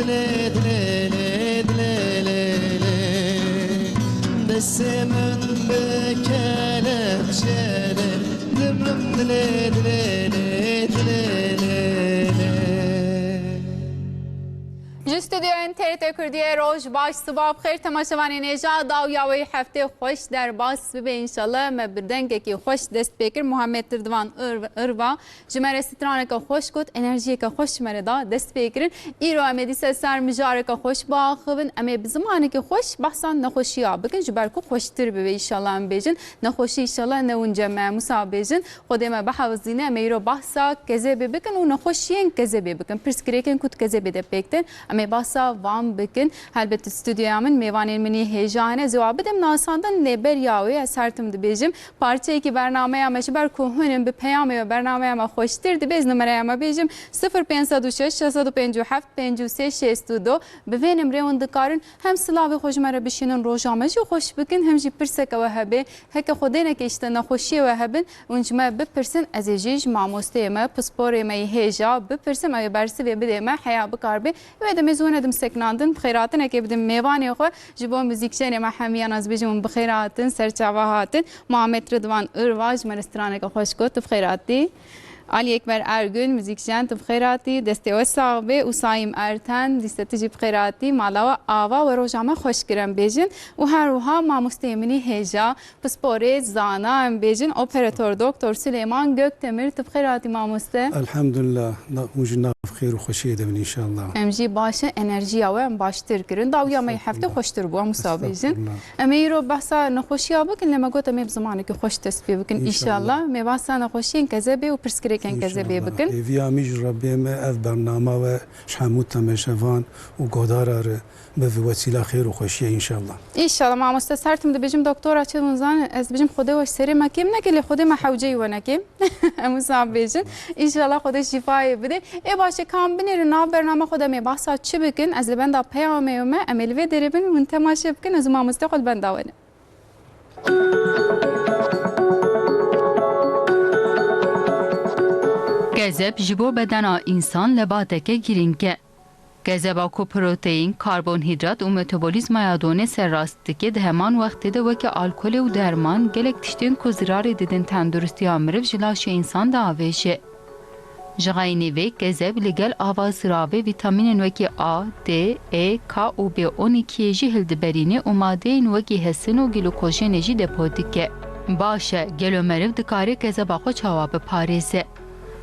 دلي دلي دلي دلي دسمن بكلام شلل دمرم دلي دلي دلي دلي استودیو TRT کردیه روز باش صبح بخیر تماشاوان نجا داویاوی هفته خوش در باس ببین انشالله ما بردنگ کی خوش دست بکر محمد تردوان اروا جمره سترانه که خوش کد انرژی که خوش مردا دست بکرین ایرو امدی سر مجاره که خوش باخبن اما بزمانی که خوش بحثان نخوشی ها بکن جبر کو خوشتر ببین انشالله ام بیجن نخوشی انشالله نونجا ما مسابجن خودم بحوزینه میرو بحثا کذب بکن و نخوشین کذب بکن پرسکریکن کد کذب بده بکتن اما باسا وام بکن هلبت استودیومن میوانین منی هیجانه جواب بدم ناساندن نبر یاوی اثرتم دبیجم پارچه کی برنامه امش بر کوهنم به پیام و برنامه ام خوشتر دبیز نمره ام بیجم 0506 657 5362 ببینم ریون دکارن هم سلاوی خوش مره بشینن روزامه جو خوش بکن هم جی پرسک و هبه هک خودینه که اشتنا خوشی و هبن اونجما بپرسن از جیج ماموسته ما پاسپور ما هیجا بپرسم او برسی بده ما حیا بکاربه و دمزونه دم سکناندن بخیراتن که بدم میوانی خو جبو موزیکشن ما همیان از بجم بخیراتن سرچاوهاتن محمد رضوان ارواج مرسترانه که خوش گفت بخیراتی علی اکبر ارگون موزیکشن بخیراتی دسته و صاحبه وسایم ارتن دستتی بخیراتی مالا آوا و روزامه خوش کرم بیجن و هر روها ما مستمنی هجا پاسپور زانا ام بیجن اپراتور دکتر سلیمان göktemir بخیراتی ما مسته الحمدلله موجنا بخير وخوشيه دمن ان شاء الله امجی باشه انرژی و ام باشتر کرن داویا می هفته خوشتر بو مسابقین امیرو بحثا نخوشی بکن لما گفت می زمانی که خوش تسبیح بکن ان شاء الله می بحثا نخوشین کذبه و پرسکری كان كذبي بكن فيا ميج ربي ما اف برنامج و شحمود تماشفان وقدار بوسيله خير وخوشيه ان شاء الله ان شاء الله مع مستسارتم دبيجم دكتوره تشونزان از بيجم خوده واش سري ما كيم نكي خوده ما حوجي ونكيم مصاب بيجن ان شاء الله خوده شفاي بده اي باشه كان بنير نا برنامج خوده مي باسا چي بكن از بندا پیامه ما عمل و دربن من تماشا بكن از ما مستقل بندا ونه گزب جبو بدن انسان لباتک گرینگه گزب اکو پروتئین کربوهیدرات و متابولیزم یادونه سر راست که ده همان وقت ده وکی الکل و درمان گلک تشتین کو زرار دیدن تندرستی امرو جلاش انسان ده آویشه جغاینی و گزب لگل آواز راوی ویتامین وکی آ، د، ای، کا و B12 جهل دبرینه و ماده این وکی حسن و گلوکوژن جی دپودیکه باشه گلو مرو دکاری گزب اکو چواب پاریزه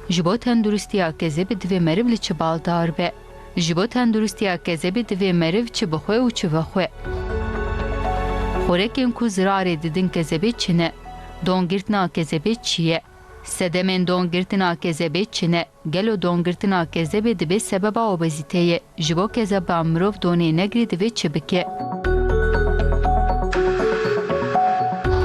جبو تندرستیا کذب دوی مرو لچ بالدار به جبو تندرستیا کذب دوی مرو چ بخوی و چ وخوی خورکن کو زرار دیدن کذب چنه دونگرتنا کذب چیه سدمن دونگرتنا کذب چنه گلو دونگرتنا کذب دبی سبب اوبزیته جبو کذب امرو دونی نگری دوی چ بکه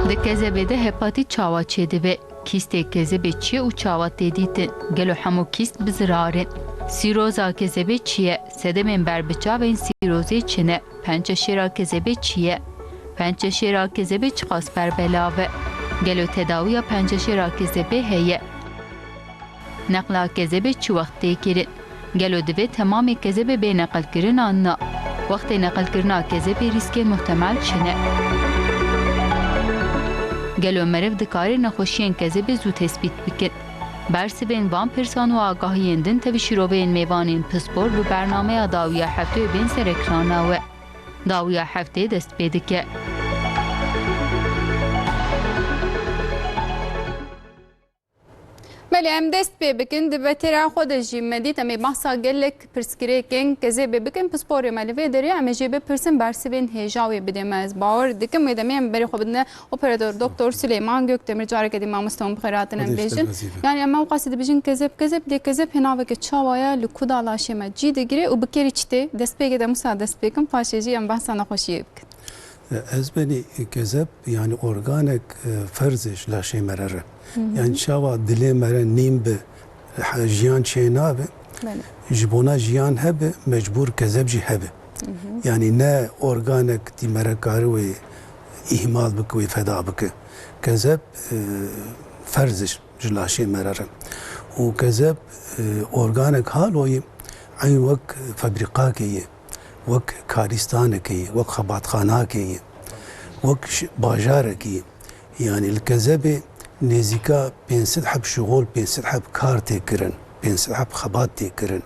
د کذب ده هپاتیت چاوا چه دوی کیست کذب چیه و چاوات دیدن گلو همو کیست بزرارن سیروزا کذب چیه سدمن بر بچاوین سیروزی چنه پنچ شیرا کذب چیه پنچ شیرا کذب چخاص بر بلاوه گلو تداوی پنچ شیرا کذب هیه نقلا کذب چی وقت کرن گلو دوی تمام کذب به نقل کرن آنا وقت نقل کرنا کذب ریسک محتمل چنه گلو مرو دکاری نخوشین کذب زو تثبیت بکن برسی بین وان پرسان و آگاهیندن تبی شروع میوانین پسپور به برنامه داویا هفته بین سر اکرانه و داویا هفته دست بیده که بله ام دست بکن دبتر خود جیمدی تمی بحثا گلک پرسکریکن کذب بکن پسپور ملوی داری اما جیب پرسن برسی بین هجاوی بدیم از باور دکم میدمیم بری خوب بدن اپراتور دکتر سلیمان göktemir جاره که دیم مستوم بخیراتن بیشن یعنی اما قصد بیشن کذب دی کذب هناوه که چاوایا لکودا لاشه ما جی دگیره و بکری چته دست بگه ده مسا دست بکن پاشجی ام بحثا نخوشیه بکن از بني كذب يعني اورجانيك فرزش لا شيء مرره يعني شاوا دلي مره نيم به جيان شينا به جبونا جيان هبه مجبور كذب جي هبه يعني نا اورجانيك دي مره كاروي اهمال بك وفدا بك كذب فرزش لا شيء مرره وكذب اورجانيك هالوي عين وك فابريقاكي وك كاريستانكي وك خباتخاناكي وك باجاركي يعني الكذبة نزيكا بين سدحب شغل بين سدحب كار تكرن بين سدحب خبات تكرن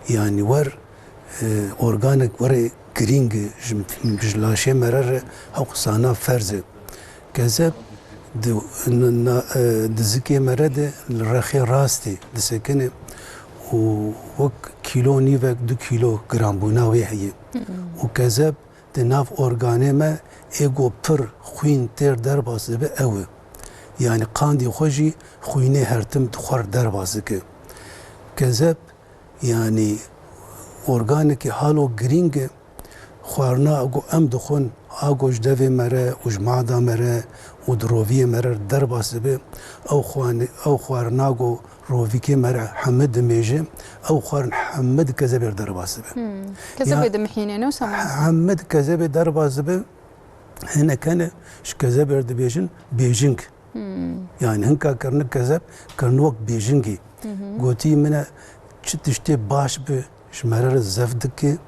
يعني ور اورجانيك ور جرينج بجلاشي مرر او قصانا فرز كذب دزكي مرد الرخي راستي دسكنه وك كيلو نيفك 2 كيلو جرام بوناوي هي وكذب تناف اورجاني ما ايجو بر خوين تير درباس به او يعني قاندي خوجي خويني هرتم تخور درباسك كذب يعني اورجانيك هالو جرينج خوارنا اگو ام دخون اگوش دوی مره وجماعدا مره و درووی مره درباس به او خوارناگو روفيكي مره حمد ميجي او خوارن حمد كذب درباس به كذب دمحينه وسمع حمد كذب درباس به هنا كان كذب بيجن بيجينج يعني هنكا كرن كذب كرنوك بيجينجي قوتي منا تشتي باش به شمرر زفدك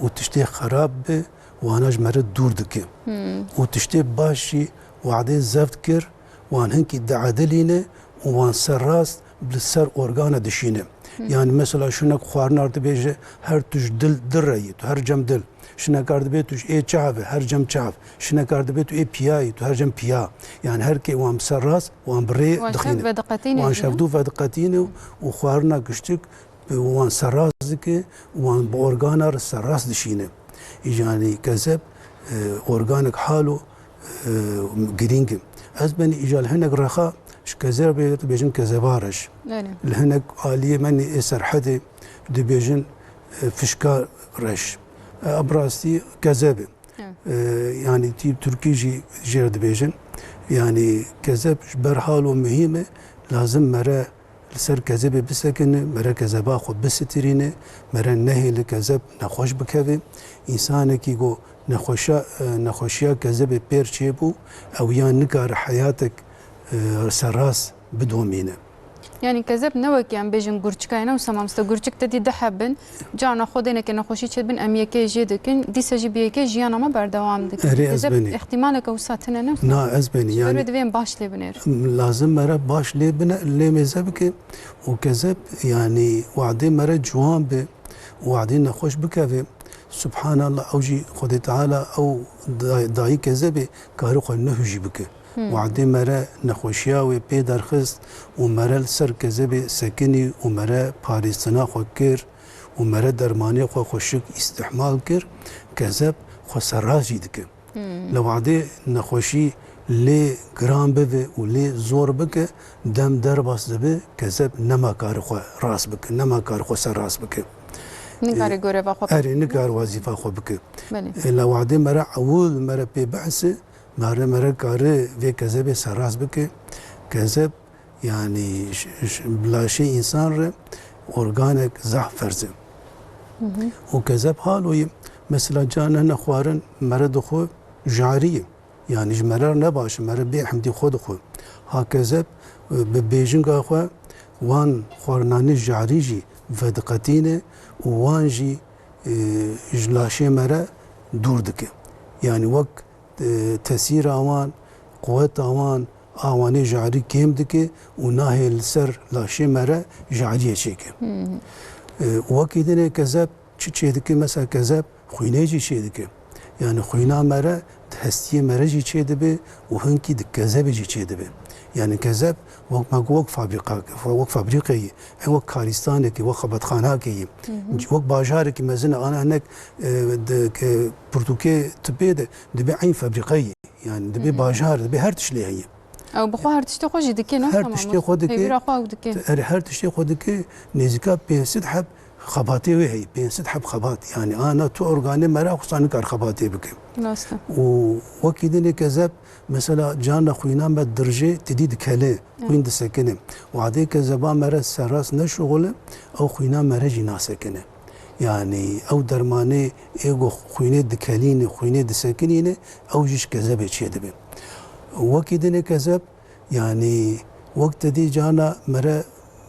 وتشتي خراب به وانا جمرر دور دك وتشتي باشي وعدي زفدكر وان هنكي دعدلينه وان سراس بالسر اورغانا دشينه يعني مثلا شنك خوارنا بيجي هر تش دل دريت هر جم دل شنك بيتوش اي چاف هر جم چاف شنك بيتو اي بياي هر جم بيا يعني هر كي وان سراس وان بري دخينه وان شافدو فدقتينه وخوارنا كشتك وان سراس دك وان باورغانا سراس دشينه يعني كذب اورغانيك حالو جرينج ازبني اجال هنك رخا كذب بيجن كذبارش الهنك آلية مني اسر حدي دي بيجن فشكا رش ابراستي كذب يعني تي تركيجي جرد بيجن يعني كذب برحاله مهمة لازم مرة لسر كذب بسكن مرة كذبا خود بسترينه مرة نهي لكذب نخوش بكذب إنسانك يقول نخوشيا كذب بير شيبو أو يان نكار حياتك سراس بدومينه يعني كذب نوك يعني بيجن قرچكاينا وسمام ستا قرچك تدي دحبن جانا خودينا كي نخوشي تشبن اميكي جيدكن دي سجي بيكي جيانا ما بردوام دك كذب احتمالك وساتنا نفس نا ازبني يعني برد وين باش لي بنير لازم مرة باش لي بنا اللي مزبك وكذب يعني وعدي مرة جوان به وعدي نخوش بكذب سبحان الله اوجي خدي تعالى او داي كذب كارو نهجي بك وعدي مرة نخوشياوي بي درخست ومرة سر كذب سكني ومرة باريسنا خو كر ومرة درماني خو خوشك استحمال كر كذب خو سراجي دك لو عدي نخوشي لي جرام بي ولي زور بك دم درباس دبي كذب نما كار خو راس بك نما كار خو سراس بك نقاري غوري خو اري نقار وظيفه خو بك لو عدي مرة اول مرة بي بحث مرة كاره في كذب سراس بك كذب يعني بلا شيء إنسان أورجانيك زح فرزه وكذب حاله مثلا جانا نخوارن مرة دخو جارية يعني جمرة نباش مرة بيحمدي خود خو هكذا ببيجنگ أخوة وان خورناني جاريجي فدقتينه وانجي جلاشي مرة دور دكه يعني وقت تسير اوان قوت اوان اواني جاري كيم دكه وناهي السر لاشي مرة جارية شيكه وكيدنه كذب چي دكه مثلا كذب خوينيجي شي دكه يعني خوينا مرة هستي مرة جي چي دبه وهنكي دكذب جي چي دبه يعني كذب وقت فابريقي وقت كاريستانك وقت خبطخاناكي وقت باجارك مثلا انا هناك برتوكي تبيد دبي عين فابريقي يعني دبي باجار دبي هرتش لي هي او بخو هرتشتي خوجي دكي نو هرتشتي خودك هرتشتي خودك نيزكا بينسد حب خباتي وهي بينسد حب خبات يعني انا تو اورغاني مرا خصاني كار خباتي بك ناستا وكيدني كذب مثلا جانا خوينا بالدرجه تديد كله خوين سكنه وعدي كذبا مرا سراس نشغله او خوينا مرا جنا سكنه يعني او درمانه ايغو خوينه دكالين خوينه دسكنينه او جيش كذب تشيدبه وكيدني كذب يعني وقت دي جانا مرا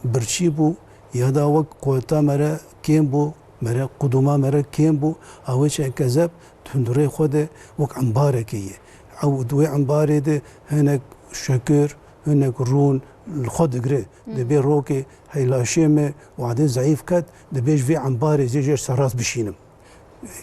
برشيبو يادا وقت قوتا مرا كيمبو مرا قدوما مرا كيم بو اوش كذب تندري خده وك عنباركيه او دوي عنباري ده هناك شكر هناك رون الخد قري دبي روكي هي لاشيمه وعدين ضعيف كد دبيش في عنباري زي سراس بشينم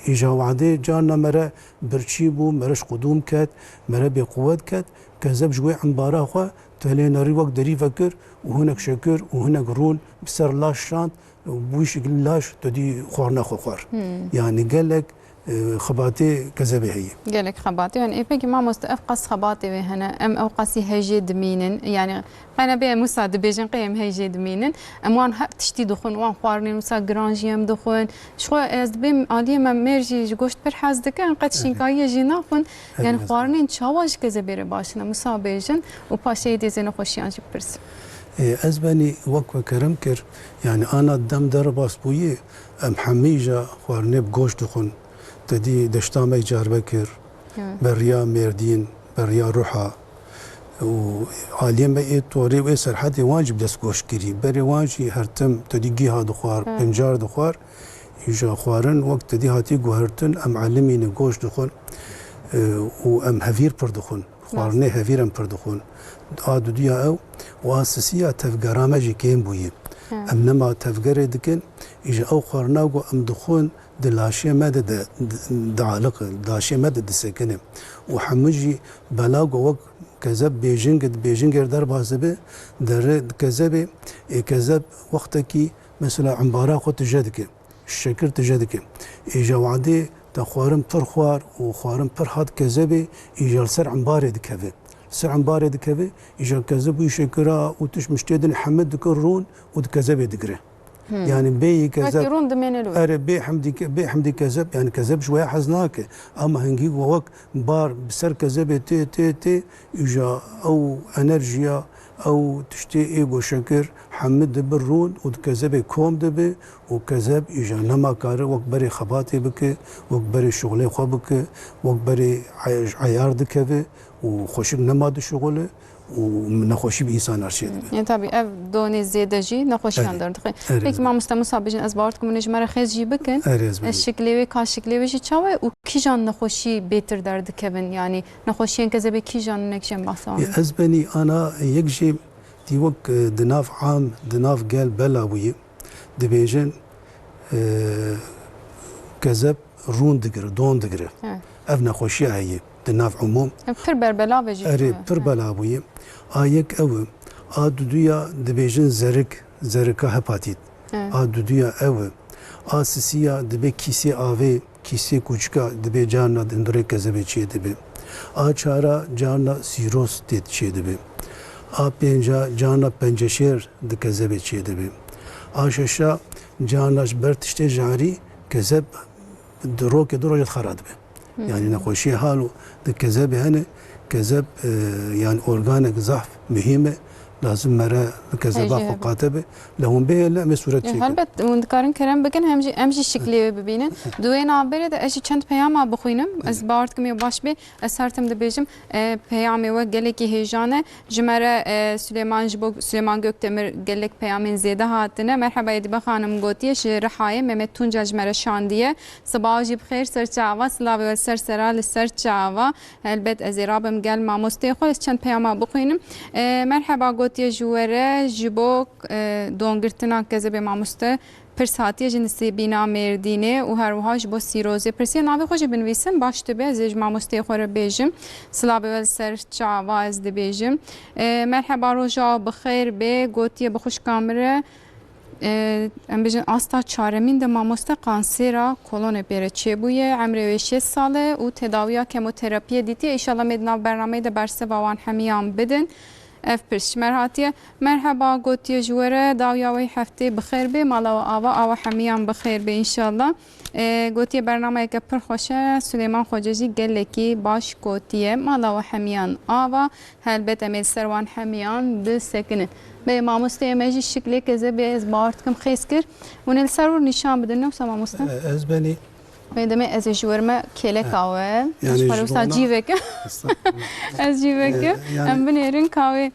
إجا وعدي جانا مرا برشيبو مرش قدوم كات مرا بقوات كات كذب جوي عنبارا خوا تهلي ناري وقت دري فكر وهناك شكر وهناك رون بسر لاش شانت وبويش لاش تدي خوارنا خوار يعني قال لك خباتي كذبه هي قال لك خباتي يعني إيه ما مستأفقس خباتي هنا أم أوقاسي هيجي دمينن يعني أنا بيه مساعد بيجن قيم هيجي دمينن أم وان هب تشتي دخون وان خوارنين مسا جرانجيم دخون شو از بيم عالية ما مرجي جوشت برحاز دكان قد شينكاية جينافون يعني خوارنين شواج كذبير باشنا مسا بيجن وباشي دي زين خوشيان جبرس أزبني وك كرم كر يعني أنا الدم درباس بويه أم حميجة خوارني بجوش دخون تدي دشتامي جار بكر بريا مردين بريا روحا وعاليا ما ايه توري ويسر حتى واجب دس گوش كري بري واجي هرتم تدي جيها دخوار بنجار دخوار يجا خوارن وقت تدي هاتي گوهرتن ام علمين گوش دخون وام هفير پر دخون خوارني هفير ام پر دخون آدو ديا او واسسية تفقرامة جي كين بويه ام نما تفقر دكن يجا او خوارناغو ام دخون دلاشية مادة دعالق دلاشية مادة دسكنه وحمجي بلاغو وقت كذب بيجنج در بازبه در كذب كذب وقتكي مثلا عمبارا خو تجدك الشكر تجدك اجا وعدي تخوارم پر خوار وخوارم پر هاد كذب اجا سر عمباري دكبه سر عمباري دكبه اجا كذب ويشكرا وتش مشتدن حمد دكرون ودكذب دكره يعني بي كذب أري بي حمدي كذب يعني كذب شوية حزناك أما هنجي ووك بار بسر كذب تي يجا أو أنرجيا أو تشتي إيجو شكر حمد بالرون وكذب كوم دبي وكذب يجا نما كار وك بري خباتي بك وك بري شغلي خو بك وك بري عيار دكبي وخوشك نما دو شغله ونخوشي بإنسان أرشيد يعني طبعا أف دوني زيادة جي نخوشي عندر دخل بيك ما مستموسا بيجن أزبارتكم نجمرة خيز جي بكن الشكليوي كاشكليوي جي تشاوي وكي جان نخوشي بيتر درد كبن يعني نخوشي انكذا بكي جان نكشن بحثان أزبني أنا يكجي دي وك دناف عام دناف قال بلاوي دي بيجن كذب رون دقر دون دقر أف نخوشي هاي دناف عموم پر بربلا بجي أري پر بلاوي آيك أو آدودويا دبيجن زركا هباتيت آدودويا أو آسسيا دبي كيسي آوي كيسي كوچكا دبي جانا دندري كذبي چي دبي آچارا جانا سيروس تيت چي دبي آپينجا جانا پنجشير دكذبي چي دبي آششا جاناش برتشتي جاري كذب دروك درجة خراد بي يعني نخوشي حالو الكذاب هنا كذاب يعني أورجانيك زحف مهمة لازم مرة كذابات مقاتبة لهم به لا مسورة شيء. هلبت وندكارن كلام بكن همجي شكلي ببینن دوين عبارة ده أشي چند پیام بخوینم از بارد کمی باش بی از هرتم ده بیجم پیامی و گلکی هیجانه جمره سليمان göktemir gelek پیامین زیاده هاتنه مرحبا یدی بخانم گوتیه شرحایه ممت تونجا جمره شاندیه صباح جی بخیر سر چاوا سلاوی و سر سرال سر چاوا هلبت از رابم گل ما مستيخو چند پیام بخوینم مرحبا گوتیه جوره جبوک دونگرتنا کذب ماموسته پرساتیه جنسی بینا مردینه و هر وهاش با سیروزه پرسی ناوی خوش بنویسن باش تبه از ماموسته خوره بیجم سلابه ول سر چاوا از دی بیجم مرحبا روژا بخیر به گوتیه بخوش کامره ام بیجن آستا چارمین ده ماموسته کانسیرا کلون بیره چه بویه عمره 6 ساله و تداویا کموتراپی دیتی ایشالا مدنا برنامه ده برسه وان همیان بدن اف پرش مرهاتیه مرحبا گوتیه جوره داویاوی هفته بخیر به مالا و آوا همیان بخیر به انشالله گوتیه برنامه که پر خوشه سلیمان خوججی گلکی باش گوتیه مالا و همیان آوا هلبت امید سروان همیان بسکنه به ماموسته مجی شکلی که زبی از بارد کم خیز کر و نیل سرور نشان بدن نفسه ماموسته از بنی میدم از جورمه کلک آوه از پروسا جیوه از جیوه ام بنیرن کاوه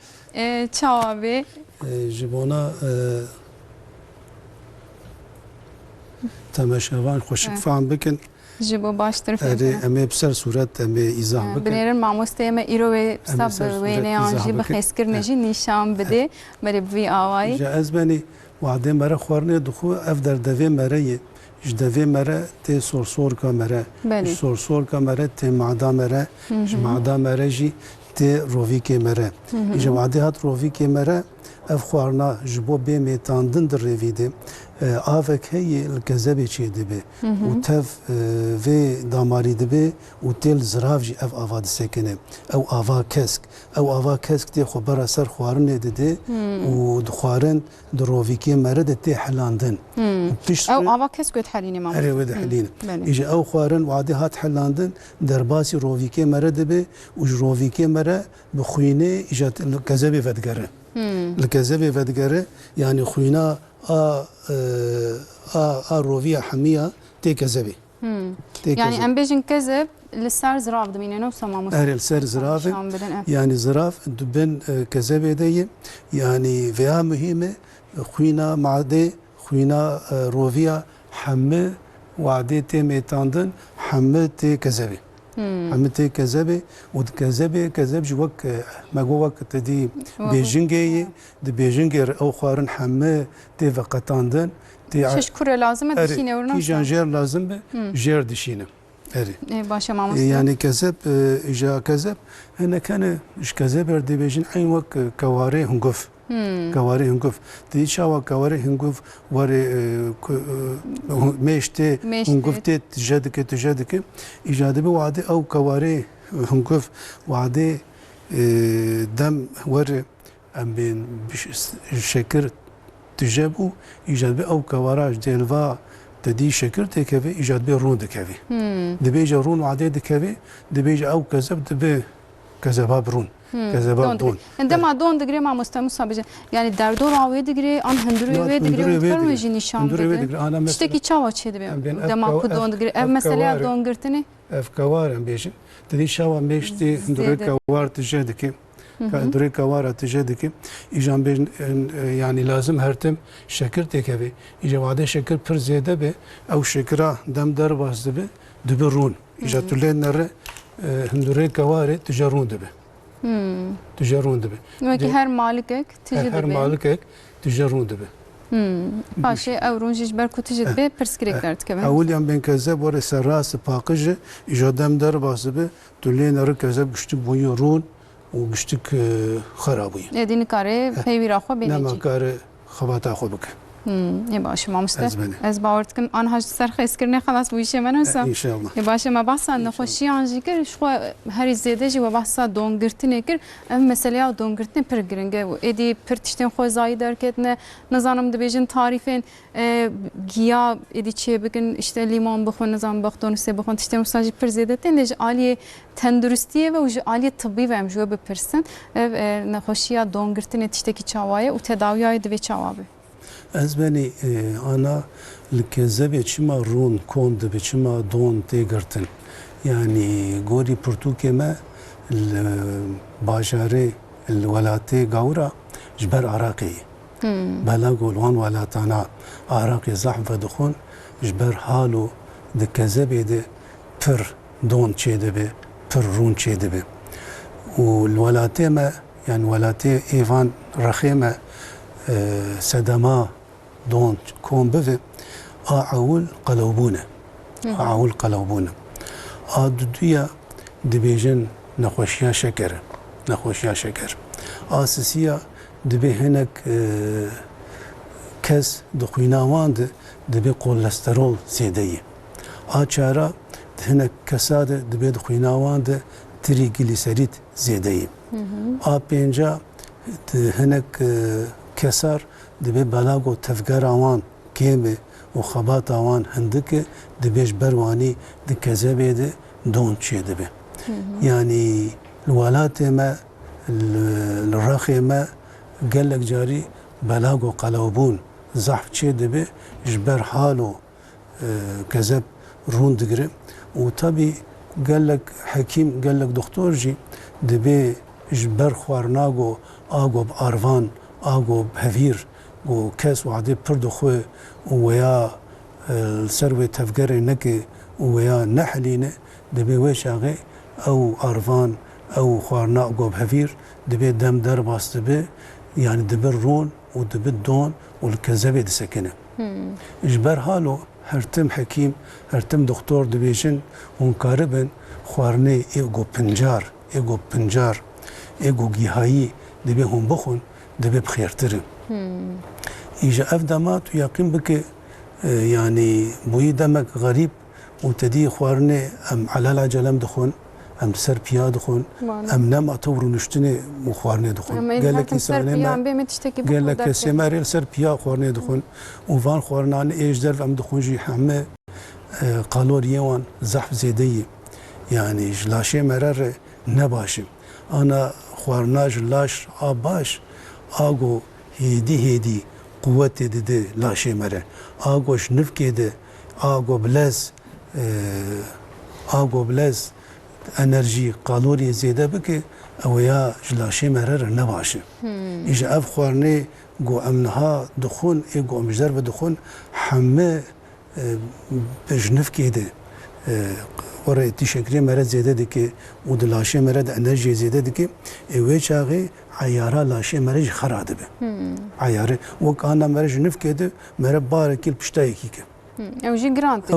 چاوه جبونا تماشاوان خوشک فهم بکن جبو باشتر اره فهم امی بسر صورت امی ایزان بکن بنیرن ماموسته ما ایرو به سر سب صورت وینه ایزاح آنجی بکن. بخیسکر نجی نشان بده بری بی آوایی جا از بنی وعده مره خوارنه دخو اف در دوی مره یه جدوی مره تی سورسور کا مره بله. سورسور کا مره تی معدا مره معدا مره جی تی روی که مره جا وعده هات روی که مره اف خوارنا جبو بی میتاندن در روی ده آفک هی الکذبی چی دبه و تف وی داماری دبه و تیل زراف جی اف آواد سکنه او آوا کسک تی خبر سر خوارنه دده و دخوارن در روی که مره ده تی حلاندن او آوا کس گوت حلینی ماموسته اره وده حلين بله. إجا أو خوارن وعده هات حلاندن درباسي روفيكي مرة دبي وج روفيكي مرة بخوينة إجا الكذبة فدقرة الكذبة فدقرة يعني خوينا روفيا حمية تي كذبة يعني ام بيجن كذب لسر زراف دمينه نو ماموسته أهل السر زرافة شام بدن يعني زراف دبن كذبة دي يعني فيها مهمة خوينا معدة خوينا روفيا حمى وعدي تي ميتاندن حمى تي كذبة حمى تي كذبة والكذبة كذب جوك ما جوك تدي بيجنجي دي بيجنجي أو خارن حمى تي فقطاندن تي شش كره لازمه دشينه ورنا كي جانجير لازم به جير دشينه أري باشا ماموسته يعني كذب إجا كذب هنا كان إيش كذب يردي بيجن أي وقت كواري هنقف كواري هنقف تي شاوا كواري هنقف وري ميشتي هنقف تجدك إيجاد بوعدي أو كواري هنقف وعدي دم وري أم بين شكر تجابو إيجاد أو كواراج ديلفا تدي شكر تكفي إيجاد به رون دكفي دبي إيجا رون وعدي دكفي دبي إيجا أو كذب دبي كذبها برون كذبها دون عندما دون دقري ما مستمع يعني دردور عوي دقري أن هندروي دقري وتفرم يجي نشان بدن تشتكي چاوا چه دبي عندما كود دون دقري مثلا دون قرتني أفكار أم بيجي تدي شوا ميشتي هندروي كوار تجدك هندروي كوار تجدك إيجا بين يعني لازم هرتم شكر تكفي إيجا وعده شكر پر زيادة به أو شكرا دم در باز دبي دبي رون إيجا تولين نره هندروي كوار تجارون دبي تجارون دبي وكي هر مالكك تجي دبي هر مالكك تجارون دبي باشه او رونجش بركو تجي دبي برسكريك دارت كمان اول يوم بين كذب ورا سراس باقج اجادم در باسبه تولين نره كذب گشت بوي رون وگشتك خرابوي ادين كاري پیوی راخو بينجي نما كار خباتا خو بك باشه ماموسته از باورت کم آنها سر خیس کرنه خلاص بویشه من هستم ان شاء الله باشه ما بحث نخوشی آنجی کر شو هر زیاده جی و بحث دونگرتنه کر ام مسئله دونگرتنه پر گرنگه و ادی پر تشتن خو زای درکتنه نظام دبیجن تعریفین گیا ادی چه بگن işte limon بخون نظام بختون سه بخون تشتن مساجی پر زیاده تنج عالی تندرستیه و عالی طبی و امجو بپرسن نخوشی دونگرتنه تشتکی چاوایه و تداویای دوی چاوابه از بني أنا الكذبة شما رون كوند بشما دون تيجرتن يعني غوري برتوكي ما الباجاري الولاتي غورا جبر عراقي بلا قولوان ولاتانا عراقي زحف دخون جبر حالو ده كذبة ده پر دون چه دبه پر رون چه دبه والولاتي ما يعني ولاتي ايفان رخيمه سدما دون كون بفي أعول قلوبونه أعول قلوبونه أدوية دبيجن نخوشيا شكر أساسية دبي هناك كز دخويناوان دبي كوليسترول زيادية أشارة هناك كساد دبي دخويناوان تريغليسيريد زيادية أبينجا هناك كسر دبي بلاغو تفجر اوان كيمه وخبات اوان هندك دبيش برواني دكذبه دي دون شي دبي يعني الولات ما الرخي ما قال لك جاري بلاغو قلوبون زحف شي دبي جبر حاله كذب رون دقري وطبي قال لك حكيم قال لك دكتور جي دبي جبر خوارناغو اغو بارفان آگو بهویر و کس وعده پرد خوی ویا سروي تفجر نكي ويا نحلينه دبي وشاغي او ارفان او خوارنا قوب هفير دبي دم در باس دبي يعني دبي الرون ودبي الدون والكذبه دسكنه اجبر حالو هرتم حكيم هرتم دكتور دبيشن ونقاربن خوارني ايغو بنجار ايغو جهاي دبي هم بخون دبي بخيرترم اجا افدامات ويقين بك يعني بوي دمك غريب وتدي خوارني ام على العجلم دخون ام سر بيا دخون ام نم اطور نشتني مخوارني دخون قال لك قال لك سماريل سر بيا خوارني دخون وفان خوارنان ايش درف ام دخون جي حمه قالور يوان زحف زيدي يعني جلاشي مرر نباشم انا خوارنا جلاش اباش اگو هيدي قوت دي لاشي مره اگو شنف كده اگو بلز انرجي قالوري زياده بك او يا جلاشي مرر نباشه اجا اف خوارني جو امنها دخون ايجو امجدر بدخون حمه بجنف كده ورا تشكري مرض زياده دكي ودلاشي مرض انرجي زياده دكي اي شاغي عيارا لاشي مرج خراد به عيار وكان مرج نف كده مرب بارك البشتايكي او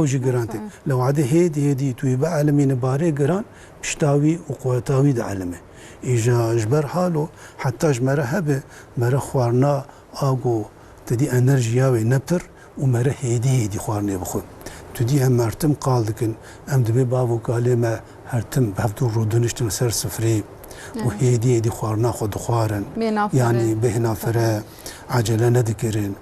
جي جرانت لو عاد هيدي توي بعلمين باري جران بشتاوي وقوتاوي د علمه اجا اجبر حاله حتى اجمره هبه مره خوارنا اگو تدي انرجيا ونبتر ومره هيدي خوارني بخون تدي هم مرتم قالدكن ام دبي بابو كلمه هرتم بهفتو رودنشتم سر سفري وهيدي خوارنا خود خوارن يعني بهنا فرا عجله ندكرن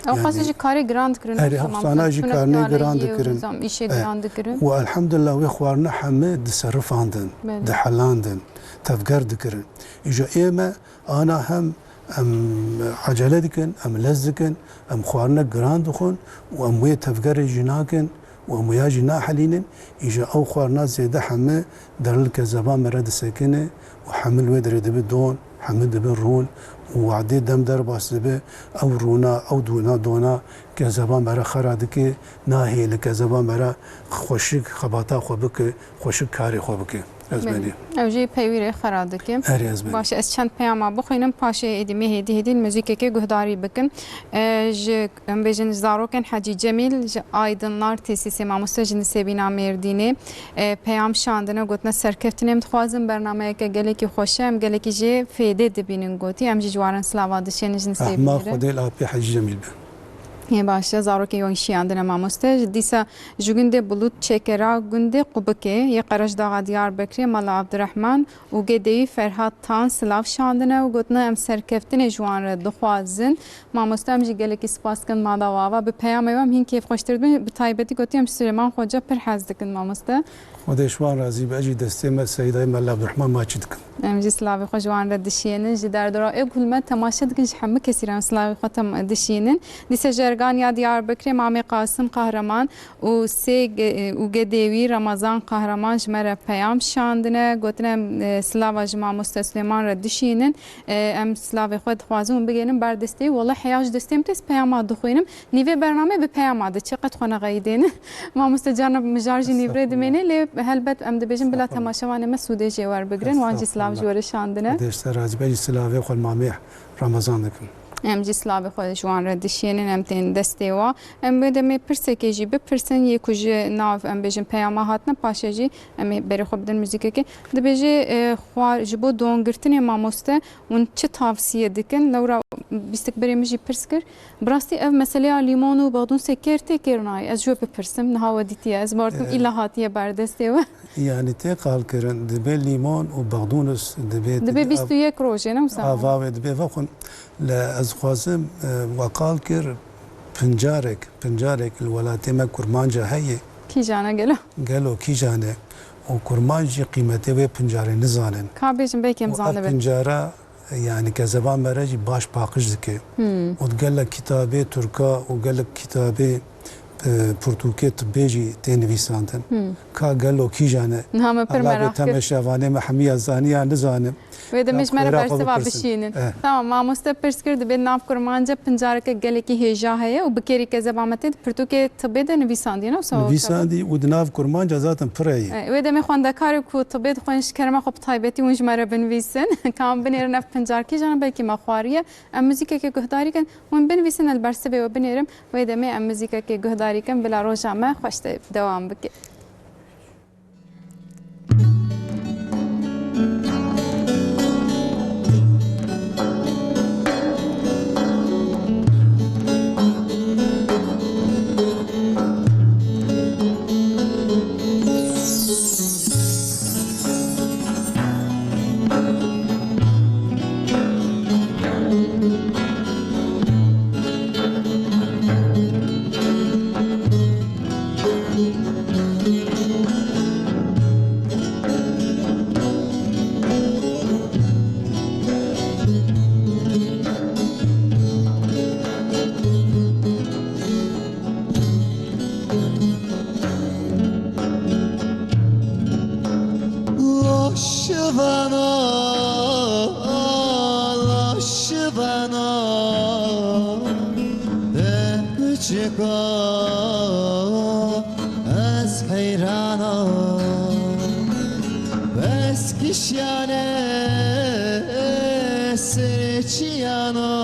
او خاصه كاري جراند كرن تمام جي كارني جراند كرن ايش جراند كرن والحمد لله وي خوارنا حمد تصرف عندن دحلاندن تفكر دكرن اجا ايما انا هم ام عجله دكن ام لزكن ام خوارنا جراند خون وام وي تفكر جناكن وميا جنا حلينن اجا او خوارنا زيده حمه درلك زبان مرد سكنه وحمل ودر دبي دون حمد دبي الرون وعدي دم در باسبه او رونا او دونا كزبان مرا خرادكي ناهي لكزبان مرا خوشك خباتا خوبك خوشك كاري خوبك ازبني او جي بيوير خرادكي باش اس چند پیاما بخوینم پاشه ادمي هدي الموزيك كي گهداري بكن ج ام بجن زاروكن حاجي جميل aydınlar tesisi mamusta jin sebina merdine peyam şandına gotna serkeftinem dixwazim bernameye ke geleki xoşem geleki je feyde dibinin goti em jwaran slava dişen jin sebina ما خديل ابي حاجي جميل هي باشا زاروكي يون شي عندنا ماموستا ديسا جوجنده بلوت چكرا گنده قبكه يا قرش داغ ديار بكري مال عبد الرحمن وگدي فرهاد تان سلاف شاندنا وگتنا ام سركفتن جوان ر دخوازن ماموستا ام جي گلكي سپاسكن مادا واوا به پیام ام هين كيف خوشترد بتايبتي گتي ام سليمان خوجا پر حزدكن ماموستا ودشوان رازي باجي دستيمه سيداي مال عبد الرحمن ماچدكن ام جي سلاوي خو جوان ر دشينن جي در درا كل ما تماشا دكن حم كثيرا سلاوي خو تم دشينن ديسا جرگان يا دياربكر مامي قاسم قهرمان و سي وگديوي رمضان قهرمان جمره پیام شاندنه گوتنم سلاوا جما مستسلمان ر دشينن ام سلاوي خو خوازم بگينم بردستي والله حياج دستم تس پیام دخوينم نيفي برنامه به پیام د چقت خونه غيدين ما مستجانب مجارجي نيفري دمنه ل هلبت ام دبجن بلا تماشاوانه مسوده جوار بگرن وانجي سلاو جوار شاندنه دست راز باجي سلاوي خو مامي رمضان دكن ام جی سلاوی خود جوان را دشینن ام تین دستیوا ام بدم پرسکی جی بپرسن یکوج ناو ام بجن پیام هاتن پاشه جی ام بری خوب دن موزیک که دبیجی خوار جبو دونگرتنی ماموسته اون چه توصیه دکن لورا بیستک بریم جی پرسکر براستی اف مسئله لیمون و بادون سکر تکرنای از جو بپرسم نهاو دیتی از بارتم ایلا هاتیه بردستیوا يعني تقال كرن دبي ليمون وبقدونس دبي بيستو يك روجه نو سا افا دبي فخن لا ازخوازم وقال كر بنجارك الولاتي ما كرمانجا هي كي جانا قالوا كي جانا وكرمانجي قيمته و بنجاري نزانن كابيجن بيكم زانه بنجارا يعني كزبان مرجي باش باقش دكي وتقال لك كتابي تركا وقال لك كتابي پرتوکه تبیجی تنویساندن که گلو کی جانه نام پر الله به تماشاوانه محمی ازانی نزانم Ve demiş Naf mera khayra bersiva xwe bipirsin. bişinin. Tamam mamoste pers kirdi be nav kurmanca pincareke geleki heja heye u bikeri ke zebamete pirtuke tıbbe de nivîsandiye no so. نویساندی و دناف کرمانجا ذاتن پرایی ve demi xwendekar ku tıbbe xwenş kerema xwe taybetî hûn ji me re binivîsin. Kam binêrin ev pincarkî jana belkî me xwariye. Em müzîkekê guhdarî kin hûn binivîsin el bersivê we binêrim ve demê em müzîkekê guhdarî kin bila roja me xweş de dewam bike. از حیرانا بس کشیانه سرچیانا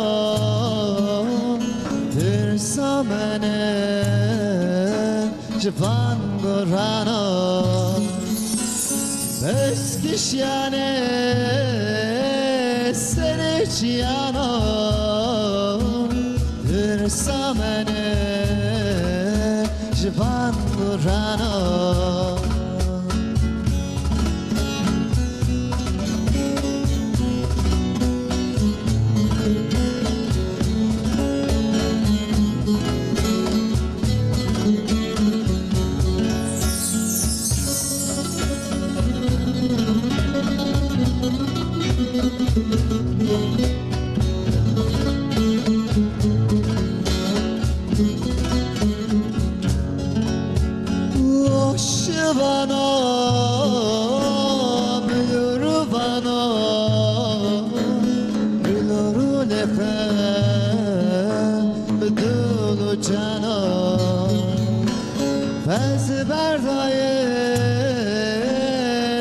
ترسا منه جوان گرانا بس کشیانه سرچیانا ترسا منه جوان گرانا Şıvana, bülürvana, bülürü lefe, bülürü cana, fez berdaye,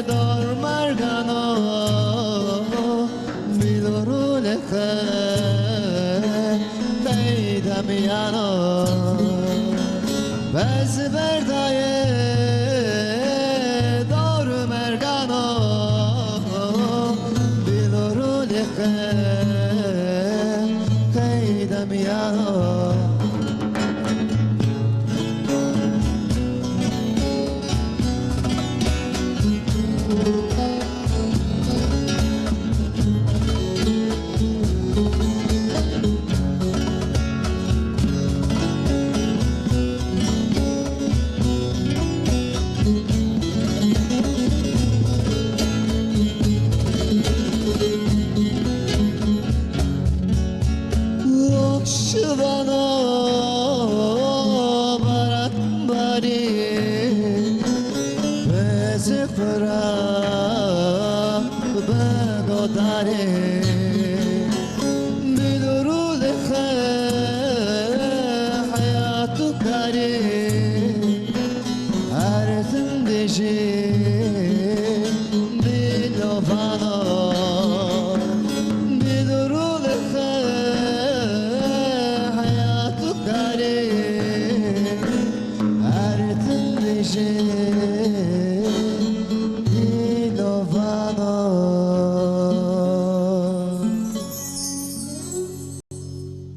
dar mergana, bülürü lefe, beydem yana, fez berdaye, قیدم یارا Şıvana barat bari Bezi fıra begodare Biluru lekhe hayatu kari Her zindeci bilovana Biluru lekhe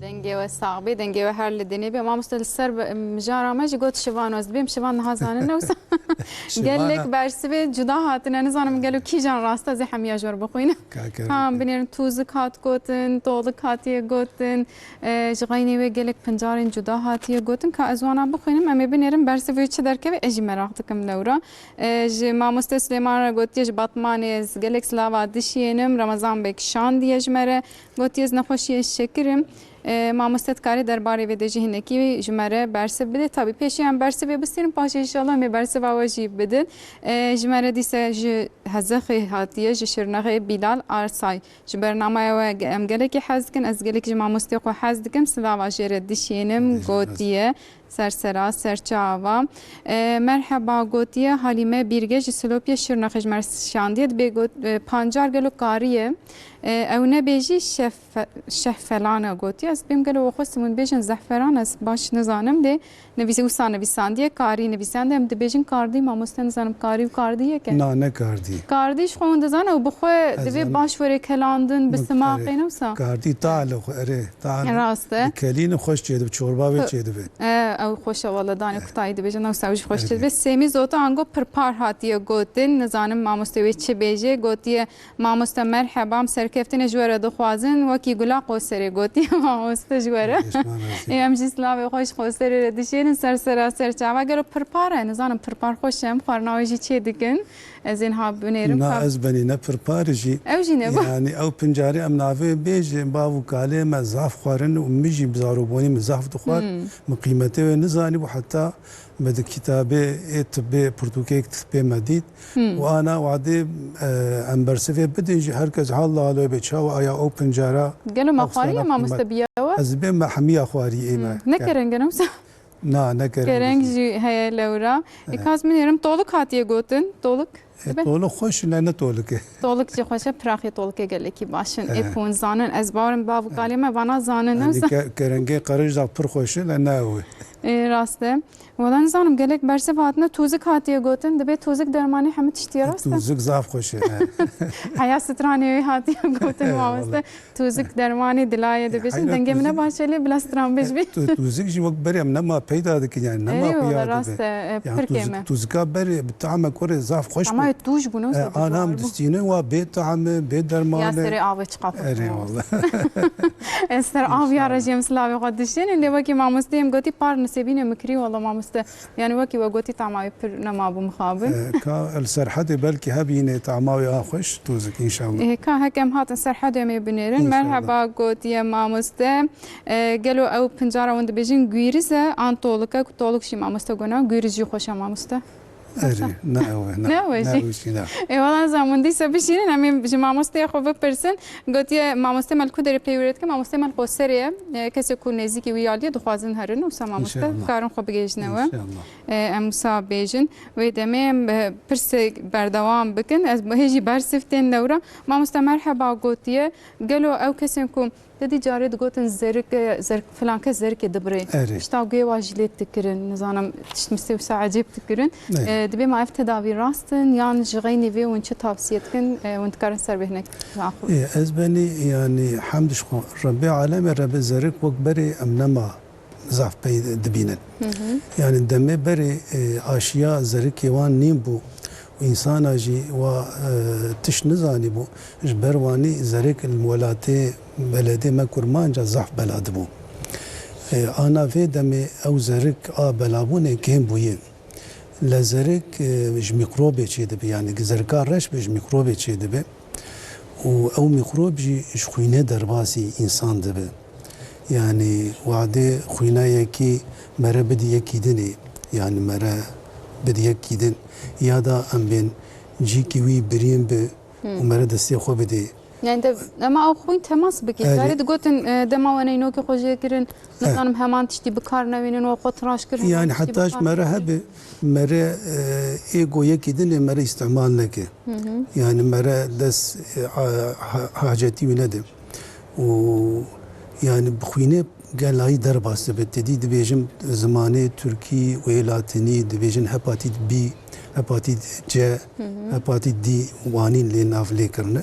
دنگه و صعبه دنگه و هر لدنی به ما مستل سر مجارا ما جگوت شوان از بیم شوان نهازانه نوسا قال لك برسي جدا هاتنا نزانم قالوا كي جان راستا زي حميا جور بخوينا هم بنيرن توزك هات قوتن طولك هاتيه قوتن جغيني وقال لك بنجارين جدا هاتيه قوتن كازوانا بخوينم اما بنيرن برسي ويتش دركه اجي مراقتكم نورا ما مست سليمان قوتيج بطمانز قال لك سلاوا دشينم رمضان بك شان ديج مره قوتيز نخوشي الشكرم مامۆستا کاری دەربارەی بێدەژی هینێکی ژمارە بەرسە بدێت تابی پێشیان بەرسە بێ بستێن پاشە ئینشاڵڵا مێ بەرسە باوەژی بدن ژمارە دیسە هەزەخی هاتیە ji şirnexê Bilal Arsay ji bernamaya we em gelekî hez dikin ez gelekî ji mamostê xwe hez dikim silava jê re dişînim gotiye sersera serçava merheba gotiye Halîme Bîrge ji Silopya Şirnexê ji me şandiye dibê pancar gelo kariye ew nebêjî şehfelane gotiye ez bêm gelo xwestim hûn bêjin zehferan ez baş nizanim dê nivîsî wisa nivîsandiye karî nivîsande em dibêjin kardî mamoste nizanim karî û kardiyeke Na ne kardî. Kardî ji xwe hûn dizane û bi xwe divê baş were kelandin bi simaqê newsa Kardî talê xwe erê talê. rast e Kelînê xweş çêdibe çorba wê çêdibe. ew xweş e wala danê kutayî dibêjin newsa ew jî xweş dibe semî zota ango pirpar hatiye gotin nizanim mamoste wê çi bêje gotiye mamoste merhebam serkeftinê ji were dixwazin wekî gula qoserê gotiye mamoste ji were em jî slavê xweş qoserê re dişêrin sersera serçava gelo pirpar e nizanim pirpar xweş em xwarinawê jî çê dikin ez ên ha binêrim Na ez benî ne pirparê jî ew jî ne yani ew pincarê em navê bêjin bav û kalê me zaf xwarin û min jî bi zarokbonî min zaf dixwar min qîmetê wê nizanî û heta me di kitabê ê tibbê pirtûkek tibbê me dît û ana wadê em bersivê bidin jî herkes hal lalê bê çawa aya ew pincara gelo me xwariye mamoste biyawe ez bê me hemiya xwariyê me nekerenge newsa na nekereng Kereng jî heye lewra kas min êrim toluk hatiye gotin toluk toluk xweş ne ne toluk e toluk jî xweş e piraxê tolukê gelekî başin ê hûn zanin ez barim bav kalê me vana zanin newsa kerengê qerij da pir xweş e ne ew rast e wala nizanim gelek bersiv hatine tûzik hatiye gotin dibe tûzik dermanî hemû tiştiye rast e tûzik zaf xweş e heya stranê wê hatiye gotin mamoste tûzik dermanî dilayê dibêjin dengê min ne başelê bila stran bêj bî tûzik jî wek berê em nema peyda dikin yani nema wala rast e pirkê me tûzika berê bi teama kurê zaf xweş ama tûj bû newsa anam distînin wa bê teame bê ya dermanê serê avê çiqaf erê wala ez ser av ya rejim slavê xwe dişênin lê wekî mamostê em gotî par nisêbînê mikirî wala mamoste yani wekî we gotî tamavê pir nemabû mixabin ka el serhedê belkî hebînê teama wê a xweş tûzik înşallah ka hekem hatin serhedê me binêrin merheba gotiye mamoste gelo ew pincara hûn dibêjin gwîriz e an toluk e ku toluk jî mamoste gona gwîriz jî xweş e mamoste erê ne ew Ne ew e jî? Wala zaman dîsa bişînin em ê ji mamosteyê xwe bipirsin gotiye mamoste me li ku derê peyvêret ke mamoste me li qoserê ye kesê ku nêzîkî wî yaliye dixwazin herin wisa mamoste karin xwe bigêjnewe em wisa bêjin wê demê em pirsê berdewam bikin ez hê jî bersiv tên lewra mamoste merheba gotiye gelo ew kesên ku Dedî carê digotin zerik filan kes zerikê dibirê ji taw gêwa jilêt dikirin nizanim tiştmistê wisa ecêb dikirin dibê ma ev tedavî rastin yan ji xeynî vê hûn çi tavsiye dikin hûn dikarin ser bêhnek ez benî yani hemd ji xwe Rebê alemê Rebê zerik wek berê em nema zaf pey dibînin yani demê berê aşiya zerikê wan nîm bû insana jî wa tiş nizanî bû ji ber wanî zerek li welatê beledê me kurmanca zaf bela dibû ana vê demê ew zerik a belabûnê kêm bûye li zerik ji mîkrobê çê dibe yani zerika reş be ji mîkrobê çê dibe û ew mîkrob jî ji xwînê derbasî însan dibe yani wadê xwînayekî mere bidiyekî dinê yani mere bidiyekî din ya da em bên cîkî wî birîn bi û mere destê xwe bidê yaniema ew xwîn temas bike carê digotin dema we neynokê xwe jê kirin nizanim heman tiştî bi kar nevînin we xwe tiraş kirin yani heta ji mere hebe mere ê goyekî dinê mere îstemal neke yani mere dest hacetî wî nede û yani bi xwînê gelayî derbas dibe tedî dibêjim zimanê Türkî wê Latînî dibêjin hepatit B hepatit C hepatit D wanîn lê nav lêkirine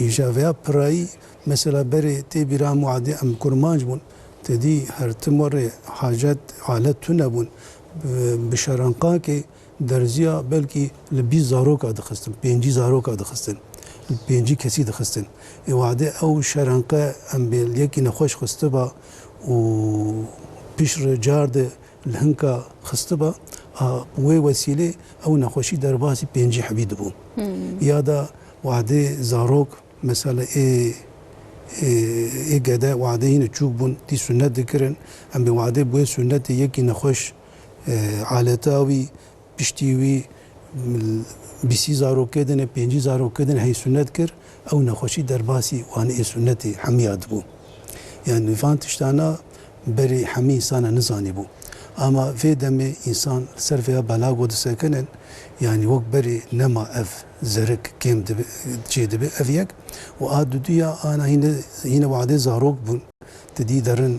îja veya pirayî mesela berê tê bîra muadê em kurmanc bûn tedî her tim werê hacet alet tune bûn bi şerenqakê derziya belkî li 20 zaroka dixistin 5 zaroka dixistin 5 kesî dixistin wadê ew şerenqe em bê yekî nexweş xistiba û pişre car de li hinka xistiba wê wesîlê ew nexweşî derbasî 5 hebî dibû ya da wadê zarok mesela إجدا وعدين تشوبون دي سنة ذكرن أم بوعدي بوي سنة يكي نخش عالتاوي بشتيوي بيسي زارو كدن بينجي زارو كدن هي سنة كر أو نخشي درباسي وأنا سنتي حميات بو يعني فانتشتانا بري حمي إنسان نزاني بو أما في دم إنسان سر فيها بلاغو دسكنن يعني وقت بري نما أف زرك كيم دب شيء دب أفيك وآد دنيا أنا هنا وعدي زاروك بون تدي درن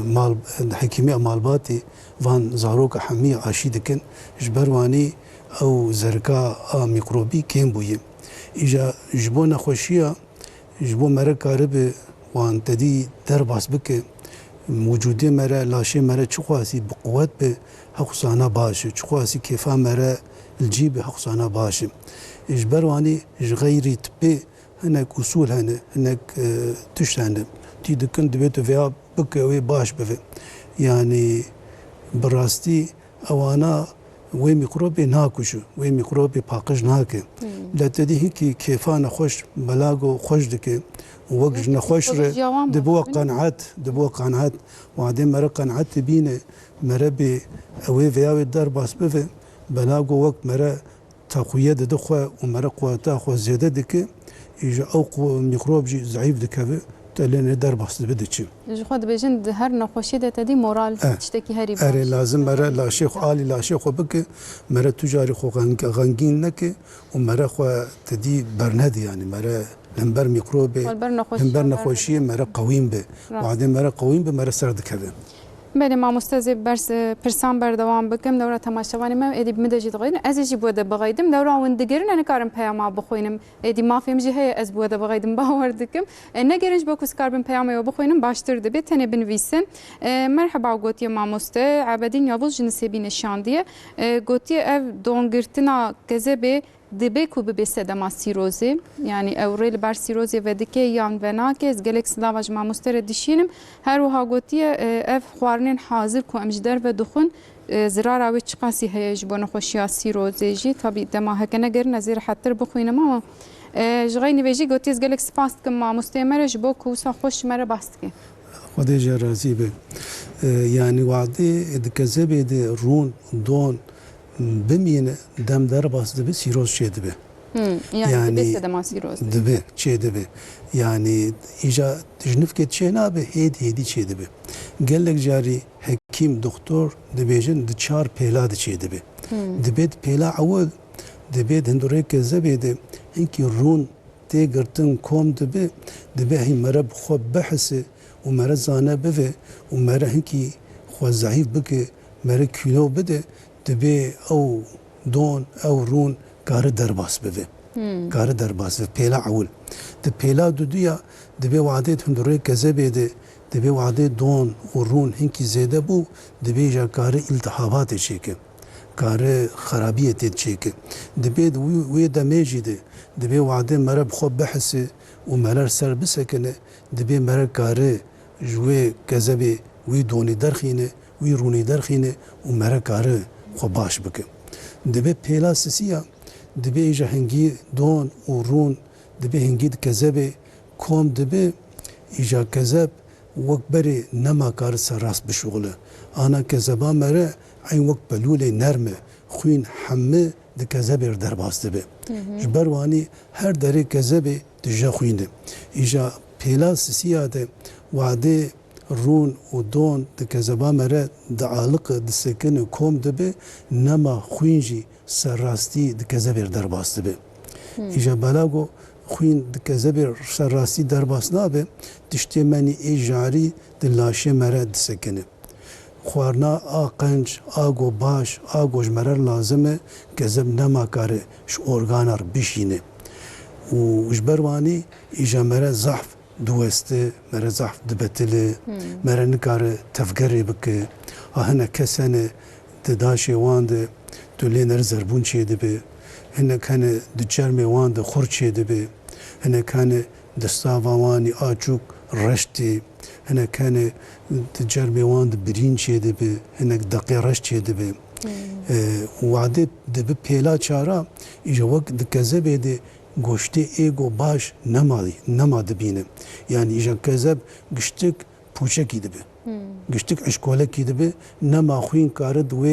مال حكيمة مالباتي فان زاروك حمية عشيدكن جبرواني أو زركا ميكروبي كيم بويه إجا جبونا خوشية جبو مرة كارب وان تدي درباس بك موجودة مرة لاشي مرة چخواسي بقوات به حقصانا باش چخواسي كيفا مرة الجيب حقصانا باش إجبرواني غيري تبي هناك أصول هناك تشت هناك تي دكن دبيتو فيها بكوي باش بفي يعني براستي أوانا وی میکروبی ناکوشو وی میکروبی پاکش ناکه لاتدی هیکی کیفان خوش بلاگو خوش دکه وقت نخوش ر دبوا قناعت وعدين مرة قناعت بينه مرة ب اوي فياوي الدار باس بفه بلاگو وقت مرة تقوية دخوة ومرة قوة خو زيادة دكه يجي او ميكروب جي ضعيف دكه تلين الدار باس بدتشي خود بجند هر نخوشی ده تدی مورال تشتكي هری باش لازم مرة لا شيخ عالي لا شيخ بك مرة تجاري خو غنگين نك ومرة خو تدي برند يعني مرة لمبر ميكروبي لمبر نخوشي مرة قويم به وبعدين مرة قويم به مرة سرد كذا بله ما مستزی برس پرسان بردوام بکم دورا تماشاوانی من ادی بمدجی دغین از جی بوده بغیدم دورا وندگرن انا کارم پیام بخوینم ادی ما فهم جی هی از بوده بغیدم باور دکم نگرنج بکوس کارم پیام یو بخوینم باشتر دبی تنه بنویسن مرحبا گوتی ما مست عبدین یاوز جنسبی نشاندیه گوتی اف دونگرتنا کذبه دبی کو به سدما سیروزی یعنی اورل بر سیروزی و دکی یان وناک از گلکس لاواج ما مستر دشینم هر وها گوتی اف خوارنین حاضر کو امجدر و دخون زرار اوی چقاسی هیج بون خوشیا سیروزی جی طبی دما هکنه گر نظیر حتر بخوینم اما جغی نویجی گوتی از گلکس فاست کم ما مستمرش بو کوسا خوش مره باست که خدای جرازی به یعنی وعده دکزبه د رون دون بمینه دم در باس دبی سیروز چه دبی yani dibeste de ma sîroz dibe çê dibe yani îja jinif ke çê nabe hêdî çê dibe gelek carî hekîm doktor dibêjin di çar pêla di çê dibe dibe pêla ewil dibe hindurêke zebê de hinkî rûn tê girtin kom dibe dibe hîn mere bi xwe bihise û mere zane bive û mere hinkî xwe zehîf bike mere kîlo bide dibe ew don ew rûn کار درباس بده کار درباس پیلا اول د پیلا دودیا د به وعده هندره کزه بده د به وعده دون و رون هنکی زیاده بو د به جا کار التهابات چیکه کار خرابیت چیکه د به وی دمیجی ده د به وعده مره بخو بحث و مره سر بسکنه د به مره کار جوی کزه به وی دونی درخینه وی رونی درخینه و مره کار خو باش بکه د به پیلا سسیا دبی جهنگی دون و رون دبی هنگی کذبه کم دبی ایجا کذب وقت بری نما کار سراس بشغله آنا کذبا مره این وقت بلوله نرمه خوین همه د کذب در باز دبی جبروانی هر دری کذبه دجا خوینه ایجا پیلاس سیاده وعده رون و دون د کذبا مره د عالق د سکن کم دبی نما خوینجی سرراستی د کذبر درباسته به ایجا بلاگو خوین د کذبر سرراستی درباس نابه تشتی منی ای جاری د لاشه مرد سکنه خوارنا آقنج آگو باش آگوش مرر لازمه کذب نما کاره ش ارگانار بشینه و اجبروانی ایجا مرد ضعف دوسته مرد ضعف دبتله مرد نکاره تفگری بکه آهنه کسانه دداشه وانده دولی نر زربون چه دبه هنه کنه دچار میوان ده خور چه دبه هنه کنه دستاوانی آچوک رشتی هنه کنه دچار میوان ده برین چه دبه هنه دقی رشت چه دبه وعده دبه پیلا چارا ایجا وقت دکزه بیده گوشتی ایگو باش نما دبینه یعنی ایجا کذب گشتک پوچکی دبه گشتک اشکالکی دبه نما خوین کارد و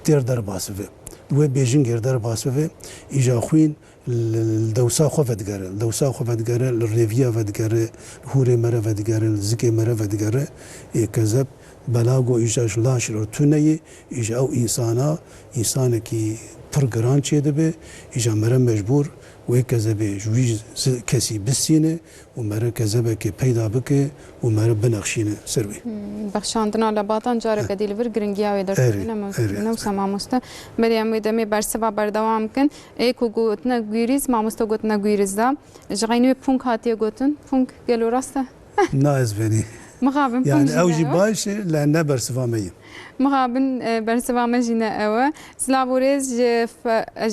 تیر در باسوه و بیجین گردر باسوه ایجا خوین دوسا خوفدگاره الریویا ودگاره هوری مره ودگاره زکی مره ودگاره کذب بلاغو ایجاش لاشر و تونهی ایجا او انسانه کی پرگران چه دبه ایجا مره مجبور و کذبه جویج کسی بسینه و مره کذبه که پیدا بکه و مره بنخشینه سروی بخشاندنا لباتان جاره کدیل ور گرنگیاوی در نو سمامسته بریم ویدمی برسوا بردوام کن ایکو گوتنا گویریز مامسته گوتنا گویریز دا جغینوی پونک هاتیه گوتن پونک گلو راسته نه از بینی مخابن يعني اوجي باشه لانه برسفاميه مخابن برسفامه جينا اوا سلابوريز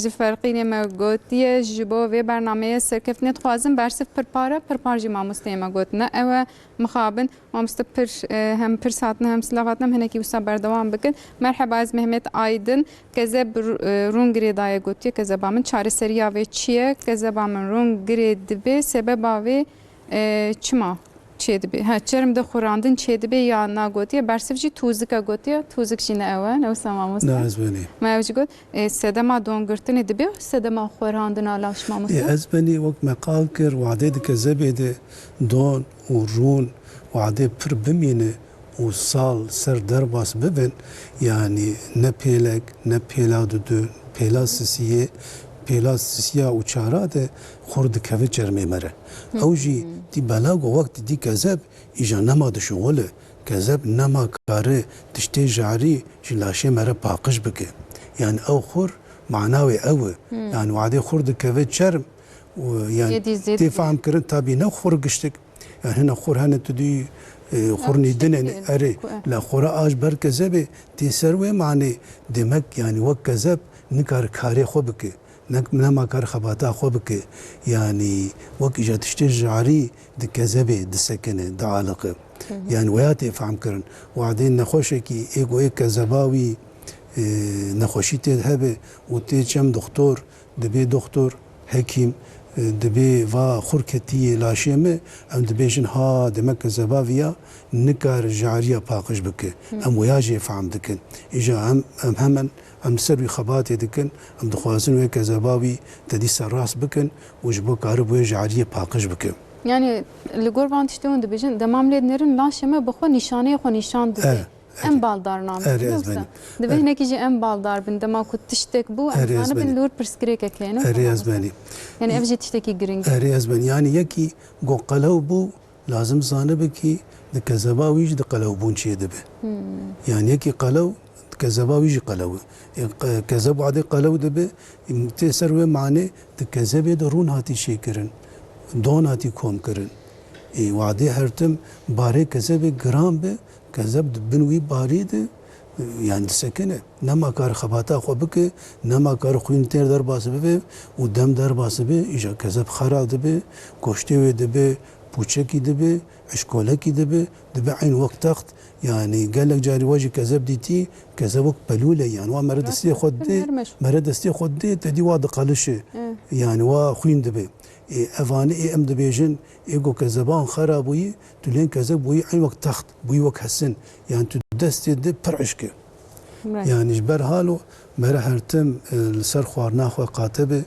ج فرقينه ما گوتيه جبو و برنامه سركفنه خوازم برسف پرپار جي مامسته ما گوتنا اوا مخابن مامسته پر هم پر ساعتنا هم سلاواتنا هنكي وسا بردوام بكن مرحبا از مهمت ايدن كذب رونگري داي گوتيه كذبامن چاره سريا و چيه كذبامن رونگري دبي سببا و چما چیدبی ها چرم ده خورandın چیدبی یا نگوتیه برسفجی توزیکا گوتیه توزیک جینه اوه نو ساماموس نه از بینی ما اوجی گوت سدما دونگرتنی دبی سدما خورandın آلاش ماموس از بینی وقت مقال کر وعده کذبه ده دون و رون وعده پر بمینه و سال سر در باس ببین یعنی نه پیلک نه پیلادو پیلاسیه پیلاسیا و چاراده خورد کوی جرمه مره اوجی دی بلاغ وقت دی کذب ایجا نما دشغله کذب نما کاره تشتی جاری جلاشه مره پاقش بکه یعنی او خور معناوی اوه یعنی وعده خورد کوی جرم يعني تفهم كرن تابي نو خور قشتك يعني هنا خور هنا تدي خورني دنن اري لا خورا اج بر كذبه تسروي معني دمك يعني وك كذب نكار كاري خوبك نما كار خباتا خوبك يعني وك اجا تشتجعري دكذبه دسكنه دعالقه يعني وياتي فهم كرن وبعدين نخوشكي ايغو اي كذباوي نخوشي تذهبه وتيجم دكتور دبي دكتور حكيم دبي و خوركتي لاشيمه ام دبيجن ها دمك زباويا نكار جاريه باقش بك ام وياجي فهم دكن اجا ام همن ام سروي خباتي دكن ام دخوازن ويك زباوي تدي سراس بكن وجبو قارب وي جاريه باقش بك يعني اللي قربان تشتون دبيجن دمام ليد نرن لاشيمه بخو نشانه خو نشان دبي ام بالدار نام دبي هناك يجي ام بالدار بندما كنت تشتك بو انا بنلور برسكريك كلينو اريازباني يعني افجي تشتكي جرينج اريازباني يعني يكي جو قلو بو لازم زانبكي دكزباويج دقلوبون شي دبه يعني يكي قلو كزباويج قلو كزب عادي قلو دبه تسروي معنى دكزبه درون هاتي شيكرن دون هاتي كوم كرن اي وعدي هرتم باري كزبه جرام به كذب بنوي باريد يعني سكنه نما كار خباتا خو بك نما كار خوين تير در باسبه ودم در باسبه اجا كذب خرا دبه كوشتي دبه بوچكي دبه اشكولكي دبه عين وقت تخت يعني قال لك جاري واجي كذب ديتي كذبك بلوله يعني ومرد استي خدي مرد استي خدي تدي واد قالش يعني وا خوين دبه افاني ام دبيجن ايجو كذبان خرابوي تلين كذب بوي عين وقت تخت بوي وقت حسن يعني تدستي دي برعشكه يعني جبر حالو مره هرتم لسر خوارناخو قاتبه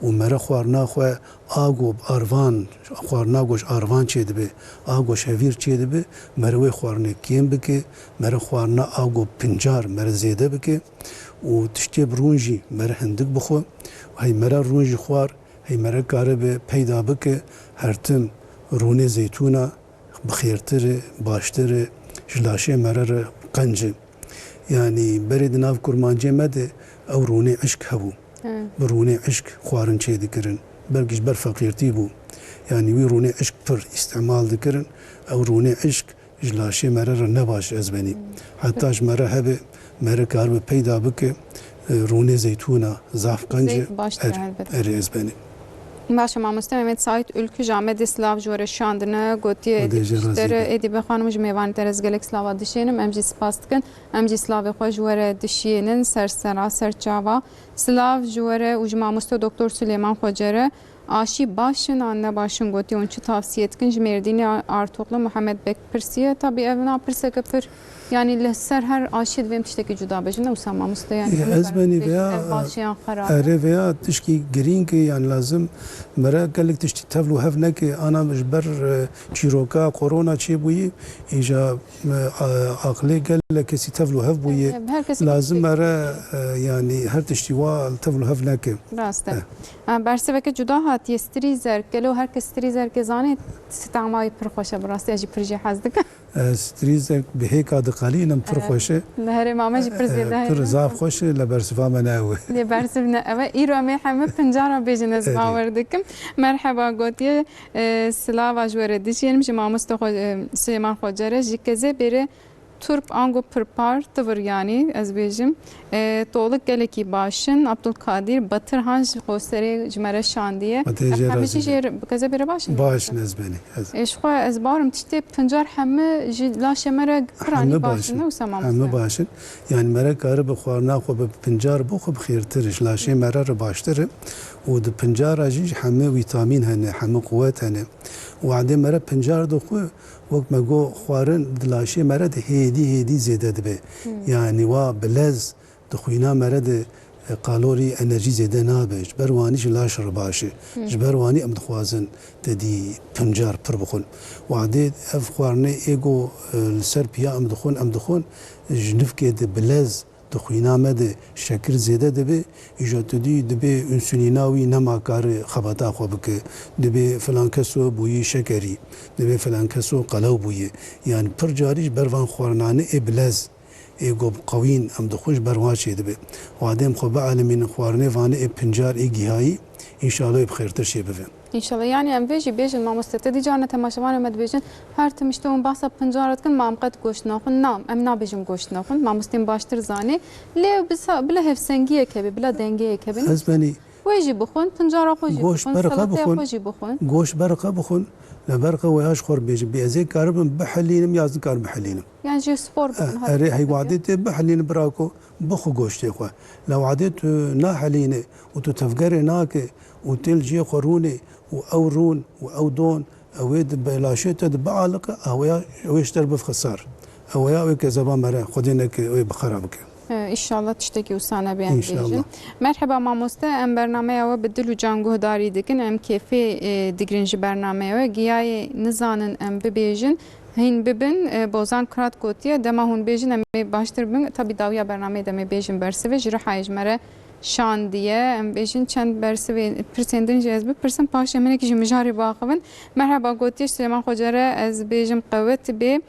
ومره خوارناخو آگو اروان خوارناگوش اروان چه دبه آگوش هویر چه دبه مروی خوارنه کیم بکه مره خوارنا آگو پنجار مره زیده بکه و تشتی برونجی مره هندک بخو و هی مره رونجی خوار هی مره کاره به پیدا بکه هرتم رونه زیتونه بخیرتره باشتره جلاشه مره قنجه يعني بريد ناف كرمانجي مده او روني عشق هبو بروني عشق خوارن شي ذكرن بلقيش بر فقيرتي بو يعني وي روني عشق بر استعمال ذكرن او روني عشق جلاشي مرر نباش ازبني حتى مرة هبه مرة كارب بيدا بك روني زيتونه زاف قنجه اري ازبني باشه مامۆستا مەمێت سایت ülkü جامێ سلااف جۆرە شاندنە گوتیە ئێدی بەخانمژ میێوان تەرز gelek slava dişێنم ئەمجی سپاس dikin ئەمجی slavê xwe ji we re dişiyênin sersera serçava Slav ji we re û ji mamoste Doktor Süleyman Xwecer aşî başin an ne başin gotî hûn çi tavsiye dikin ji Mêrdînê Artoklu Muhammed Bek pirsiye tabii ev na pirseke pir yani li ser her aşî divêm tiştekî cuda bejin ne wisa mamoste yani ezbenî veya başiyan xerab ere veya tişkî girîng yani lazım mere gelek tiştî tevlû hev neke ana ji ber çîroka korona çêbûyî îja aqlê gelek kesî tevlû hev bûye lazım mere yani her tiştî wa tevlû hev neke rast e berseveke cuda hatiye strîzer gelo herkes strîzer gezanê stemaî pir xweş e bi rastî jî pir jî hez dikin strîzer bi hêka diqalînim pir xweş e herê mame jî pir zêde pir zaf xweş e li bersiva me newe lê bersiv ne ew îro em ê hemû pincara bêjin ez bawer dikim merheba gotiye slava ji we re dişînim ji mamoste Süleyman Xwecer ji kezê bêrê Turp ango pırpar tıvır yani ez bêjim toluk gelekî başin Abdülkadir Batırhan ji xwesterê ji me re şandiye hemî jî kezê bêre başin başin ez benî ji xwe ez barim tiştê pincar hemû ji laşê me re piranî başin ne wisa mamoste hemû başin yani mere karı bi xwarina xwe bi pincar bû xwe bixêrtir ji laşê me re baştir û di pincara jî hemû vîtamîn hene hemû quwet hene û adê mere pincar dixwe وەک مەگۆ خواردن دلاشێ مەرە هێدی زێدە دەبێ یعنی وا بلەز دخوینا مەرە قالۆری ئەنەرژی زێدە نابێ ji ber wanî ji laş re baş e ji ber wanî em dixwazin dedî pincar pir bixwin wadê ev xwarinê êgo li ser piya em dixwin ji nifkê de bilez dixwîna me de şekir zêde dibe îja tudî dibe insûlîna wî nemakare xebata xwe bike dibe filan keso bûyî şekerî dibe filan keso qelew bûye yani pir carî ji ber van xwarinanê ê bilez êgo qewîn em dixwin ji ber wan çê dibe wadê em xwe bielîmînin xwarinê vanê ê pincar ê gihayî înşallah ê bixêrtir şê bibe İnşallah yani em vê jî bêjin mamoste te dîcarne temaşevanê me dibêjin her tim işte hûn bahsa pincar dikin mam qet goşt naxwin nam em nabêjin goşt naxwin mamostên baştir zanî lê bila hevsengiyek hebe bila dengeyek hebe ez benî wê jî bixwin pincara xwe jî goşt bixwin berqa salataya bixwin xwe jî bixwin goşt berqa bixwin li ber qe weya ji xwe bêjin bê ez ê karibim bihilînim ya ez nikarim bihilînim yani jî spor bikin erê heywadê tê bihilînin birako bixwe goştê xwe li wadê tu nahilîne û tu tevgerê nake û têl ciyê xwe rûnê û ew rûn û ew don ew ê di belaşê te di bialiqe ew ê ji ter bifxisar ew ya wê kezeba mere xwedê neke wê bixera bike İnşallah tiştekî wisa nebe em bêjin merheba mamoste em bernameya we bi dil û can guhdarî dikin em kêfê digirin ji bernameya we giyayê nizanin em bibêjin hîn bibin bozan kirat gotiye dema hûn bêjin em ê baştir bibin tabii dawiya bernameyê de em ê bêjin bersivê ji rihayê ji me re şan diye em bêjin çend bersivê pirsên din jî ez bipirsim paş eminekî ji mijarê baxivin merheba gotiye Süleyman Xwecer ez bêjim qewet bê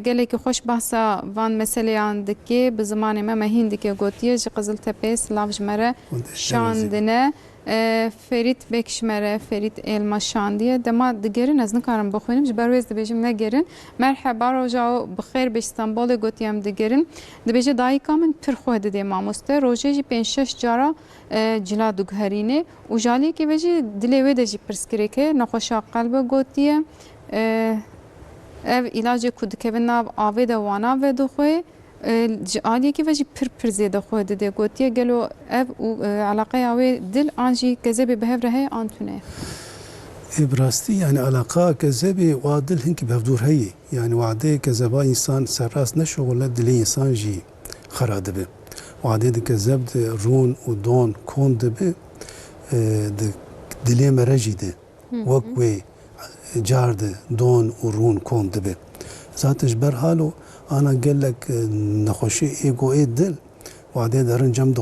gelekî xweş bahsa van meseleyan dike bi zimanê me hîn dike gotiye ji Qiziltepê silav ji me re şandine Ferit Bekşmere, Ferit Elma Şandiye dema digerin ez nikarim bixwînim ji ber wê dibêjim negerin merheba roja bixêr bi İstanbolê gotiyem digerin dibêje dayîka min pir xwe didê mamoste rojê jî 5-6 cara cila diguherîne û jaliyekê ve jî dilê wê de jî pirsgirêk e nexweşa qelbe gotiye ev ilacê ku dikevin nav avê de wana ve dixwe aliyekî ve jî pir zêde xwe didê gotiye gelo ev û alaqeya wê dil an jî kezebê bi hev re heye an tune bi rastî yani alaqa kezebê wa dil hinkî bevdûr heye yani wadê kezeba însan serrast neşoxile dilê însan jî xera dibe wadê di kezeb de rûn û don kon dibe di dilê me re jî de wek wê car de don û rûn kon dibe zaten ji ber halo ana gelek nexweşî êgo ê dil wadê derin cem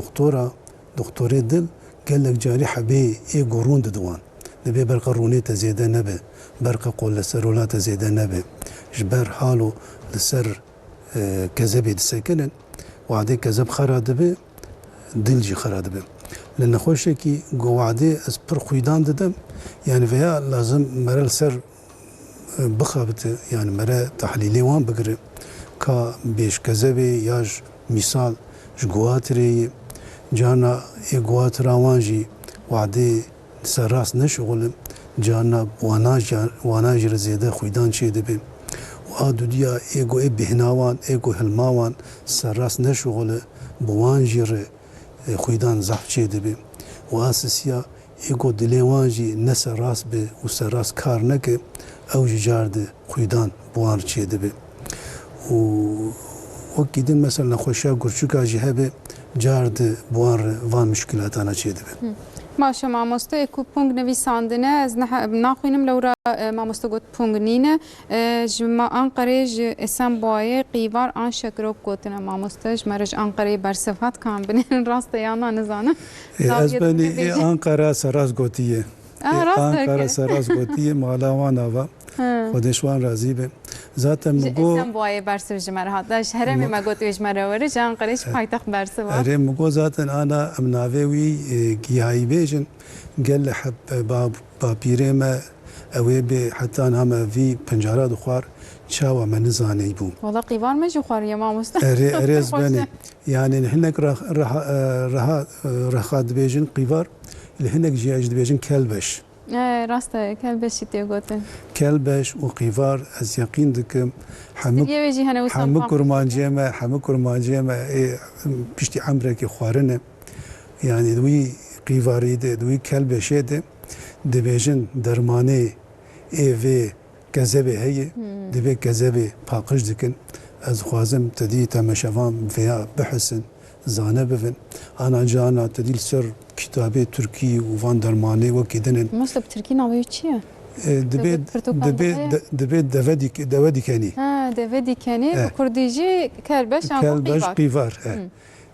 doktorê dil gelek carî hebê êgo rûn didiwan dibe berqa rûnê te zêde nebe berqa kolesterola te zêde nebe ji ber halo li ser kezebê disekinin wadê kezeb xera dibe dil jî xera dibe li nexweşekî got wadê ez pir xwîdan didim yani veya lazim mere li ser bixabite yani mere tehlîlê wan bigire ka bêşkezebê ya ji mîsal ji guhatirê cana ê guhatira wan jî wadê سراس نشغلم جانا وانا جر زیده خویدان چه دبی و آدودیا ایگو ای بهناوان ایگو هلماوان سراس نشغل بوان جر خویدان زحف چه دبی و اساسیا ایگو دلیوان جی نسراس به و سراس کار نکه او جارد خویدان بوان چه دبی و وكيدن مثلا خوشا گرچوکا جهبه جارد بوان وان مشکلاتانا چه دبی باشه مامۆستا کو پونگ نویساندنه از ناخوینم لورا مامۆستا گوت پونگ نینه جما انقره اسم بایه قیوار آن شکروب گوتنه مامۆستا جمرج انقره برصفات کام بنین راست یانا نزانه از بنی انقره سراز گوتیه انقره سراز گوتیه مالاوان آوا خودشوان راضی به zaten mugo اسم بایه برصف جمره هات شهرمی ما گوت جمره وره جان قریش پایتخت برصف اره mugo zaten ana امناوی گیایی بیجن گل حب با پیره ما اوی به حتی نام وی پنجره دخوار چاوا من زانی بو والله قیوار مجو خواری مامۆستا اره از بنی yani هنک رخاد بیجن قیوار هنک جیاج بیجن کلبش راسته کلبشی تی گوتن کلبش و قیوار از یقین دکم همه کرمانجی ما پشتی عمره که خوارنه یعنی دوی قیواری ده دوی کلبشه ده دبیجن درمانه ایوه گذبه هیه دبی گذبه پاقش دکن از خوازم تدی تماشوان فيها بحثن زانه بفن انا جانا تدیل سر کتابه ترکی و وان درمانه و کدنن مصطفى ترکی ناوی چیه؟ دبي دودي كاني دودي كاني بكرديجي كلبش قيفار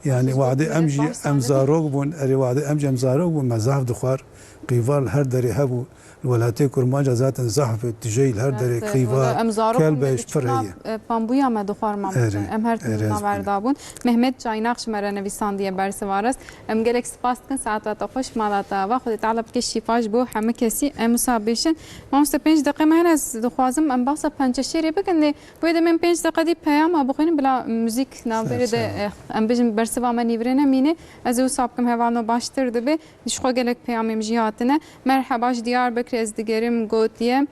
يعني وعد امجي امزاروق بون اري وعد امجي امزاروق بون مزاف دخوار قيفار هر دري هبو الولاتي كرمانجا ذات زحف تجيل هر دري قيفار كلبش فرهي بامبويا ما دخوار ما ام هر ناوردابون محمد جايناقش مره نویساندی برسوارس ام گلک سپاس کن ساعات خوش مالاتا و خود طلب که شفاش بو همه کسی ام مسابشن ما 5 دقیقه من از دخوازم ام باسا پنجشری بکن بوده من 5 دقیقه دی پیام بخوین بلا موزیک ناورده ام بجم برسوا من نیورنه مینه از او سابقم هوانو باشترده به شخو گلک پیامم جیاتنه مرحباش دیار از دیگریم گوتیه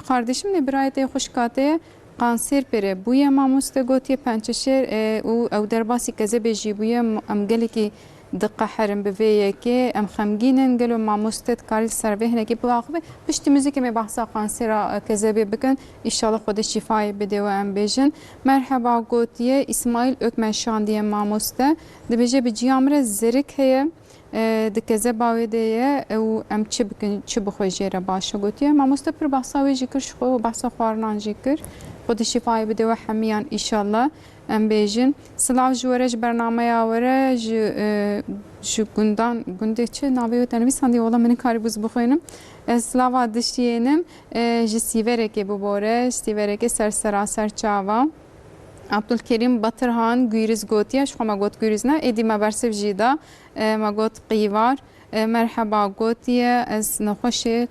kardeşim ne birayete خوشکاته قانسر پره بوی مامۆستا گوتیه پنجشیر او درباسی کزه بجی بوی ام گلی که دقه حرم بویه که ام خمگینن گلو مامۆستا کاری سروه هنگی بواقبه پشتی موزیک می بحثا قانسر کزه بکن ایشالا خود شفای بده و ام بیجن مرحبا گوتیه اسماعیل ökmenşandiye مامۆستا دبیجه بجیامره زرک هیه دکزه باویده او ام چی بکن چی بخوی جیره باشه گوتیه مامۆستا پر بحثا وی جیکر شخو و بحثا خوارنان جیکر خود شفای بده و همیان ایشالله ام بیجن سلاو جورج برنامه یاوره جو گنده چه ناویو تنویساندی اولا من کاری بوز بخوینم سلاو دشتیینم جی سیورکی ببوره سیورکی سر چاوا عبدالکریم بطرهان گویرز گوتیه شخو ما گوت گویرز نه ایدی ما برسف جیدا ما گوت قیوار مرحبا گوتیه از نخوشی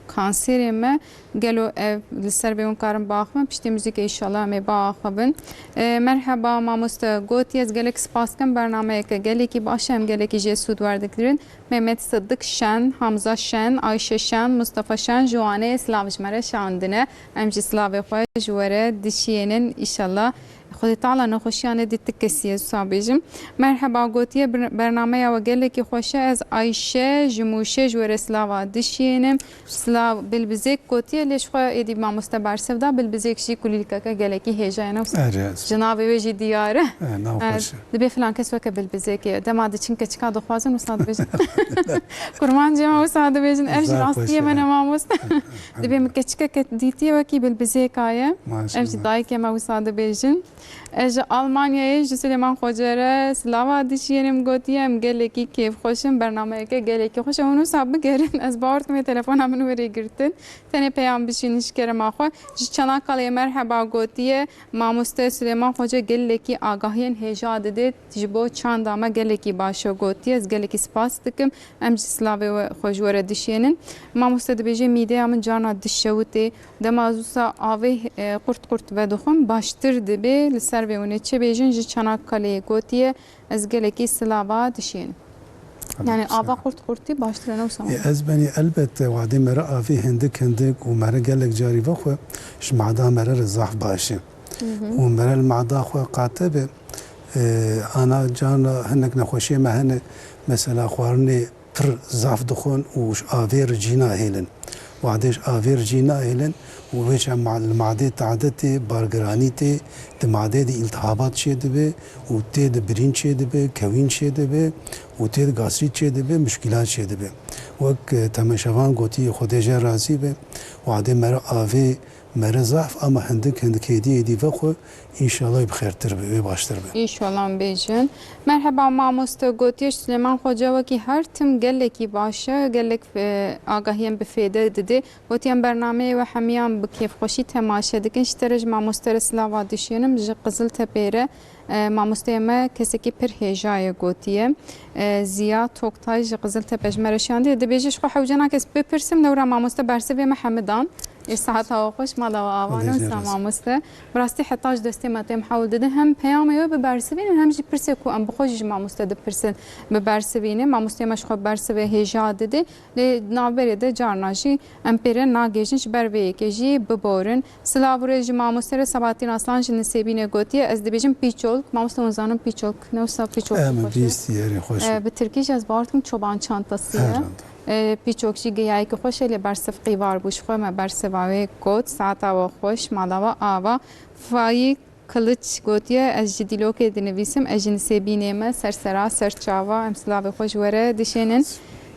کانسری ما گلو لسر بیون کارم باخم پشتی موزیک ایشالا می باخبن مرحبا مامۆستا گوتیه از گلک سپاس کن برنامه که گلکی باشه هم گلکی جه سود وردکرین محمد صدق شن حمزه شن آیشه شن مصطفى شن جوانه سلاوش مره شاندنه امجی سلاوی خواه جواره دشیینن ایشالا خود تعالی نخوشیانه دیت کسیه صابیجم مرحبا گوتیه برنامه و گلکی خوشه از آیشه جموشه جوره سلاوا دشینم سلاو بالبزیک گوتیه لیش خواه ایدی مامۆستا برسف دا بالبزیک شی کلیلکه که گلکی هیجانه جنابی ویجی دیاره دبی فلان کس وکه بالبزیکه دماده چنکه چکا دخوازن وصاد بیجن کرمان جمع وصاد بیجن ارج راستیه من مامۆستا دبی مکه چکه دیتیه وکی بالبزیک آیه ارج دایکه ما وصاد بیجن اج آلمانیای سلیمان خوجره سلاوا دشینم گوتیم گلکی کیف خوشم برنامه که گلکی خوشم اونو ساب گرن از بارت می تلفن همون وری گرتن تنه پیام بشینش کرم آخو چنانکالی مرحبا گوتیه مامۆستا سلیمان خوجه گلکی آگاهین هجا دید جبو چند دامه گلکی باشه گوتیه از گلکی سپاس دکم ام سلاوی خوجوره دشینن مامۆستا دبیجه میده همون جانا دشوتی دمازوسا آوی قرت و دخون باشتر دبی لسر به اونه چه بیجن جی چنانکالی گوتیه از گلکی سلاوا دشین Yani ava kurti baştır ne olsa. از بني البت وعدي مرا في هندك ومرا قال لك جاري بخو اش معدا مرا رزاح باشي ومرا المعدا خو قاتبه انا جان هنك نخوشي ما هن مثلا خوارني پر زاف دخون وش افير جينا هيلن وعديش افير جينا هيلن وويش مع المعدة تعدتي بارغرانيتي المعدة دي التهابات شي دبي وتيد برين شي دبي كوين شي دبي وتيد غاسريت شي دبي مشكلات شي دبي وك تماشوان قوتي خديجة رازي بي وعدي مرا افي مرا ضعف اما هندك هدي دي فخو ان شاء الله بخير تربي باشتر بي İnşallah bejin. Merhaba mamusta gotiş Süleyman Hoca ki her tim geleki başa gelek agahiyen bifede dedi. Gotiyen bername ve hamiyan bikef xoşi temaşa dikin şterej mamusta slava düşenim ji Qızıl Tepere mamustayeme keseki pir hejaya gotiye Ziya Toktay ji Qızıl Tepe jmereşandi de bejiş xo hewcana kes bepirsim nevra mamusta bersevi Mehmedan ساعتها خوش ما دوا آوانو سامامسته براستی حتاج دستی متیم حاول دده هم پیامی و ببرسوین هم جی پرسه کو ام بخوش مامسته د پرسن ببرسوینه مامسته مش خو برسوی هجا دده ل نابره ده جارناجی امپره ناگیجنش بروی کجی ببورن سلاوره جی مامسته سباتین اصلان جن سیبینه گوتی از دبیجم پیچول مامسته مزانم پیچول نوسا پیچول بیستیاری خوش به ترکیش از بارتم çoban çantasıya پیچوکشی گیایی که خوشه لی برسف قیوار بوش خواه ما برسفاوی گوت ساعتا و خوش مالاوا آوا فایی کلچ گوتیه از جدیلو که دنویسم از جنسی بینیمه سرسرا سرچاوا امسلاوی خوش وره دشینن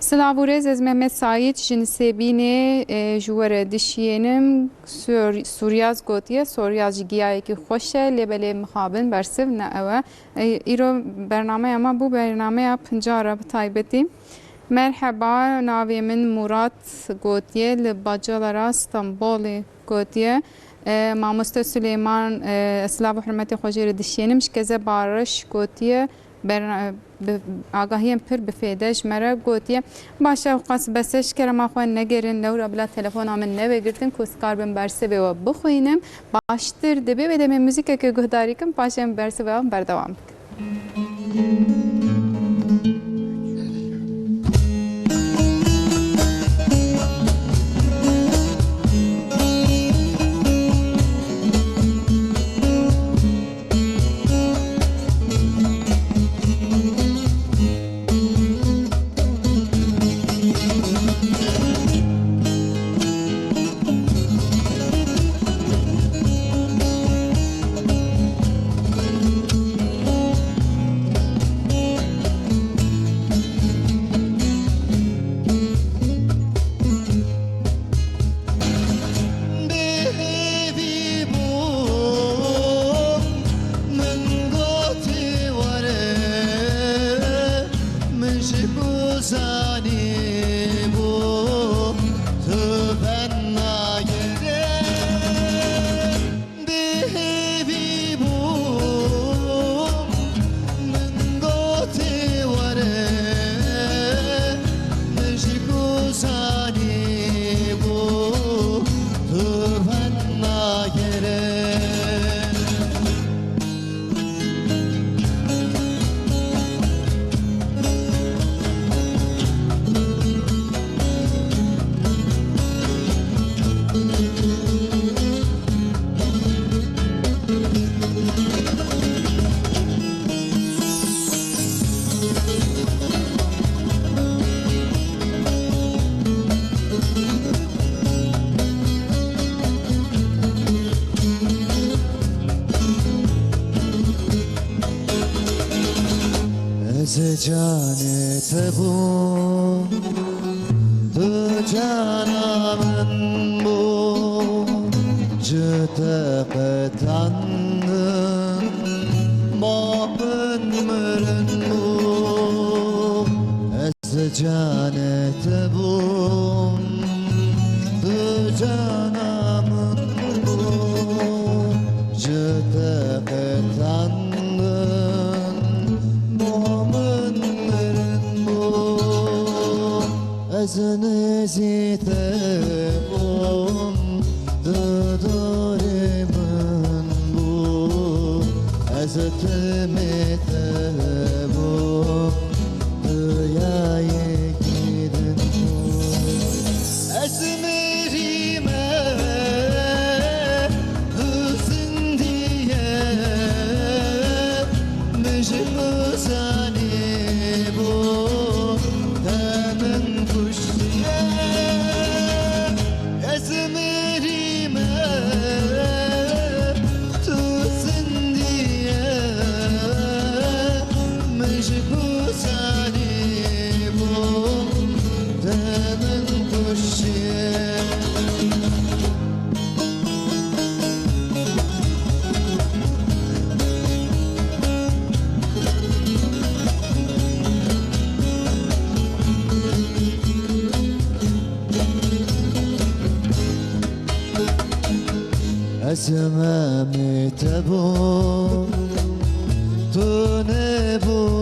سلاورز از محمد سایید جنسی بینی جوره دشینم سوریاز گوتیه سوریاز گیایی که خوشه لی بلی مخابن برسف نه اوه ایرو برنامه اما بو برنامه پنجاره بتایبتی Merhaba, navimin Murat Gotiye, Bacalara İstanbul Gotiye, Mamusta Süleyman, Slavu Hürmeti Hocayri Dişyenim, Şkeze Barış Gotiye, Agahiyem pir bifedeş mera Gotiye. Başa qas beseş kerem axwan negerin lewra bila telefona min nevegirtin kuskar bin berseve ve bixwînim. Baştır dibe ve de min müzikeke guhdarikim, paşem berseve berdewam bikim. Canete bu, canamın bu, cüte qetandın, mapın mırın bu, ez canete bu, canamın bu, cüte qetandın. Eznezitebum dudurimin bu eztemetebum dünya مجبوزاني بو دمن كشتيا أزمري ما تسنديا مجبوزاني بو دمن كشتيا أزمامي تبو تنبوزي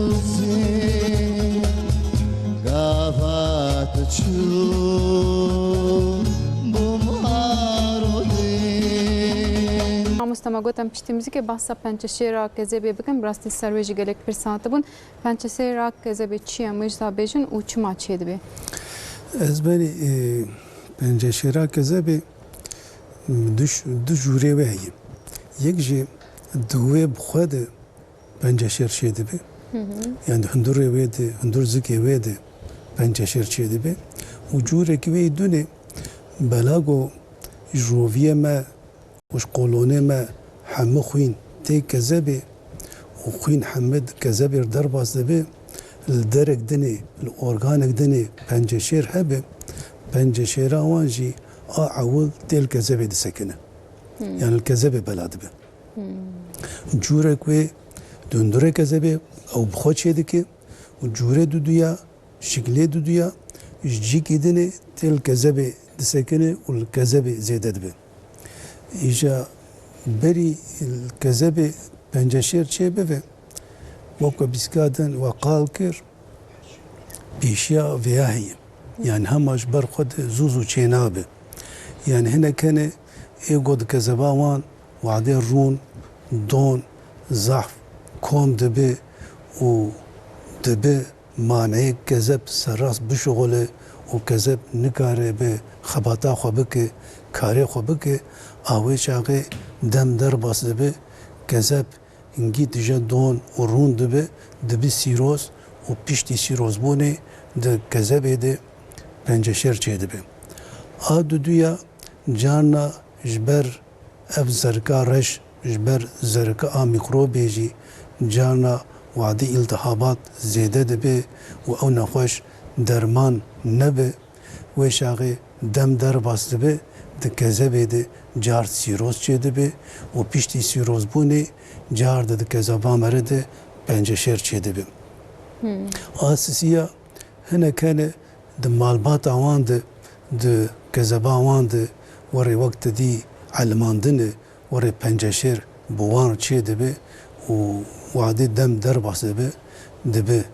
قافات تشو بمارودي مستمع گوتم پشتیمزی که بحثا پنچشی را که زبی بکن براستی سرویجی گلک فرسانت بون پنچشی را که زبی چیه مجزا بیجن و چما چیه دبی Ez benî penceşêra kezebê du jûrê we heye. Yek jî di wê bi xwe de penceşêr çê dibe. Yani hundirê wê de, hundir zikê wê de penceşêr çê dibe. û cûrekî wê dunê belago ji roviyê me û ji qolonê me hemû xwîn tê kezebê û xwîn hemû di kezebê derbas dibe. Li derek dinê, li organek dinê penceşêr hebe, penceşêra wan jî a ewil tê li kezebê disekine. Yani li kezebê bela dibe. Cûrek wê di hundirê kezebê ew bi xwe çê dike û cûrê duduya, şiklê duduya ji cîkê dinê tê li kezebê disekine û li kezebê zêde dibe. Îja berî li kezebê penceşêr çê bibe, وەکو بیسکادن و قال کر پیشیا ویا هەیە یان هەماش بەر خۆت زوو زوو چێ نابێ یان هەنەکەنێ ئێگۆ دکە زەباوان وعدێ ڕوون دۆن زەحف کۆم دەبێ و دەبێ مانەیە کەزەب سەرڕاست بشغۆڵێ و کەزەب نکارێ بێ خەباتا خۆ بکێ کارێ خۆ بکێ ئاوێ چاقێ دەم دەرباس دەبێ کەزەب İngi tije don û rûn dibe dibi sîroz û piştî sîrozbûnê di kezebê de penceşêr çê dibe. A duduya carna ji ber ev zerika reş ji ber zerika a mikrobê jî carna wadî îltihabat zêde dibe û ew nexweş derman nebe wê şaxê dem derbas dibe di kezebê de car sîroz çê dibe û piştî sîrozbûnê car de kezaba mere de penceşêr çê dibe. A sisiya hinek hene di malbata wan de di kezaba wan de werê wek didî elmandinê werê penceşêr bi wan çê dibe û wadê dem derbas dibe dibe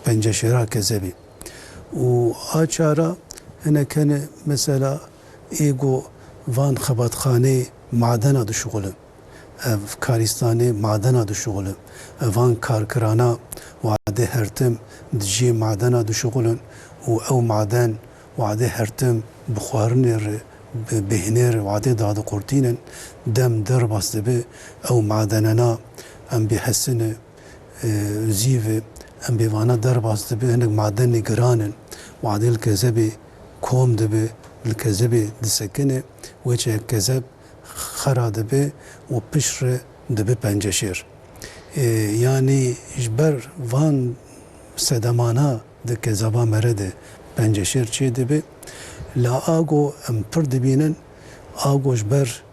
penceşêra kezebê. û a çara hinek hene mesela êgo van xebatxanê madena dişuxulin. Ev karistanê madena dişuxulin. Evan karkirana wadê hertim di cî madena dişuxulin û ew maden wadê hertim bi xwarinê re bi bêhnê re wadê dadiqurtînin dem derbas dibe ew madenena em bê hesinê zîvê em bê vana derbas dibe hinek madenê giranin wadê li kezebê kom dibe li kezebê disekine wê çe kezeb xera dibe û piş re dibe penceşêr. Yani ji ber van sedemana di kezaba mere de penceşêr çê dibe la ago em pir dibînin ago ji ber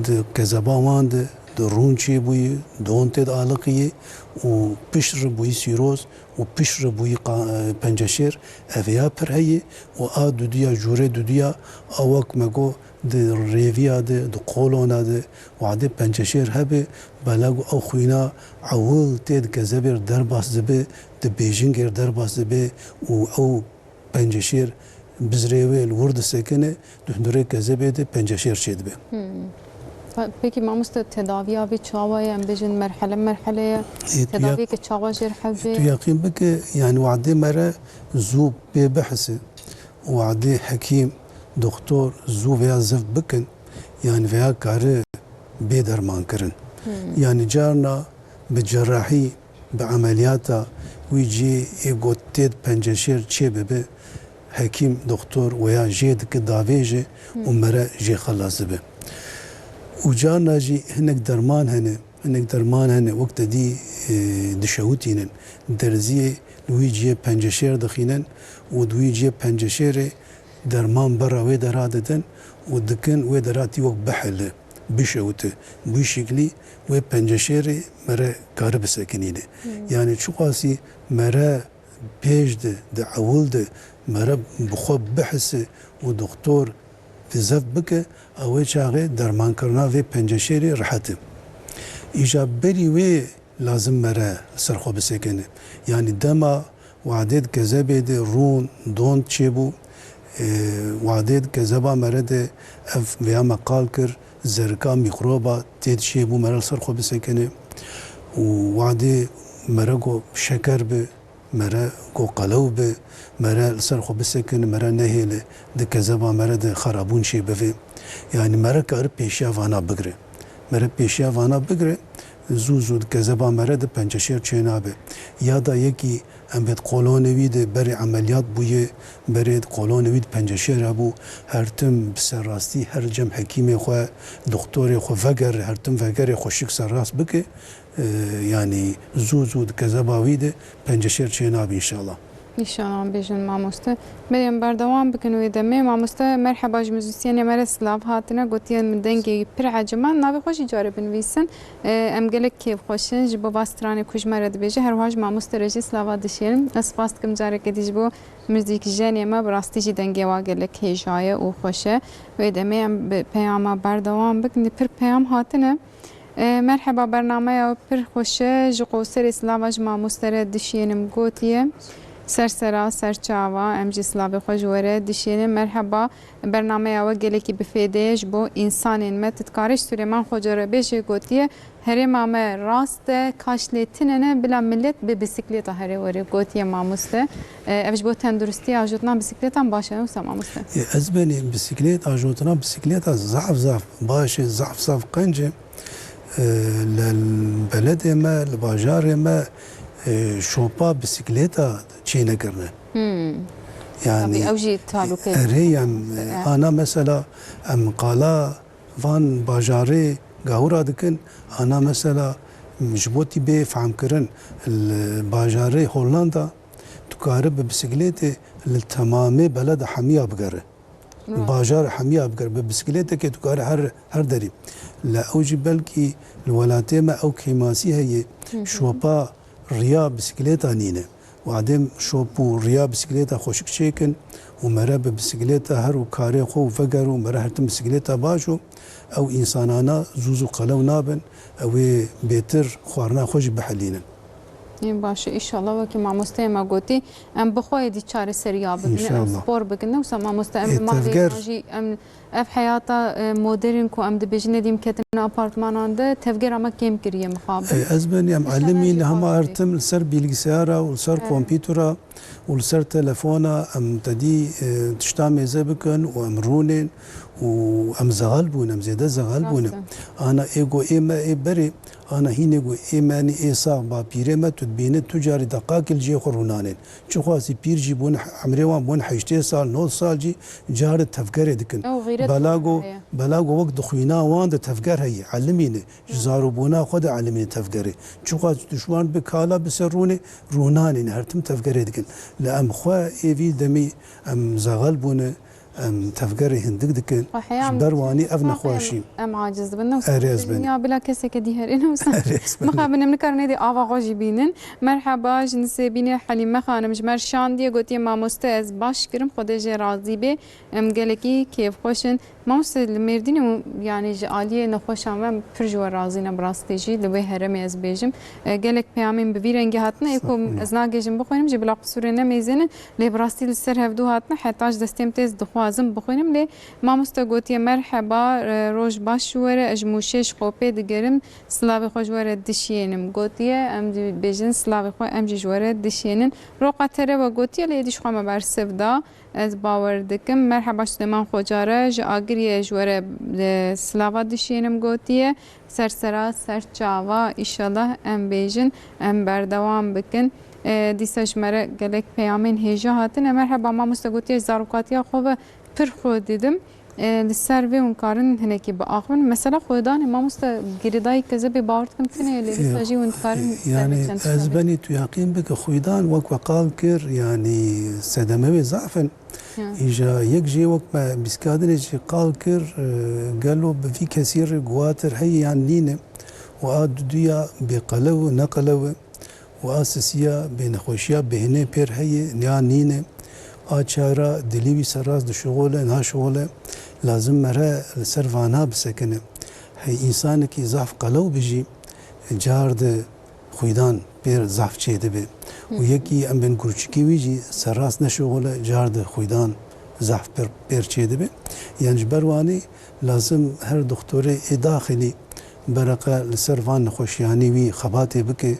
di kezaba wan de di rûn çê bûyî don tê aliqiyê û piş re bûyî sîroz û piş re bûyî penceşêr ev ya pir heye û a duduya jûrê duduya a wek me got di rêviya de di qolona de wadê penceşêr hebe belago ew xwîna ewil tê di kezebê derbas dibe di bêjingê derbas dibe û ew penceşêr bizrê wê li wir disekine di hundirê kezebê de penceşêr çê dibe. Peki mamoste tedaviya ve çavaya em bejin merhale merhaleye tedaviye ke çava jêr hebe tu yaqîn bike yani wadê mere zû bê bihise wadê hekîm doktor zû veya ziv bikin yani veya karı bê derman kirin. Yani carna bi cerrahî بعملياتا ويجي يقول تيد بنجشير تشي ببه حكيم دكتور ويا جيد كدافيجي ومرا جي خلاص به وجانا جي هنك درمان هنه وقت دي دشوتينن درزي لويجي بنجشير دخينن ودويجي بنجشير درمان برا ويدرادتن ودكن ويدراتي وقت بحل بشوته بشكلي وبنجشيري مرا كارب سكنينه يعني شو قاسي مرا بيجد دعولد مرا بخوب بحث ودكتور في زف بك او چاغه درمان کرنا و پنجشيري راحت ايجابري و لازم مرا سرخو بسكنه يعني دما وعدد كذبه رون دون تشيبو وعدد كذبه مرد اف ويا مقال كر زركا ميكروبا تيد شيبو مرا سرخو بسكنه وعدي مرقو شكر به مرا کو قلوب مرا سرخو بسكن مرا نهيله د كذبا مرا د خرابون شي بفي يعني مرا كار بيشيا وانا بگره مرا بيشيا وانا بگره زوزو د كذبا مرا د پنجشير چينابه يادا يكي امبد قولونوي د بري عمليات بويه بري قولونوي د پنجشير ابو هرتم بسراستي هر جم حكيمي خو دكتور خو فگر هرتم فگر خوشك سراس بك يعني زوزو كذباوي ده پنجشير چيناب ان شاء الله ان شاء الله بيجن ماموسته بریم بردوام بکن و دمه ماموسته مرحبا جمزوسیانی مر سلاف هاتنا گوتیان من دنگی پر عجمان ناوی خوشی جاره بنویسن ام گلک کیف خوشن جبو باسترانی کج مرد بیجه هر واج ماموسته رجی سلاوا دشیرم اسپاست کم جاره کدی جبو موزیک جانی ما براستی جی دنگی وا گلک هجایه او خوشه و دمه ام پیام بردوام بکن پر پیام هاتنا مرحبا برنامه پر خوشه جقوسر اسلاواج ماموسته دشیرم گوتیه سرسرا سرچاوا امجی سلاوی خوش وره دشینه مرحبا برنامه او گلکی بفیدهش بو انسانین متتکارش سلیمان خوجره بیشه گوتیه هری مامه راست کاشلیتینه بلا ملت به بیسیکلتا هری وره گوتیه ماموسته اوش بو تندرستی آجوتنا بیسیکلتا باشه نوسا ماموسته از بینی بیسیکلت آجوتنا بیسیکلتا ضعف باشه ضعف قنجه للبلد ما لباجار ما شوبا بسكليتا تشينا كرنا يعني اوجي تعلق ريم انا مثلا ام قالا فان باجاري قاورا دكن انا مثلا جبوتي بي فهم كرن الباجاري هولندا تقارب بسكليتي للتمامي بلد حميه بقره باجار حميه بقره بسكليتي كي تقارب هر دري لا اوجي بلكي الولاتي ما او كيماسي هي شوبا ريا بسكليتا نينه وعدم شوبو ريا بسكليتا خوشك شيكن ومرا بسكليتا هر وكاري خو وفقر ومرا هرتم بسكليتا باشو او انسانانا زوزو قلو نابن او بيتر خوارنا خوش بحلينا این باشه ایشالله وکی ماموسته ما گوتی ام بخوای دی چاره سریا بکنه ام سپور بکنه و سما ماموسته ام ماجی ام اف حیاتا مدرن کو ام دبیجنه دیم کتن آپارتمانان ده تفگر اما کم کریه مخابر ازبني ام علمين هم ارتم سر بالجسارة وسر كمبيوترا وسر تلفونا ام تدي تشتامي زبكن وام رونين وام زغلبون ام زيادة زغلبون انا ايجو ايما اي بري انا هينيجو ايماني اي صاغ با بيرما تدبينه تجاري دقاق الجي خرونانين شو خاصي بير جيبون عمريوان بون حيشتي سال نص سال جي جار تفكر دكن بلاغو وقت دخوينا وان تفكر هي علميني جزارو بونا خد علميني تفكري شو خاص دشوان بكالا بسروني رونانين هرتم تفكر دكن لا ام خوا ايفي دمي ام زغلبونه ام تفكري هندك دكن درواني افنا خواشي ام عاجز بنا يا بلا كسه كدي هرينا ما خابنا من كارني دي اوا غوجي بينن مرحبا جنس بيني حليمه خانم جمر شان دي گوتي ماموسته از باش كرم خودج راضي به ام گلكي كيف خوشن ماموسته المردين يعني جاليه نخوشم و پرجو راضينا براستيجي لوي هرم از بيجم گلك پیامين بويرنگ هاتنا اكو از ناگجم بخوينم جبلا قصور نميزن لي براستي لسر هفدو هاتنا حتاج دستم تز دخوازم بخوينم لي ماموسته گوتي مرحبا روج باش وره اجموشش خوبه دگرم سلاوي خوش وره دشينم گوتي ام بيجن سلاوي خو ام جوره دشينن رو قطره و گوتي لي ديش خو ما برسفدا از باور دکم مرحبا سلیمان خوجاره جا آگریه جوره سلاوا دشینم گوتیه سرسرا سرچاوا ایشالله ام بیجن ام بردوام بکن دیساج مره گلک پیامین هیجا هاتن مرحبا ما مستگوتیه زاروکاتیا خوب پر خود دیدم لسر و اون کارن هنکی با آخرن مثلا خودان ما مست گریدای کذا به باورد کم کنه لساجی اون کارن يعني أزبني تيقين بك خويدان وك وقال كر يعني سدمه ضعفا إجا يكجي وك ما بسكادن يجي قال كر قالوا في كثير قواتر هي يعني نينه وآد ديا بقلو نقلو وآسسيا بنخوشيا بهنه بير هي نينه آچارا دلیوی سراز دو شغله نه شغله لازم مره سر وانا بسکنه هی انسان کی ضعف قلو بجی جارد خویدان پیر ضعف چیده به و یکی ام بن گرچکی ویجی سراز نشغله جارد خویدان ضعف پیر چیده به یعنی بروانی لازم هر دکتور داخلی برقه لسر وان نخوشیانی وی خباته بکه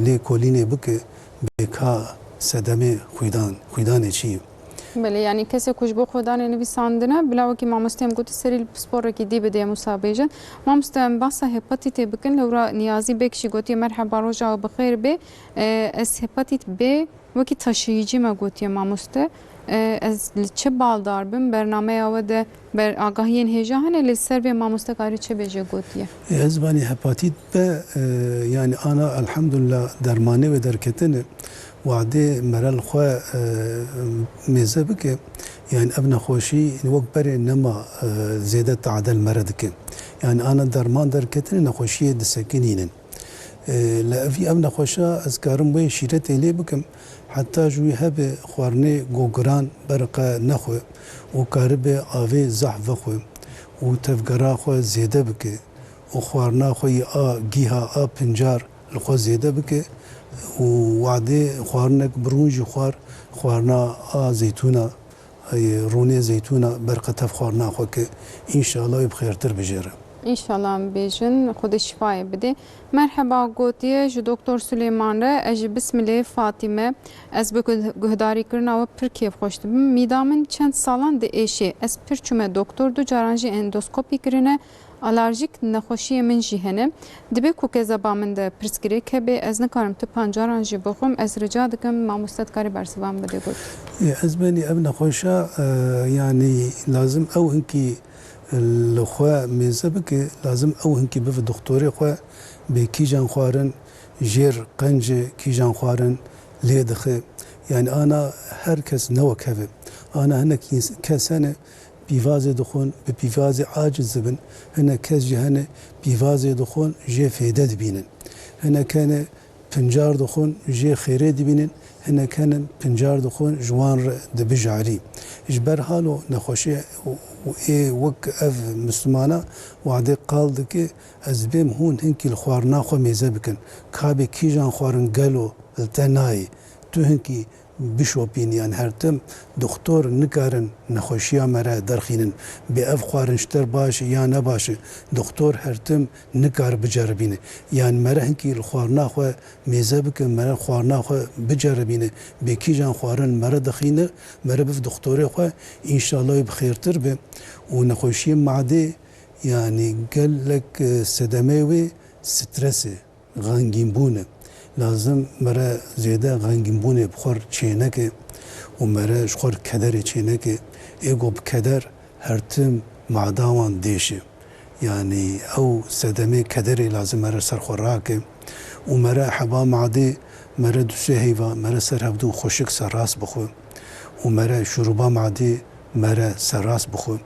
لی کولینه بکه بکا سدمه خویدان چیه بله یعنی کسی کش بو خودان نویساندنه بلاو که ما مستیم گوتی سری سپور کی دی بده مسابقه ما مستیم بس هپاتیت بکن لورا نیازی بکشی گوتی مرحبا روزا بخیر به از هپاتیت ب وکی تشییجی ما گوتی ما مسته از چه بالدار بم برنامه آورده بر آگاهی هیجا هنه لسر به ما مستقاری چه بجه گوتیه از بانی هپاتیت ب یعنی آنا الحمدلله درمانه و درکتنه وعده مرل خو ميزه بك يعني ابن خوشي وقت بري نما زيادة تعدل مردك يعني انا درمان دركتني نخوشي دسكنين لا في ابن خوشا اذكارم وي شيرت لي بكم حتى جوي هب خوارني غوغران برقه نخو وكاربه اوي زحف خو وتفقرا خو زياده بك وخوارنا خو جيها بنجار الخو زياده بك ووعده خوارنك برونج خوارنا زيتونه رونه زيتونه برقه خوارنا خوك ان شاء الله بخير تر بجره ان شاء الله بيجن خود شفای بده مرحبا گوتیه جو دکتر سلیمان را اج بسم الله فاطمه از بگهداری کرنا و پر کیف خوشتم میدامن چند سالان ده ایشه از پر چومه دکتر دو جارانجی اندوسکوپی کرنه آلرژیک نخوشی من جهنم دبی کوکه زبان ده پرسکری که به از نکارم تو پنجاران جی بخوم از رجا دکم ما مستدکاری برسوان بده گفت. از بنی ابن خوشا يعني لازم او هنكي الخوا مزبك لازم او هنكي بف دكتوري خوا بكيجان خوارن جير قنج كيجان خوارن ليدخ يعني انا هركس نوك هذا انا هناك كسنه بيفاز دخون ببيفاز عاجز بن هنا كز جهنه بيفاز دخون جي فيدد بينن هنا كان بنجار دخون جي خيري بينن هنا كان بنجار دخون جوان دبجعري اجبر حالو نخوشي واي وك اف مسلمانا وعدي قال دك ازبيم هون هنكي الخوارنا خو ميزبكن كابي كيجان خوارن قالو التناي تو هنكي بشوبين يعني هرتم دكتور نكارن نخوشيا مرا درخينن بأف خوارنشتر باش يا نباش دكتور هرتم نكار بجربينه يعني مرا هنكي الخوارنا خو ميزبك مرا خوارنا خو بجربينه بكي جان خوارن مرا دخينه مرا بف دكتوري خو ان شاء الله بخير تربه ونخوشي معدي يعني قال لك سدماوي سترسي غانجين بونه لازم مرا زیاده غنگین بونه بخور چینکه و مرا شخور کدر چینکه ایگو بکدر هرتم معداوان دیشه يعني او صدمه كدري لازم مرا سر خوراكه ومرا حبا معدي مرا دوسي هيفا مرا سر هفدو خوشك سر راس بخو ومرا شروبا معدي مرا سر راس بخو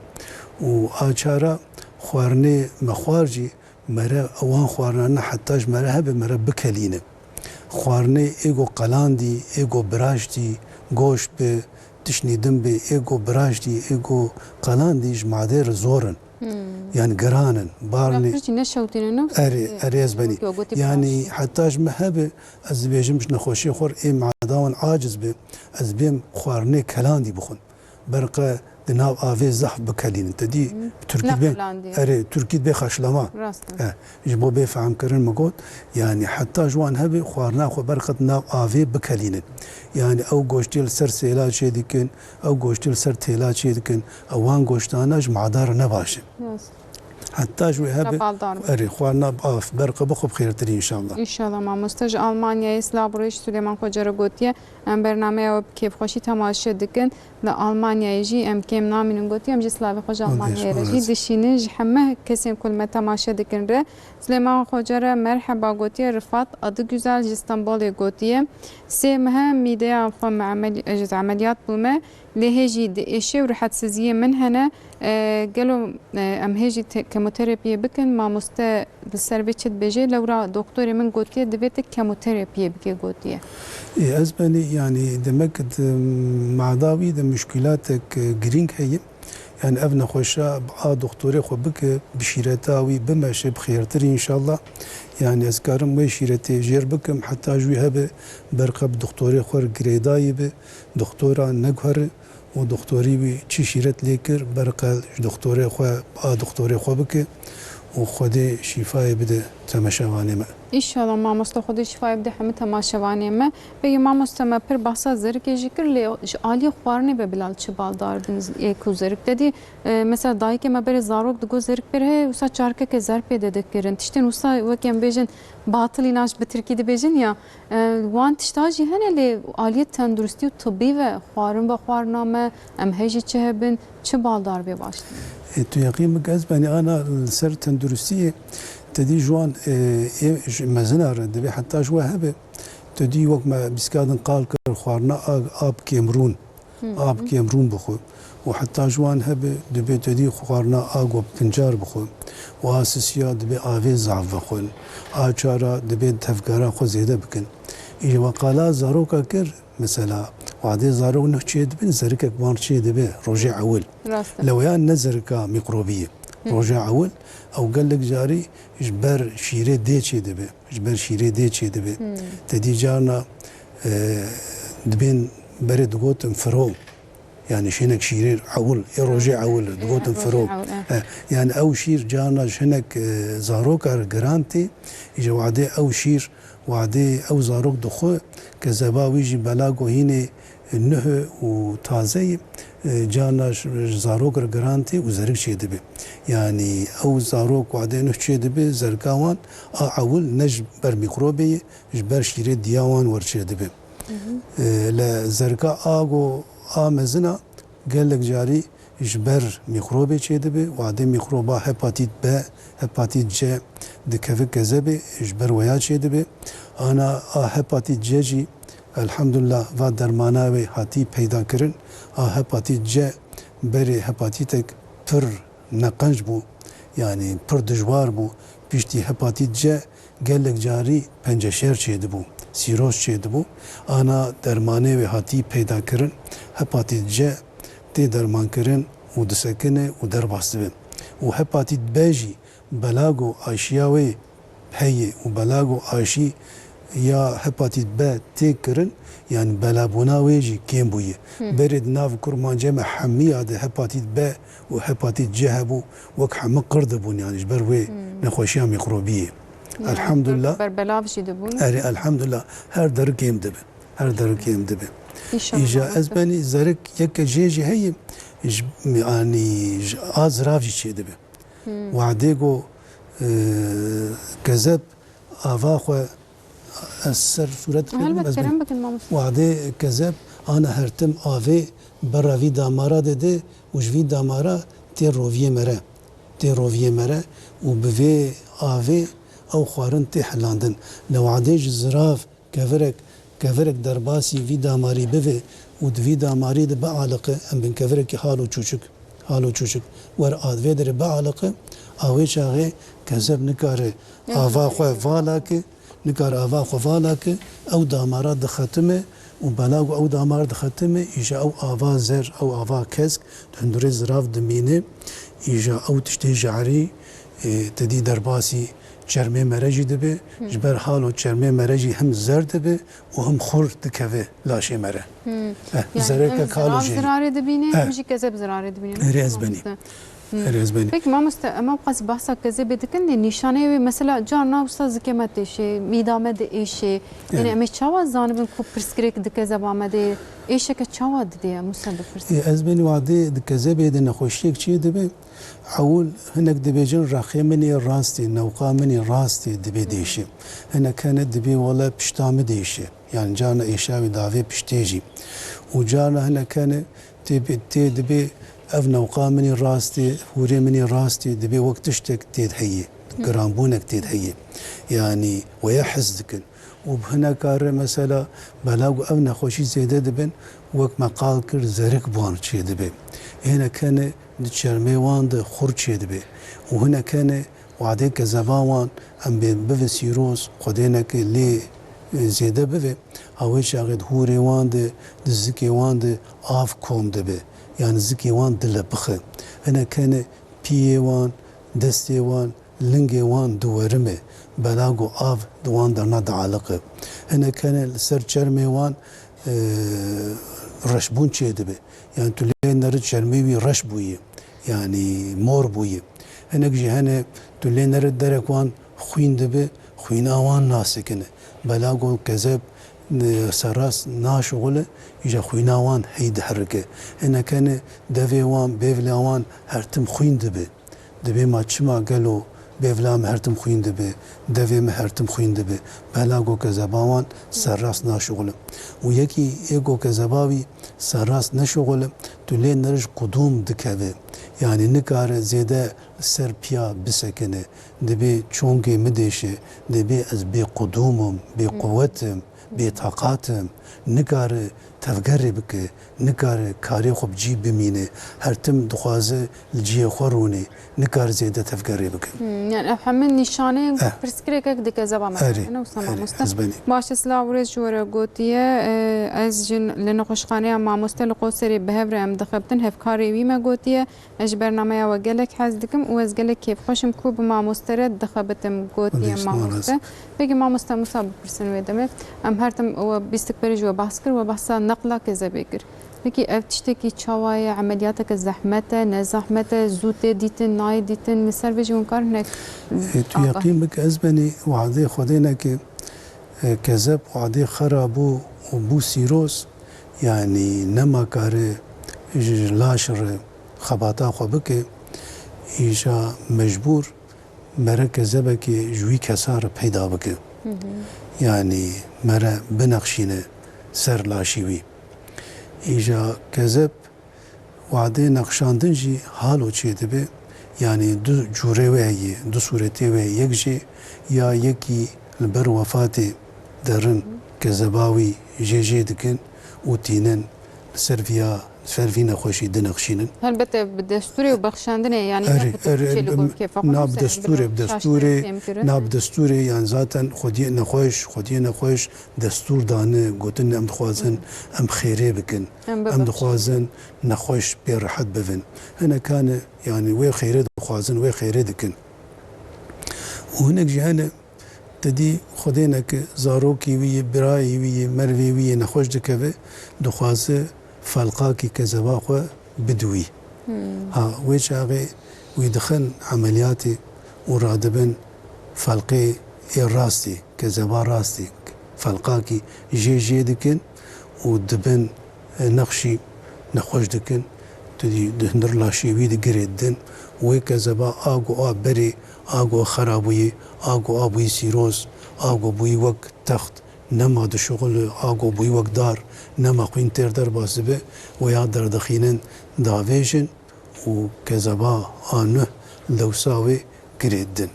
و آچارا خوارني مخوارجي مرا اوان خوارنا حتاج مرا هبه مرا بكلينه خوارنه ایگو قلاندی ایگو براشتی گوشت به تشنیدم به ایگو براشتی ایگو قلاندیش معدر زورن يعني قرانن بارني اري ازبني يعني حتاج مهبه از بيجمش نخوشي خور اي معداون عاجز به از بيم خوارني كلاندي بخون برقه دناو آوی زحف بکلین تدی ترکی بین نقلاندی. اره ترکی به خشلما راسته جبو به فهم کردن مگود یعنی حتی جوان هبه خوارنا خو برقت ناو آوی بکلین یعنی او گوشتیل سر سیلا چه دیکن او گوشتیل سر تیلا چه دیکن اوان گوشتاناش معدار نباشه راست حتی جو هبه نبالدار. اره خوارنا باف برق بخو بخیرتری انشالله انشالله ما مستج آلمانیا اسلابرویش سلیمان خوجر گوتیه ام برنامه او کیف خوشی تماشا دکن ل آلمانیا جی ام کیم نامین گوتی ام جی سلاوی خوش آلمانیا رجی دشینه همه کسی کل ما تماشا دکن ره سلیمان خوجر مرحبا گوتیه رفات adı güzel İstanbul'e گوتیه سه مهم میده خو اجز عملیات بومه لهجی ايشي ورحتسزيه من هنا قالوا ام هيجي كيموثيرابي بكن ما مست بالسربيتشت بيجي لو را دكتوري من قوتيه دبيتك كيموثيرابي بكي قوتيه أزبني يعني دمك مع داوي ده مشكلاتك جرينك هي يعني ابن خوشا بقى دكتوري خو بك بشيرتاوي بمشي بخيرتري ان شاء الله يعني اذكارم وي شيرتي جير بكم حتى جوي هبه برقب دكتوري خور جريداي به دكتورا نغهر ودكتوري بي تشي شيرت ليكر برقل دكتوري خو بقى دكتوري خو بك وخدي شفاء بده تماشاواني ما İnşallah mamosta خودی شفای بده همه تماشاوانی ما بگی ماموستا ما پر بحثا زرکی جیکر لی عالی خوارنی به بلال چه بالدار بنز یکو زرک دادی مثلا دایی که ما بر زاروک دگو زرک بره وسا چارکه که زر پیدا دکرن تشتن وسا وکیم بیجن باطلی ناش به ترکی دی بیجن یا وان تشتاجی هنه لی عالی تندرستی و طبی و خوارن با خوارنامه ام هیجی چه هبن چه بالدار بی باشد تو يقين مجاز بني انا سر تندرستيه تدي جوان مزنار دبي حتى جوا هبه تدي وقت ما بسكادن قال كر خوارنا اب كامرون اب كامرون بخو وحتى جوان هبه دبي تدي خوارنا اغو بنجار بخو واسسيا دبي افي زعف بخو اچارا دبي تفكارا خو زياده بكن اي وقالا زاروكا كر مثلا وعدي زارو نحكي دبي زركك بارشي دبي رجع اول راسته لو يان نزركا ميكروبيه رجع اول او قال لك جاري جبر شيري ديتشي دبي جبر شيري ديتشي دبي تدي جارنا دبين برد قوتن فرو يعني شينك شيرير عول رجع اول قوتن فرو يعني او شير جارنا شنك زاروكا جرانتي يجي وعدي او شير وعدي او زاروك دخو كزباوي جي بلاغو هيني نه وتازه جانا زاروك جرانتي وزرق شي دبي يعني او زاروك وعدي نه شي دبي زرقاوان اول نج بر ميكروبي جبر شيري دياوان ورشي دبي لا زرقا اغو امزنا قال لك جاري جبر ميكروبي شي دبي وعدي ميكروبا هيباتيت ب هيباتيت ج دكفك كذبي جبر ويا شي دبي انا هيباتيت جي الحمد لله و درماناوی هاتی پیدا کردن هپاتیت ج بری هپاتیتک پر نقنج بو یعنی پر دجوار بو پیشتی هپاتیت ج گلک جاری پنجشیر چیده بو سیروس چیده بو آنا درماناوی هاتی پیدا کردن هپاتیت ج تی درمان کردن و دسکنه و درباسته و هپاتیت بیجی بلاگو آشیاوی هی و بلاگو آشی یا هپاتیت ب تکرن یعنی بلابونا ویجی کم بویه برد ناف کرمانجه محمیه ده هپاتیت ب و هپاتیت ج هبو وک همه قرد بون یعنی جبر وی نخوشی میکروبیه الحمدلله بر بلاف شي دبون اری الحمدلله هر در کم دبه هر در کم دبه ایجا از بنی زرک یک جیجی هی يعني از رافجي چه دبه وعده گو كذب افاخو السر صورت وعده كذب انا هرتم آوه برا وی دامارا دده وجوی دامارا تی روویه مره و بوی آوه او خوارن تی حلاندن لو عده جزراف كفرك درباسي وی داماری بوه و دوی داماری ده بعالقه ام بن كفرك حالو چوچک ور آدوه در بعالقه آوه چاقه كذب نکاره آوه خواه والا که نکار آوا خوالا که او دامارات دختمه و بلاغ او دامار دختمه ایجا او آوا زر او آوا کسک هندوری زراف دمینه ایجا او تشتی جعری تدی درباسی çermê merejî dibe ji ber halo çermê merejî hem zer dibe û hem xur dikeve laşê mere. Zerekek halo jî zarar dibîne hem jî kezeb zarar dibîne. rêzbenî. Rêzbenî. Peki mamoste ama qas bahsa kezebê dikin de nîşaneyê wê mesela carna wisa zikê me têşê, mîda me de êşê. Yani em ê çawa zanibin ku pirsgirêk dike zeba me de êşeke çawa didiye Musa bipirsin. Ez benî wadê di kezebê de nexweşiyek çi dibe Ewl hinek dibêjin rexê min ê rastî, newqa min ê rastî dibe değişi. Hinek hene dibe wala pişta me değişi. Yani cana êşa wî davê piştê jî. û cana hinek hene tê dibe ev newqa min ê rastî, hûrê min ê rastî dibe wek tiştek tê heye. Giranbûnek tê heye. Yani weya hez dikin. û hinek kare mesela belago ev nexweşî zêde dibin wek me qal kir zerik buwan çê dibe. Hinek hene di çermê wan de xur çê dibe. û hinek hene wadê kezeba wan em bive sîroz xwedênekê lê zêde bive hawê çaxê di hûrê wan de di zikê wan de av kom dibe. Yani zikê wan dile bixe. Hinek hene piyê wan, destê wan, lingê wan diwerime. Belago av di wan derna dialiqe. Hinek hene li ser çermê wan reşbûn çê dibe. Yani tu lê nere çermê wî reş bûye. Yani mor bûye. Hinek jî hene tu lê nere derek wan xwîn dibe, xwîna wan nasekine. Belago kezeb seras naşuğule îja xwîna wan hey diherike. Hinek hene devê wan, bêvla wan her tim xwîn dibe. Dibe ma çima gelo bêvla me her tim xwîn dibe, devê me her tim xwîn dibe. Belago kezeba wan serras naşuğule. û yekî êgo kezeba wî serras neşuğule tu lê nere ji qudûm dikeve. Yani nikare zêde ser piya bisekine. Dibe çonkê min dêşe, dibe ez bê qudûmim, bê quwetim, bê taqatim. Nikare tevgerê bike, nikare karê xwe bi cî bimîne. Her tim dixwaze li ciyê xwe rûne. Nikare zêde tevgerê bike. Yani ev hemin nîşaneyên pirsgirêkek dike zeba me. Ez benî. Baş silav rêz ji were gotiye ez jin li nexweşxaneya mamoste li Qoserê bi hev re em dixebtin hevkarê wî me gotiye ez ji bernameya we gelek hez dikim û ez gelek kêfxweşim ku bi mamoste re dixebitim gotiye mamoste. Peki mamoste Musa bipirsin wê demê em her tim we bîstikberî ji we behs kir we behsa neqla kezebê kir. Peki ev tiştekî çawa ye emeliyateke zehmet e, ne zehmet e, zû tê dîtin, nayê dîtin, li ser vê jî hûn karin hinek. Tu yaqîn bike ez benî wadê xwedênekê kezeb wadê xera bû û bû sîroz yani nema kare ji laş re xebata xwe bike îja mecbûr mere kezebekê ji wî kesa re peyda bike. Yani mere binexşîne ser laşî wî. İja kezeb wadê nexşandin jî halo çê dibe. Yani du curê we heye, du sûretê we yek jê ya yekî li ber wefatê derin kezeba wî jê dikin û tînin li ser vîya فەرڤی نەخۆشی دنەخشینن هەلبەتە دەستوری و بەخشاندنێ ینی ناب دەستورێ یان زاتەن خودی نەخۆش دەستور دانە گوتن ئەم دخوازن ئەم خێرێ بکن ئەم دخوازن نەخۆش پێڕەحەت ببن هەنەکانە ینی وێ خێرێ دخوازن وێ خێرێ دکن و هەنێک جی هەنە تدی خودێنەکە زارۆکی ویە برایی ویە مەروێ ویە نەخۆش دکەوێ دخوازە فەلقاکی کەزەبا خۆ بدوی ها وێ چاغێ وی دخن عملیاتی و ڕادبن فەلقێ ئێ ڕاستی کەزەبا ڕاستی فەلقاکی ژێ دکن و دبن نەخشی نەخۆش دکن تدی هەندر لاشێوی دگرێت دن وێ کەزەبا ئاگۆ ئا بەرێ ئاگۆ خەرابووی ئاگۆ ئابووی سیرۆز ئاگۆ بووی وەک تەخت نەما دشغل ئاگۆ بووی وەک دار نەما خوین تێر دەرباس بێ و یا دەردەخینن داوێژن و کەزەبا ئانە لەوساوێ گرێت دن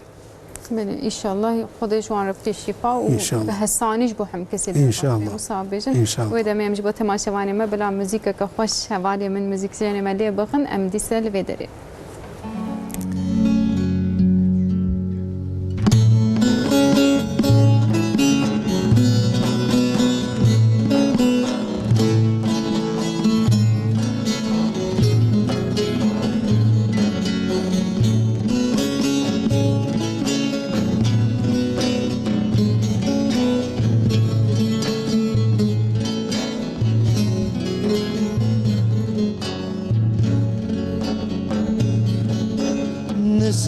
ئینشاءالله خودی جوان رفتی شیفا و به حسانیش بو هم کسی ئینشاءالله مصابیجن و دەمێ ئەمش بۆ تەماشەوانی مە بەلا موزیکەکە خۆش هەواڵی من موزیکسیێنێ مە لێ بخن ئەم دیسە لەوێ دەرێ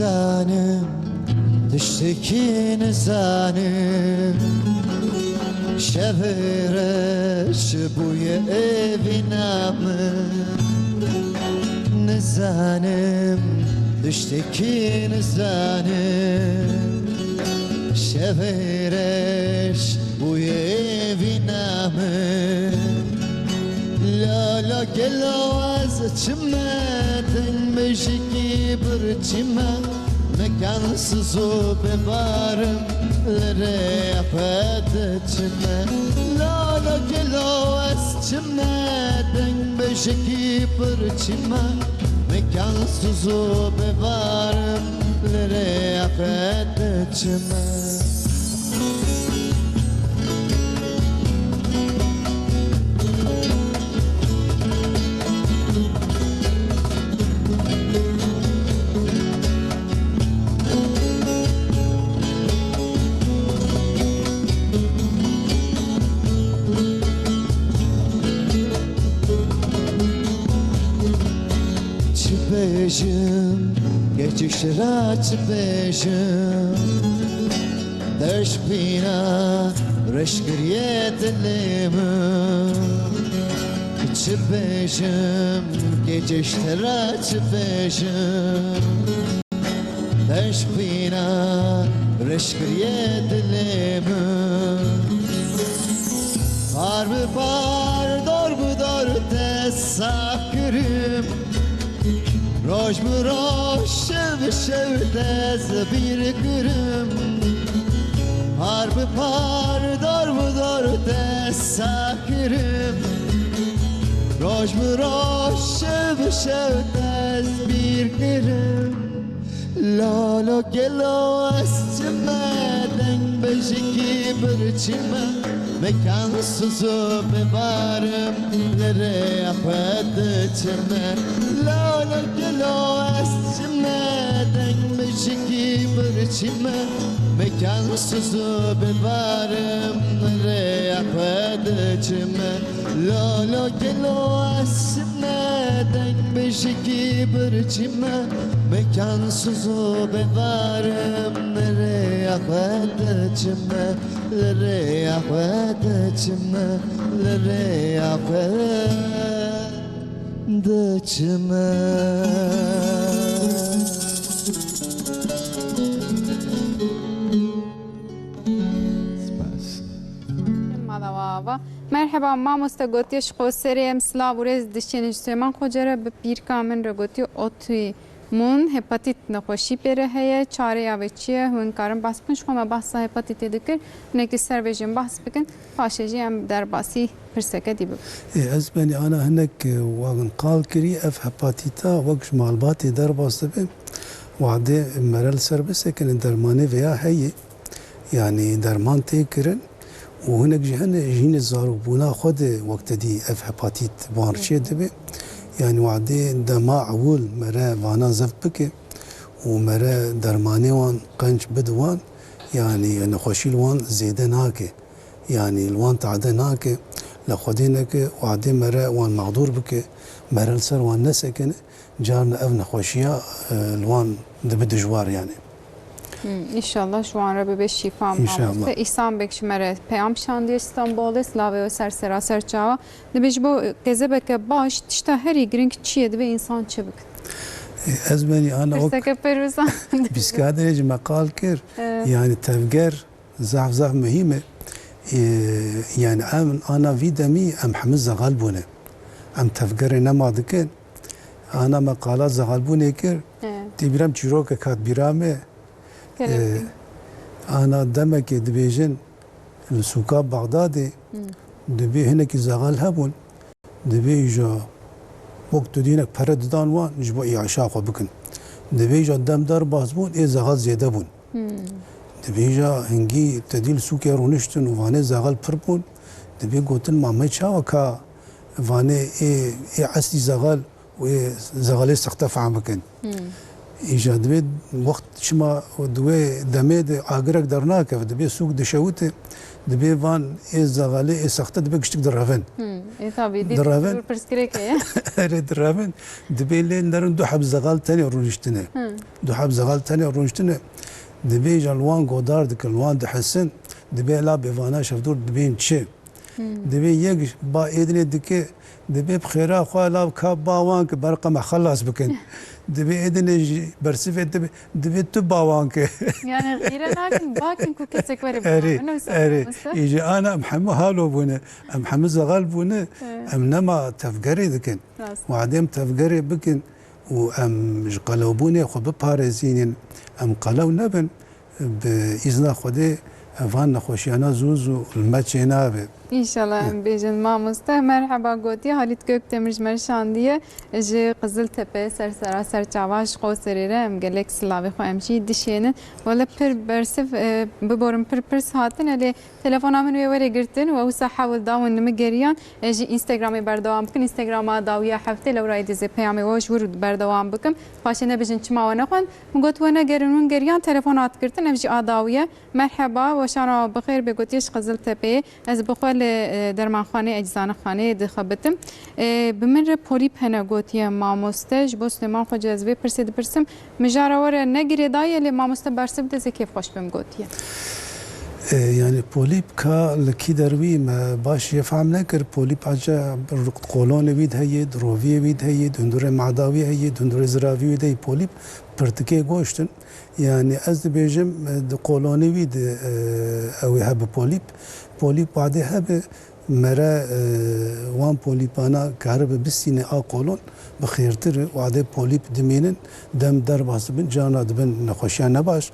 نزانم تشتكي نزانم شفرش بوی ایوی نامم نزانم تشتكي نزانم شفرش بوی ایوی نامم لا لا گلو از چمدن بشکی بر چمد مکانسız o bevarım lere yapıdı çime la la gelo az çimeden beşeki bir çime mekansız o bevarım lere yapıdı çime Beşim, geçişler beşim Derş bina, reşkiriye dilimim Kıçı beşim, geçişler beşim Derş bina, reşkiriye dilimim Harbi par, dor tesakırım روش براش شو دز بیر گرم هر بپار دار دست ساکرم روش براش شو دز بیر گرم لالا گلو از چمدن بشکی برچمه mekansız o bevarım lere yapıdı çime la la gelo esçimeden beşiki bir çime mekansız o bevarım lere yapıdı çime la la gelo esçimeden beşiki bir çime mekansız o bevarım lere yapıdı çime lere yapıdı Dăcime, lere apă, dăcime مرحبا ما مستقوتيش قوسري امسلا ورز دشينش سيمان خوجره بپیر کامن رگوتی اوتوی مون هپاتیت نخوشی پره هیا چاره یا چیه هون کارم بحث بکن شما بحث هپاتیت دکر نکتی سرویجیم بحث بکن پاشجی هم در باسی پرسکه دی بکن از بني أنا هناك وان قال كري اف هباتيتا وقش معلباتي در باس به وعده مرل سربس كان درماني فيها هي يعني درمان تيكرن وهناك جهن جين الزاروبونا خد وقت دي اف هباتيت بارشي دبي يعني وعده دما عول مرا وانا زف بك ومرا درماني وان قنش بدوان يعني نخوشي الوان زيده ناكي يعني الوان تعدى ناكي لخدينك وعدي مرا وان معذور بك مرا السر وان نسكن جارنا ابن خوشيا الوان دبد جوار يعني İnşallah şu an Rabbi şifa İnşallah. İhsan Bekşi mere peyam şandiye İstanbul'da slave ve sersera serçava demiş bu gezebeke baş işte her igrin çiğ ve insan çabuk. أزمني أنا Pırsaka peruza. بسكادر مقال كر يعني تفجر زعف مهمة يعني أنا في دمي أم حمز غالبونة أم تفجر نما ذكر أنا مقالات زغالبونة كر تبرم تشروك كات برامة أنا دمك دبيجن السكاب بغدادي دبي هناك زغال هبون دبي جا وقت دينك فرد دانوان نجبو إعشاق بكن دبي جا دم دار بازبون إيه زغال زيادة بون دبي جا هنجي تديل سوكي رونشتن وفاني زغال بربون دبي قوتن ما ميتشاو كا فاني إيه عسلي زغال وإيه زغالي سختف عمكن إيجا دبي وقت شما دوي دميد عاقرك درناك دبي سوق دشوته دبی وان از زغاله از سخته دبی گشتک درافن tabii Draven. dil perskreke اره درافن دبی لین درن دو حب زغال تاني رونشتنه دو حب زغال تاني رونشتنه دبی جلوان گودار دکن وان دحسن دبی لا بیوانا شفدور دبین چه دبی یک با ایدنی دکه دبی بخیره خواه لا کاب باوان که برقم خلاص بکن دبی ایدنی برسفه دبی تو باوان که yani غيره nakin bakin ku kesek var اري يجي انا محمد هالو بونه محمد زغال بونه ام نما تفقري ذكن وعدم تفقري بكن وام قلوبوني خو بباريزين ام قلو نبن باذن خدي فان خوشيانا زوزو الماتشينا به İnşallah em bejin mamosta merhaba goti Halit Göktemir merşandiye ji Qızıltepe sersera serçavaş qoserere em gelek silavi xo emşi dişenin wala pir bersif biborum pir saatin ele telefona min were girtin ve usa hawil dawin nimi geriyan ji Instagram'ı berdawam bikin Instagram'a dawiya hafte lewray dize peyami ve jur berdawam bikim paşene bejin çima wana xon got wana gerinun geriyan telefona atgirtin em ji adawiya merhaba ve şana bixir be gotiş Qızıltepe ez bixwal درمانخانه اجزان خانه دخبتم بمن پولیپ هنه گوتیه ماموسته جبو سلیمان خو جذبه پرسید پرسم مجاره وره نگیره دایه لی ماموسته برسب دزه کیف خوش بم گوتیه يعني بوليب كا لكي دروي ما باش يفهم نكر بوليب عجا قولون بيد هي دروفي بيد هي دندور معداوي هي دندور زراوي بيد هي بوليب برتكي غوشتن يعني از بيجم قولون بيد او هب بوليب بعد هب مرا وان بوليبانا كهرب بسينه قولون بخيرتر وعده بوليب دمينن دم در باسبن جانا دبن نخوشيان نباش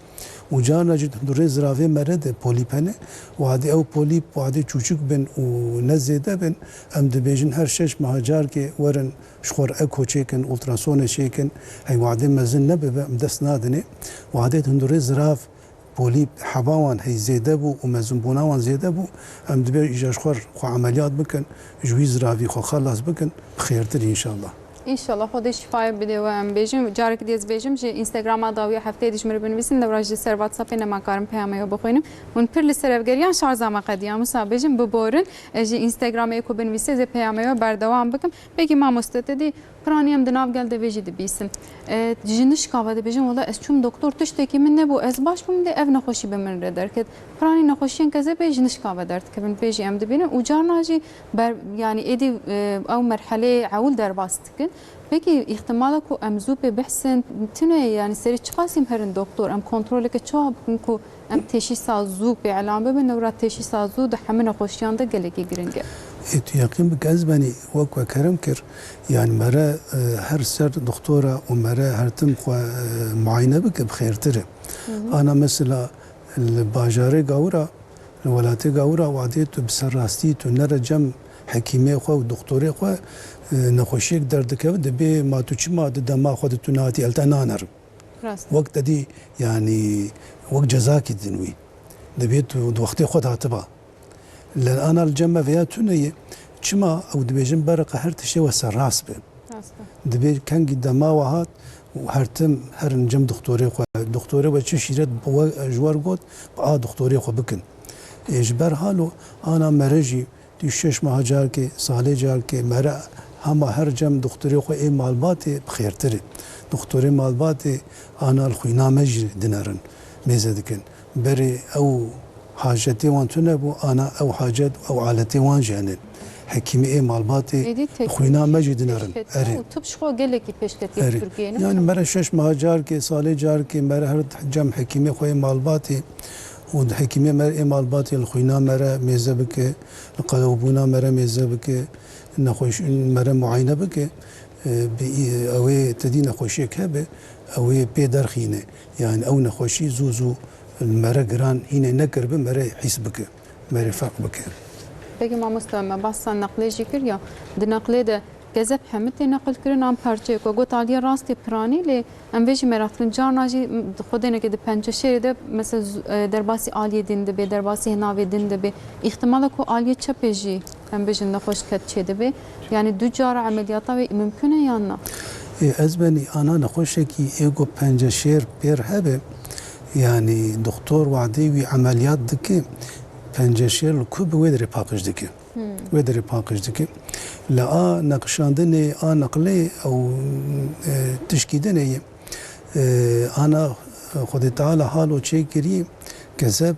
وجانا جد دوري زرافي مرد بوليبانه وعده او بوليب وعده چوچuk بن ونزيده بن ام دبيجن هر شش مهاجر كي ورن شخور اكو چيكن التراسون شيكن هي وعده مزن نبه مدس نادني وعده دوري زراف بوليب حباوان هي زيده بو ومزن بوناوان زيده بو ام دبي اجاش خور خو عمليات بكن جوي زرافي خو خلاص بكن بخيرتر ان شاء الله İnşallah xode şifaya bide ve em bejim carek diye bejim ji Instagram'a dawiya hafte dişmir binvisin de vraj ser WhatsApp ne makarim peyamaya bakayım. Un pirli serevgeriyan şarjama qadiya musa bejim bu borun ji Instagram'a ko binvise ze peyamaya berdavam bikim. Peki mamoste dedi praniyam dinav gelde veji de bisim. Jiniş kavada bejim valla es çum doktor tişteki min ne bu ez baş bum de ev naxoşi bemin reder ke prani naxoşiyen keze be jiniş kavada dert ke bin peji em de bine ucarnaji yani edi او مرحله عول در باستکن Peki ihtimala ku em zûpê behsin tune yani seri çıkasım herin doktor em kontroleke çab ku em teşhisa zûpê elam bibin newra teşhisa zû de hemin xoşyan da gelekî giringe. يقين بكازبني وكوا كرم كر يعني مرة هر سر دكتورة ومرة هر تم معاينة بك بخير ترى أنا مثلا الباجارة قورة الولاتي قورة وعديت بسراستي تنرى جم حكيمة خو ودكتورة خو نخوشيك دردك دبي ما تشي ما دما خو تناتي التنانر وقت دي يعني وقت جزاكي دنوي دبيت وقتي خو هاتبا لان انا الجمع فيها تنية شما او دبيجن برقه هر تشي وسراس به دبي كان قدام وهات وهرتم هر نجم دكتوري وشي شيرت جوار قوت دكتوري خو بكن اجبر حالو انا مرجي تشش مهاجر كي صالح جار كي مرا هما هر جم دكتوري خو اي معلوماتي بخير تري دكتوري معلوماتي انا الخينا مجري دينارن ميزدكن بري او حاجتي وان تنبو انا او حاجات او عالتي وان جانن حكيمي اي معلوماتي خوينا مجد نرن اري تبشخو قالك بيشكتي تركيا يعني مرة شش مهاجر كي صالح جار كي مرة هر جم حكيمي خوي معلوماتي والحكيمي مرة اي معلوماتي الخوينا مرة ميزبك القلوبونا مرة ميزبك نخوش مرة معاينه بك اوي تدي نخوشيك هبه اوي بيدرخينه يعني او نخوشي زوزو المرة جران هنا نكر بمرة حسبك مرة فاق بك. بقي ما مستوى بس نقلي ذكر يا دنقلي ده كذب حمتي نقل كرنا عم بارجيك وقلت عليه راستي براني لي ام بيجي مراتن جانا جي خدينا كده بنجة شيء ده مثلا درباسي عالية دين ده درباسي هناوي دين ده احتمالك هو عالية شبيجي ام بيجي نخوش كت شيء ده يعني دو جار عمليات ممكنة يانا. أزبني أنا نخوشكي إيجو بنجة شير بير هبه يعني دكتور وعديوي عمليات دكي پنجشیر لکوب ویدری پاکش دکی ویدری پاکش دکی لا نقشاندنی نقلی او تشکیدنی انا خود تعالی حالو چه کری کذب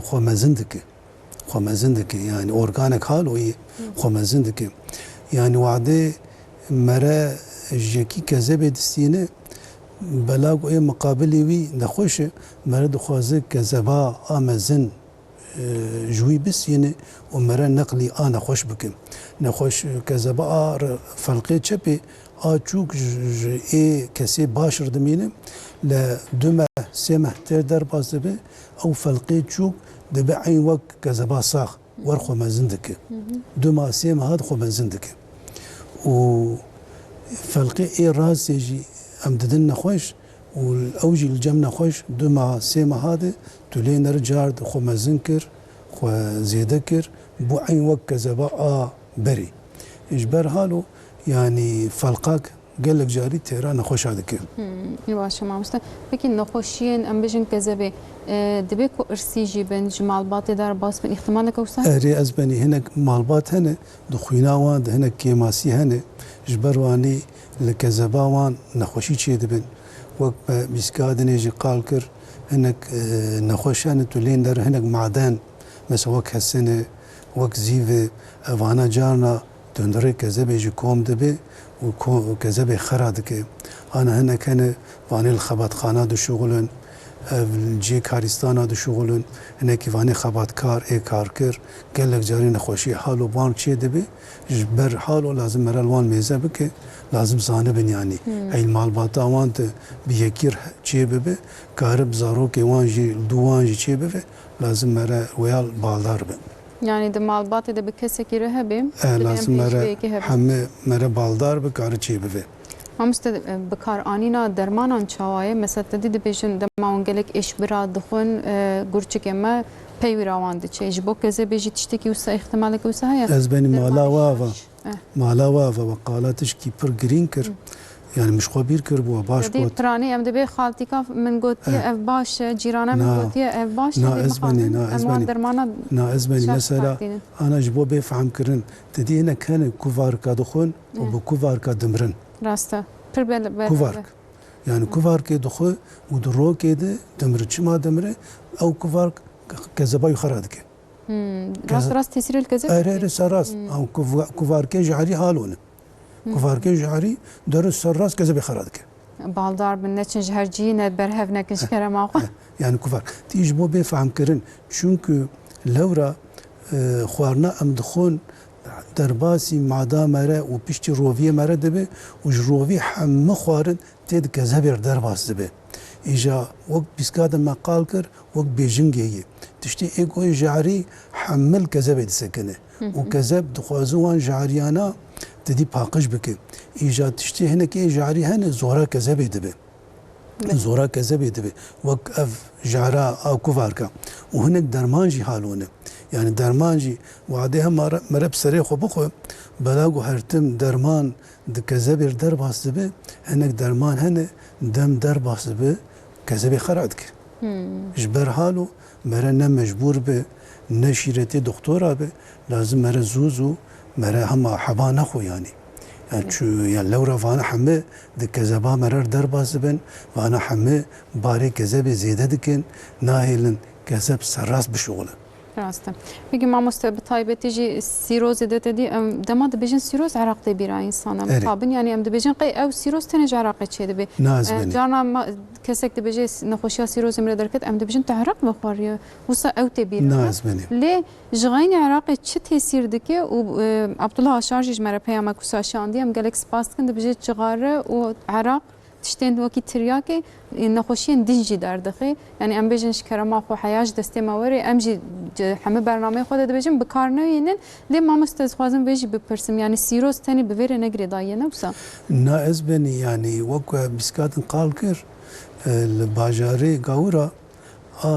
خو مزندکی خو مزندکی يعني اورگانيك حالوي خو مزندکی يعني وعده مرا جيكي كذب دستينه بلاغ اي مقابلي وي نخوش مرد خوازه كذبا امزن جوي بس يعني ومرا نقلي انا خوش بكم نخوش كذبا فلقي تشبي چوك اي كسي باشر دمينه لا دما سمح تقدر باسبه او فلقي چوك دبي عين وك كذبا صاخ ورخو مزندك دما سمح هاد خو مزندك و فلقي اي راس يجي امددن نخوش والاوجي الجم نخوش دما سيما هذا تولين رجال خو مزنكر خو زيدكر بو عين وك كذبا بري اجبر هالو يعني فلقاك قال لك جاري تيران نخوش هذاك يواشا ما مست لكن نخوشين ام بيجن كذبه دبيكو ارسيجي بين جمال باطي دار باس من احتمالك اوسا اري ازبني هناك مالبات هنا دخوينا وان هناك كيماسي هنا جبرواني لكذبا وان نخوشي تشي دبن وك بيسكادن يجي قالكر هناك نخوشان تولين دار هناك معدن مثلا وك هالسنه وك زيفه افانا جارنا دندري كذبه يجي كوم دبي وكذبه خرادك انا هنا كان واني الخبات خانه دو شغلن جي كارستانا دو شغلن هنا كيفاني خبات كار اي كاركر قال لك جاري نخوشي حالو بان تشي دبي جبر حالو لازم مرالوان ميزه بك لازم زانبن يعني اي المالباتا وانت بيكير تشي ببي كارب زارو كي وانجي دوانجي تشي ببي لازم مرا ويال بالدار بي يعني دمال باطي ده بكسكي رهبي لازم مرا همه مرا بالدار بكار تشي ببي همست بکار آنینا درمانان چاوایه مثلا تدید بیشن دماون گلک اش برا دخون گرچک ما پیوی راواند چه جبو کزه بیجی تشتکی وسا احتمالک وسا هيا از بني مالا وافا وقالاتش كي بر جرينكر يعني مش خبير كربوا باش دي تراني ام دبي خالتيكا من قوتي اف باش جيرانا من قوتي اف باش نا ازبني درمانا نا ازبني مثلا انا جبو بفهم كرن تدي هنا كان كوفاركا دخون وبكوفاركا دمرن راسته بر كوفارك يعني كوفارك دخو ودرو كده دمرتش ما دمره او كوفارك كذبا يخرادك راس تسير الكذب ارير سراس او كوفارك جعري حالون كوفارك جعري درس سراس كذب يخرادك بالدار بالنتش جهرجي ند برهف نكش كرما يعني كوفار تيجي بو بفهم كرن چونكو لورا خوارنا ام دخون درباسي معدا مرة وبيشتي روفية مرة دبي وجروفي حم خوارن تيد كذبير درباس دبي إجا وقت بيسكاد ما قالكر وقت بيجنجي تشتي إيقوي جعري حمل كذب سكنه وكذب دخوازوان جعريانا تدي باقش بك إجا تشتي هنا كي جعري هنا زورا كذب دبي زورا كذب دبي وقت أف جعرا أو كفاركا وهناك درمانجي حالونه يعني درمانجي وعديها مرب سري خو بخو بلاغو هرتم درمان كذبير درباس دبي هناك درمان هنا دم درباس دبي كذبي خرعدك جبر حالو مرنا مجبور به نشيرتي دكتورة به لازم مرا زوزو مرا هم حبانا خو يعني شو يعني لو رفعنا حمه كذبا مرر درباس بن وانا حمه باري كذب زياده دكن ناهلن كذب سراس بشغله راسته میگه ما مستبطایبه تیجی سیروز داده دی دما دبیجن سیروز عراق دی بیرا انسان مطابن یعنی ام دبیجن قی او سیروز تنج عراق چه دبی جانا کسک دبیجه نخوشیا سیروز امر درکت ام دبیجن تعرق بخوریه وسا او تبیرا نازبني لی جغین عراق چه تاثیر دکه و عبدالله شارجی مره پیام کوساشان دی ام گلکس پاست کند دبیجه چغاره و عراق تشتين وكي ترياكي نخوشين ديجي داردخي يعني ام بيجنش كرما خو حياج دستي موري امجي حمه برنامه خود دبيجن بكارنوينن لي ما مستخدم بيجي ببرسم يعني سيروز تاني بفير نغري داينا وسا ناز بني يعني وك بسكات قالكر الباجاري غاورا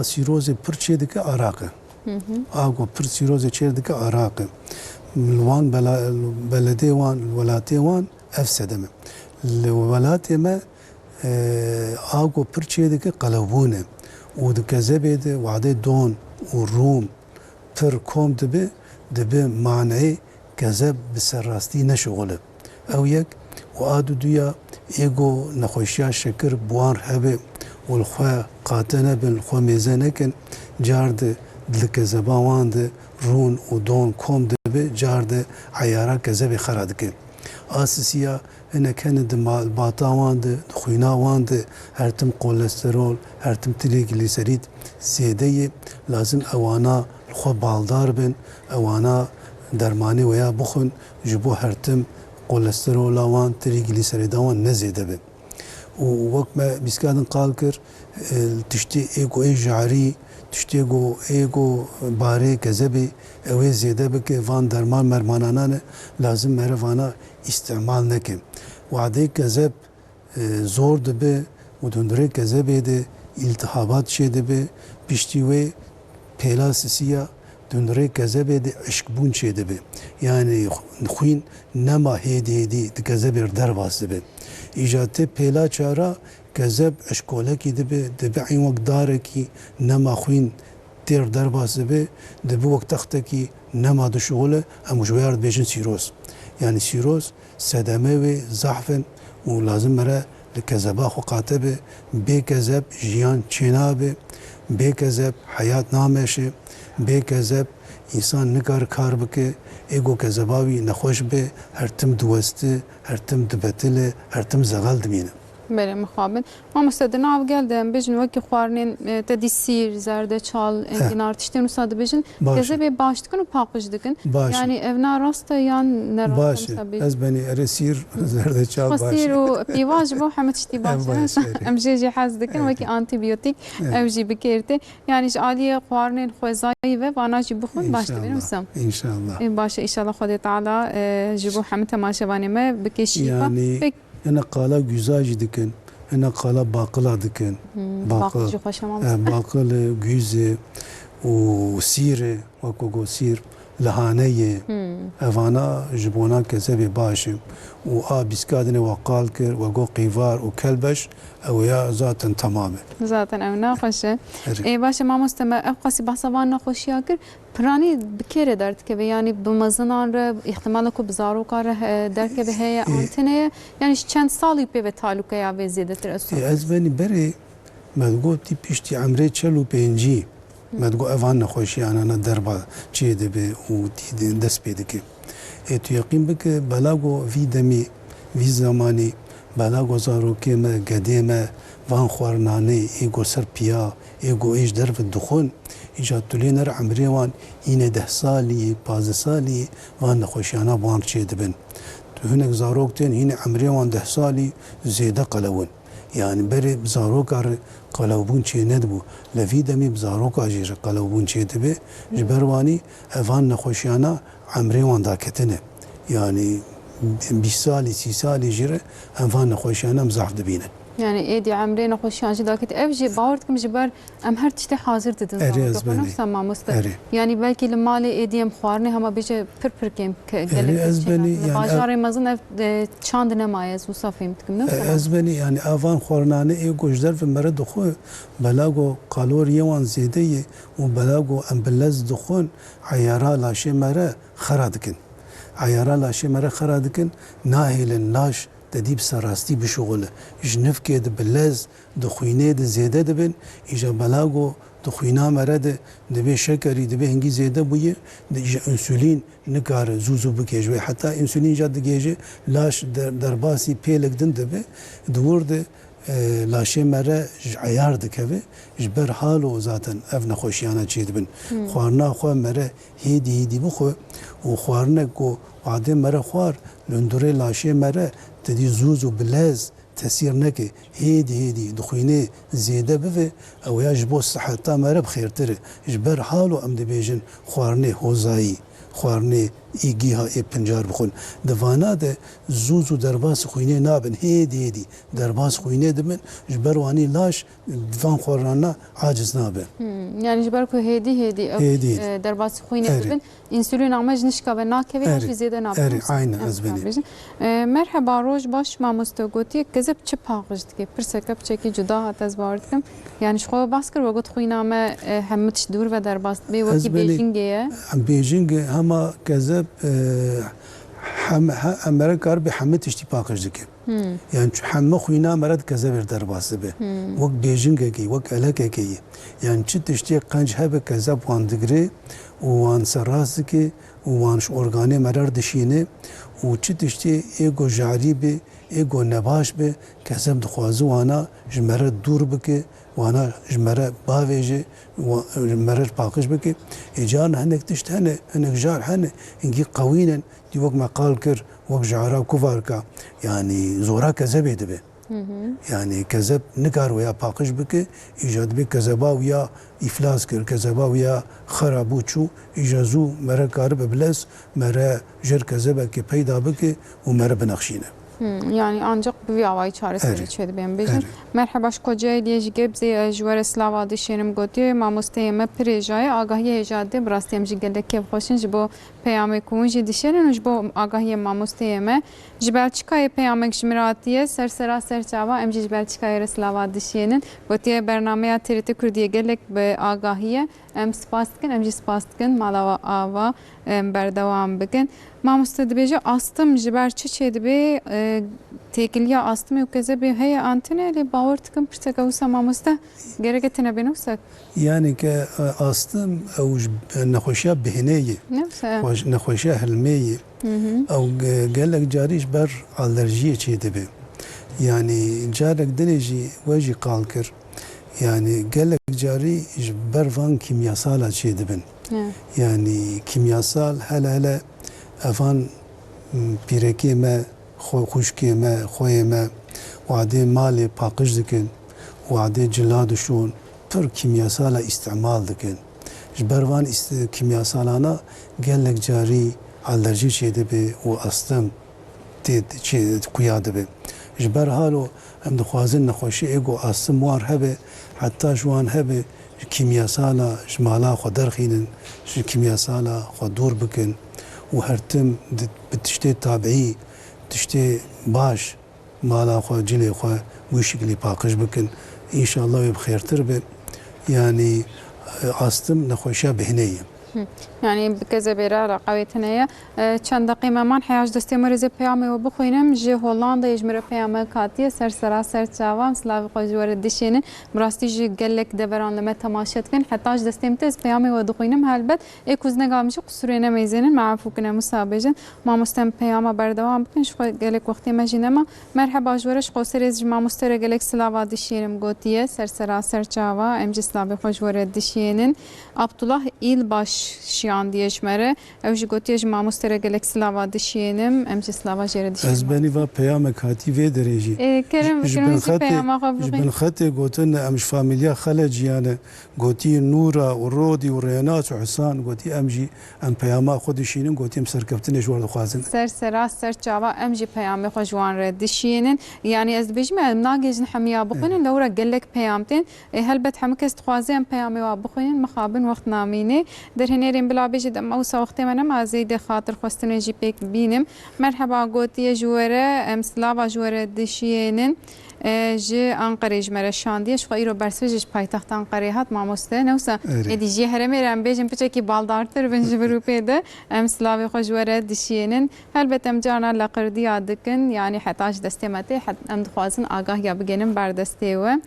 سيروز برچيدك عراق اگو پر سيروز چيدك عراق الوان بلدي وان الولاتي وان افسدم الولاتي ما اگو پرچه دکه قلبونه و دکه زبیده وعده دون و روم پر کم دبه معنی گذب بسراستی نشغله او یک و آدو دویا ایگو نخوشیا شکر بوار هبه والخوا قاتنه بن خوا میزنه کن جارد دلک زبان ده رون و دون کم دبه جارد عیارا گذب خراد که آسیسیا هنه کنه ده باطاوان ده خویناوان ده هرتم کولسترول هرتم تریگلیسرید زیده لازم اوانا خو بالدار بن اوانا درمانی ویا بخون جبو هرتم کولسترول آوان تریگلیسرید آوان نزیده بن و وقت ما بسکادن قال کر تشتی ایگو ای جعری تشتی ایگو باره کذبی اوی زیده بکه وان درمان مرمانانه لازم مروانا استعمال نکم وعده کذب زور دبه و دندره کذبه ده التهابات شه دبه پشتیوه پیلاسیسیا دندره کذبه ده عشقبون شه دبه yani خوین نما هیدی ده کذبه در باز دبه ایجاده پیلا چارا کذب اشکاله کی دبه این وقت داره کی نما خوین تیر در باز دبه دبه وقت تخته کی نما دو شغله اما جویارد بیشن سیروس yani سیروس صدمه و ضعفن و لازم مره لکذبا خو قاتبه بی کذب جیان چینابه بی کذب حیات نامشه بی کذب انسان نکار کار بکه ایگو کذباوی نخوش به هر تم دوسته هر تم دبتله هر تم زغال دمینه بله مخابن ما مستدنا av geldim bejin vaki xwarnin tedi sir zerde çal enginar tişten usad bejin geze be baştıkın paqıjdıkın yani evna rasta yan ne rasta ez beni eresir zerde çal baş fasir u pivaj bu hamet işti baş emjeji hazdıkın vaki antibiyotik evji bikerte yani aliye xwarnin xwezayı ve vanaji buxun baştı benim sam inşallah başa inşallah Xuda Teala jibu hamet temaşevanime bikeşifa أنا قالا güzel dikin, أنا قالا باقلا dikin, باقل güze, و سيره وكوكو سير لهانية أفانا جبونا كذبي باشم وآبسكادني وقال كر وقو قيفار وكلبش أو يا ذاتا تماما ذاتا أو ناقشة إيه باشا ما مستمع أبقاسي بحسابان ناقش ياكر براني بكير دارت كبه يعني بمزنان ره احتمال كو بزارو كار دارت كبه هي أنتنية يعني چند سالي بيه تعلقه يا وزيدة ترسول أزباني بري ما تقول تي بيشتي عمري چلو بينجي ما تقول أفان نخوشي أنا دربا چه دبي و تي دس بيدكي تو يقين بك بلاغو في دمي في زماني بلاغو زارو كيما قديمة وان خوارناني ايغو سربيا ايغو ايش درف الدخون ايجا تولينر عمري وان اين 10 سالي 15 سالي وان نخوشي أنا وان چه دبن هناك زاروكتين هنا عمري وان 10 سالي زيادة قلون يعني بري بزاروكار قلوبون چه ندبو لفي دمي بزاروكا جير قلوبون چه دبي جبرواني افان نخوشيانا عمري وان داكتنه يعني 20 سالي 30 سالي جير افان نخوشيانا مزعف دبينه يعني ايدي عمري نخوشيان جداكت افجي باورتكم جبر ام هر تشتي حاضر ددن نفس ما مست يعني بلكي لمالي ايدي ام خوارني هما بيجي پر كيم ازبني يعني باجاري مازن چاند نمايز وصافيمتكم نفس ازبني يعني افان خورنانه اي گوجدر في مرد خو بلاغو قالوري وان زيدي وبلاغو ام بلز دخون عيارا لاشي مره خرادكن عيارا لاشي مره خرادكن ناهل الناش تديب سراستي بشغله جنف كده بلاز دخوينه ده زياده دبن اجا بلاغو دخوينا مرده دبي شكري دبي هنگي زياده بويه اجا انسولين نكار زوزو بكيجوي حتى انسولين جاد دگيجي لاش درباسي بيلك دن دبي دور ده لاشي مره عيار دكبه جبر حالو ذاتا افنا خوشيانا چيد بن خوارنا خو مره هيدي بخو وخوارنا کو وعده مره خوار لندره لاشي مره تدي زوزو بلاز تسير نكي هيدي دخوينه زياده بفي او يجبو الصحه تا مره بخير تري جبر حالو ام دبيجن خوارني هوزاي خوارني ایگیها ای پنجار بخون دوانا ده زوز و درباس خوینه نابن هیدی درباس خوینه دمن جبروانی لاش دوان خورانا عاجز نابن يعني جبركو هيدي هيدي. درباس خوينه أري. تبن انسولين عمج نشكا بناكبي أري. هاش زياده نابن أري. عين أزبني. مرحبا روج باش ما مستوغوتي كذب چه پاقشتكي پرسكب چكي جدا هتز باردكم يعني شخو باسكر وقت خوينا ما همتش دور و درباس بي وكي أزبني. بيجينجيه بیجینگ هما کذب امرا کار به همه تشتی پاکش دکه یعنی همه خوینا مرد کذب در باسه به وقت بیجینگ کی وقت علاقه کی یعنی چه تشتی قنج هب کذب وان دگره وان سراس کی وانش ارگانه مرد دشینه و چه تشتی ایگو جاری به ایگو نباش به کذب دخوازو وانا جمره دور بکه وانا جمره باویجه و جمره پاکش بکه ایجان هنک تشت هنک جار هنه اینگی قوینا دی وقت مقال کر وقت جارا کوفار کا یعنی زورا کذب دبه يعني كذب نقار ويا باقش بك إيجاد بك كذبا ويا إفلاس كر كذبا ويا خرابوچو إجازو مرا كارب بلس مرا جر كذبا كي پیدا بك ومرا بنخشينه يعني ancak bir havayı çaresi çözdü benim bejim. Merhaba şkoca diye gebze jwar slava dişenim goti mamosteyme prejay agahiye ejade brastiyem jigelde kev hoşin jibo peyame kunji dişenin jibo agahiye mamosteyme jibelçikaya peyame jmiratiye sersera serçava emji jibelçikaya slava dişenin goti bernameye TRT Kürdiye gelek be agahiye em spastkin emji spastkin malava ava berdewam bikin mamoste dibêje astım ji ber çi çêdibe têkiliya astımê û kezebê heye antene lê bawer dikim pirseka wisa mamoste gerek tune bêne wisa يعني كأستم أو نخوشيا بهنية نخوشيا هلمية أو قال لك جاريش بر ألرجية شيء دبي يعني جارك دلجي وجي قالكر يعني قال لك جاري بر فان كيمياسال شيء دبن يعني كيمياسال هلا أفان بيركي ما خوشكي ما خوي ما وعدي مالي باقش دكن وعدي جلاد شون پر kimyasala istimal dikin. Jbervan kimyasalana gelek cari alerji şeyde be o astım kuyadı be. Jber halo hem de xwazin nexweşi ego astım war hebe hatta şu an hebe kimyasala jmala xwe derxînin ji kimyasala xwe dûr bikin û hertim bi tiştê tabiî tiştê baş mala xwe cilê xwe wî şeklî paqij bikin. İnşallah ve bixêrtir be. يعني astım نخوشا بهنية يعني بكذا بيرا علاقويتنا چند دقيقة من حياج دستي مريزة بيامي وبخوينم جي هولندا يجمر بيامي كاتية سرسرا سرچاوام سلاوي قوجوار الدشينن براستي جي قلك دبران لما تماشت كن حتى اج دستي متز بيامي ودخوينم هلبت ايكوز نقامشي قصورينا ميزينن معفوكنا مسابجن ما مستم بياما بردوام بكن شو قلك وقتي مجينما مرحبا جوارش قوسريز ما مستر قلك سلاوا دشينم قوتية سرسرا سرچاوا امجي سلاوي قوجوار الدشينن عبدالله İlbaş şiyan diyeşmere evji gotiyej mamustera gelek slava dişiyenim emji slava jere dişiyenim ezbeni va peyame kati ve dereci kerem kerem peyama jben khate goten emj familya khalaj yani goti nura و rodi و renat و hasan goti emji em peyama xodişinin goti em serkeftin jwar xwazin sersera serçava emji peyame xojwan re dişiyenin yani ez bejme nagejin hamiya bukhin lawra gelek peyamtin helbet hamkes xwazin peyame wa bukhin mxabin waqt namine درهنيرين بلا بيجي دم أوسا وقتي ما نما زيد خاطر خواستن جي بيك بينم مرحبا قوتي جوارة سلاوا جوارة دشينن جي أنقرة جمرة شاندية شو غيرو برسوجش بايتخت أنقرة هات معموسته نوسا إدي جي هرمي رم بيجم بتشكي بالدارتر بنجبرو بيده سلاوا خو جوارة دشينن هلبت أم جانا لقردي عادكن يعني حتاج دستمتي حت أم دخوازن آگاه يا بجنم بردستيوه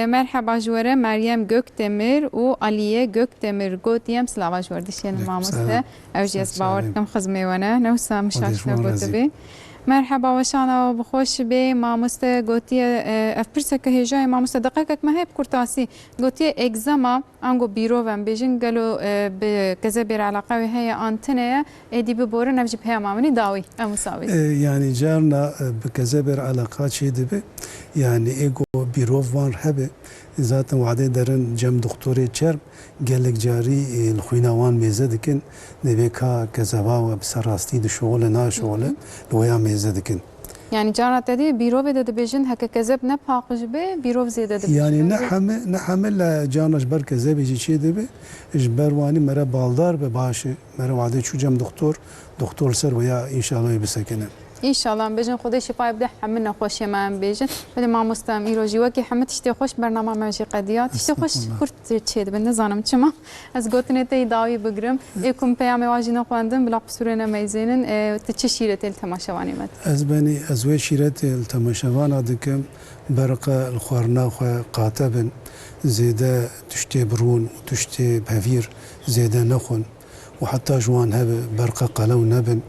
مرحبا جوارة مريم gökdemir و علية gökdemir قوتيم سلاوا جوارة دشينن معموسته أوجيس باورتكم خزمي وانا نوسا مشاشة قوتبي مرحبا وشانا وبخوش بي ماموسته قوتيه افبرسك هجاي ماموسته دقيقك ما هي بكرتاسي قوتيه اكزاما انغو بيرو وان بيجن قالوا بكذا بير علاقه هي انتنه ادي ببور نفج بها مامني داوي امساوي يعني جارنا بكذا بير علاقات شي دبي يعني ايجو بیروف وان هبه ذات وعده درن جم دکتری چرم گلک جاری الخوینوان میزه دکن نویکا کذبا و بسراستی دشغل ناشغله لویا میزه دکن يعني جارت دي بيرو بده بيجن هكا كذب نباقج به بيرو زياده يعني نحمل جانش بر كذب يجي شي دبي اجبر واني مره بالدار به باشه مره وعده شو جم دكتور سر ويا ان شاء الله يبسكنه ان شاء الله بيجن خدي شفاء بده حملنا خوش ما بيجن بده ما مستم ايروجي وكي حمد تشتي خوش برنامج ماشي قديات تشتي خوش كرت تشيد بن نزانم چما از گوتنه تي داوي بگرم يكون پیام واجنا خواندم بلا قصورنا ميزينن تششيره التماشواني مت از بني ازوي شيره التماشوان دكم برقه الخورنا خو قاتبن زيده تشتي برون وتشتي بهفير زيده نخون وحتى جوان هبه برقه قلو نبن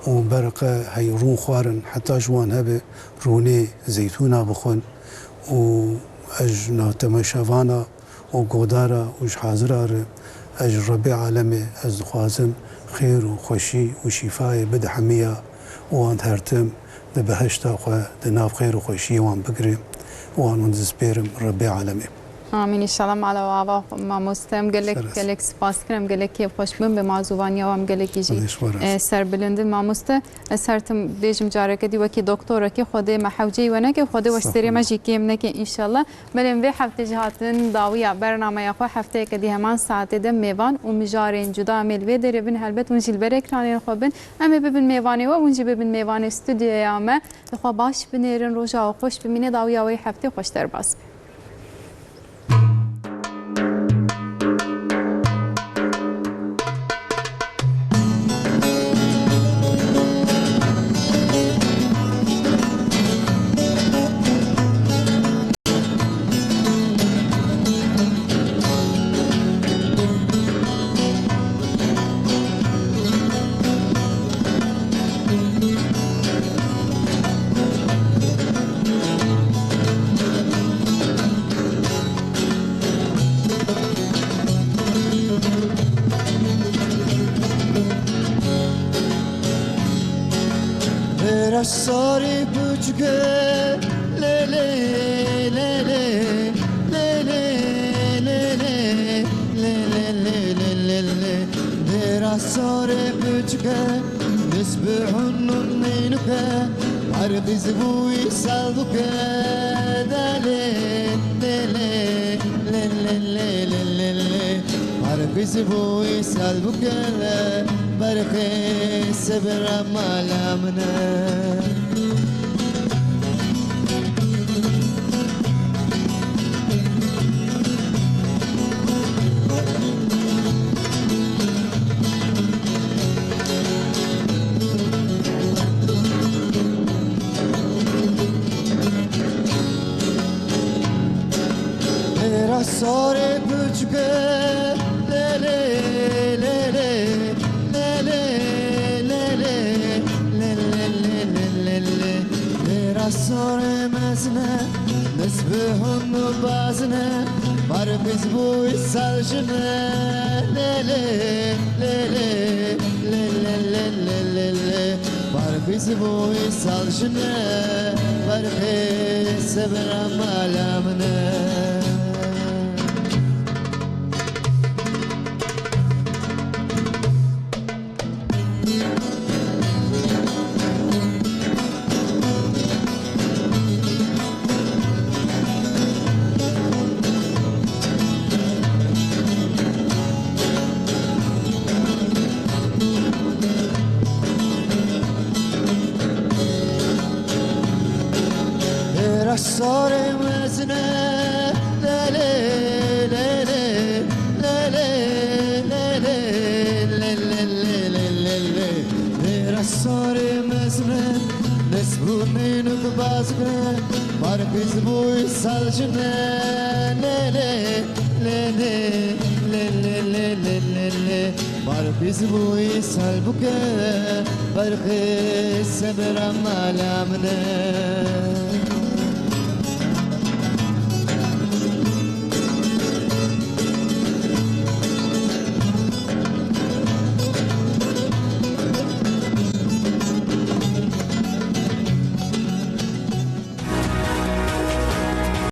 وبرقه هي رون خوارن حتى جوان هبه روني زيتونه بخون و اج ناتمشوانا و گودارا وش حاضرار اج ربي عالمي از خوازم خير وخوشي وشفاء بده حميه وان هرتم ده بهشتا خو ده ناف خير وخوشي وان بقري وان منزبيرم ربي عالمي آمین انشالله على وابا ما مستم گلک سپاس کنم گلک که خوش بم به موضوعانی و هم گلکی جی سر بلند ما مست سرتم بیشم جاره کدی و کی دکتر کی خود محوجی و نه که خود و سری ماجی کیم نه که انشالله بلن به هفته جهاتن داویا برنامه یا خو هفته کدی همان ساعت ده میوان و مجارین جدا ملوی در بن البته ونجیل برکرانی خوبن اما ببین میوانی و ونجی ببین میوان استودیو یامه خو باش بنیرن روزا خوش ببینه داویا و هفته خوش در باس Sorry buçke le le le le le le le le le le le le le dera sorry buçke nisbihun ninuke argiz bu isalduke dale le le le le le le le le argiz bu isalduke برخي سبر ملامنا Era sore buçke le le le le Sore mezne nesbihun bazne barbiz bu isaljne le le le le le le le le le le barbiz bu isaljne barbi sebra malamne Sore mezne le le le le le le le le le le le le Era sore mezne nesbunin bazne barbiz bu saljne le le le le le le le le le le barbiz bu salbuke barqi sabra malamne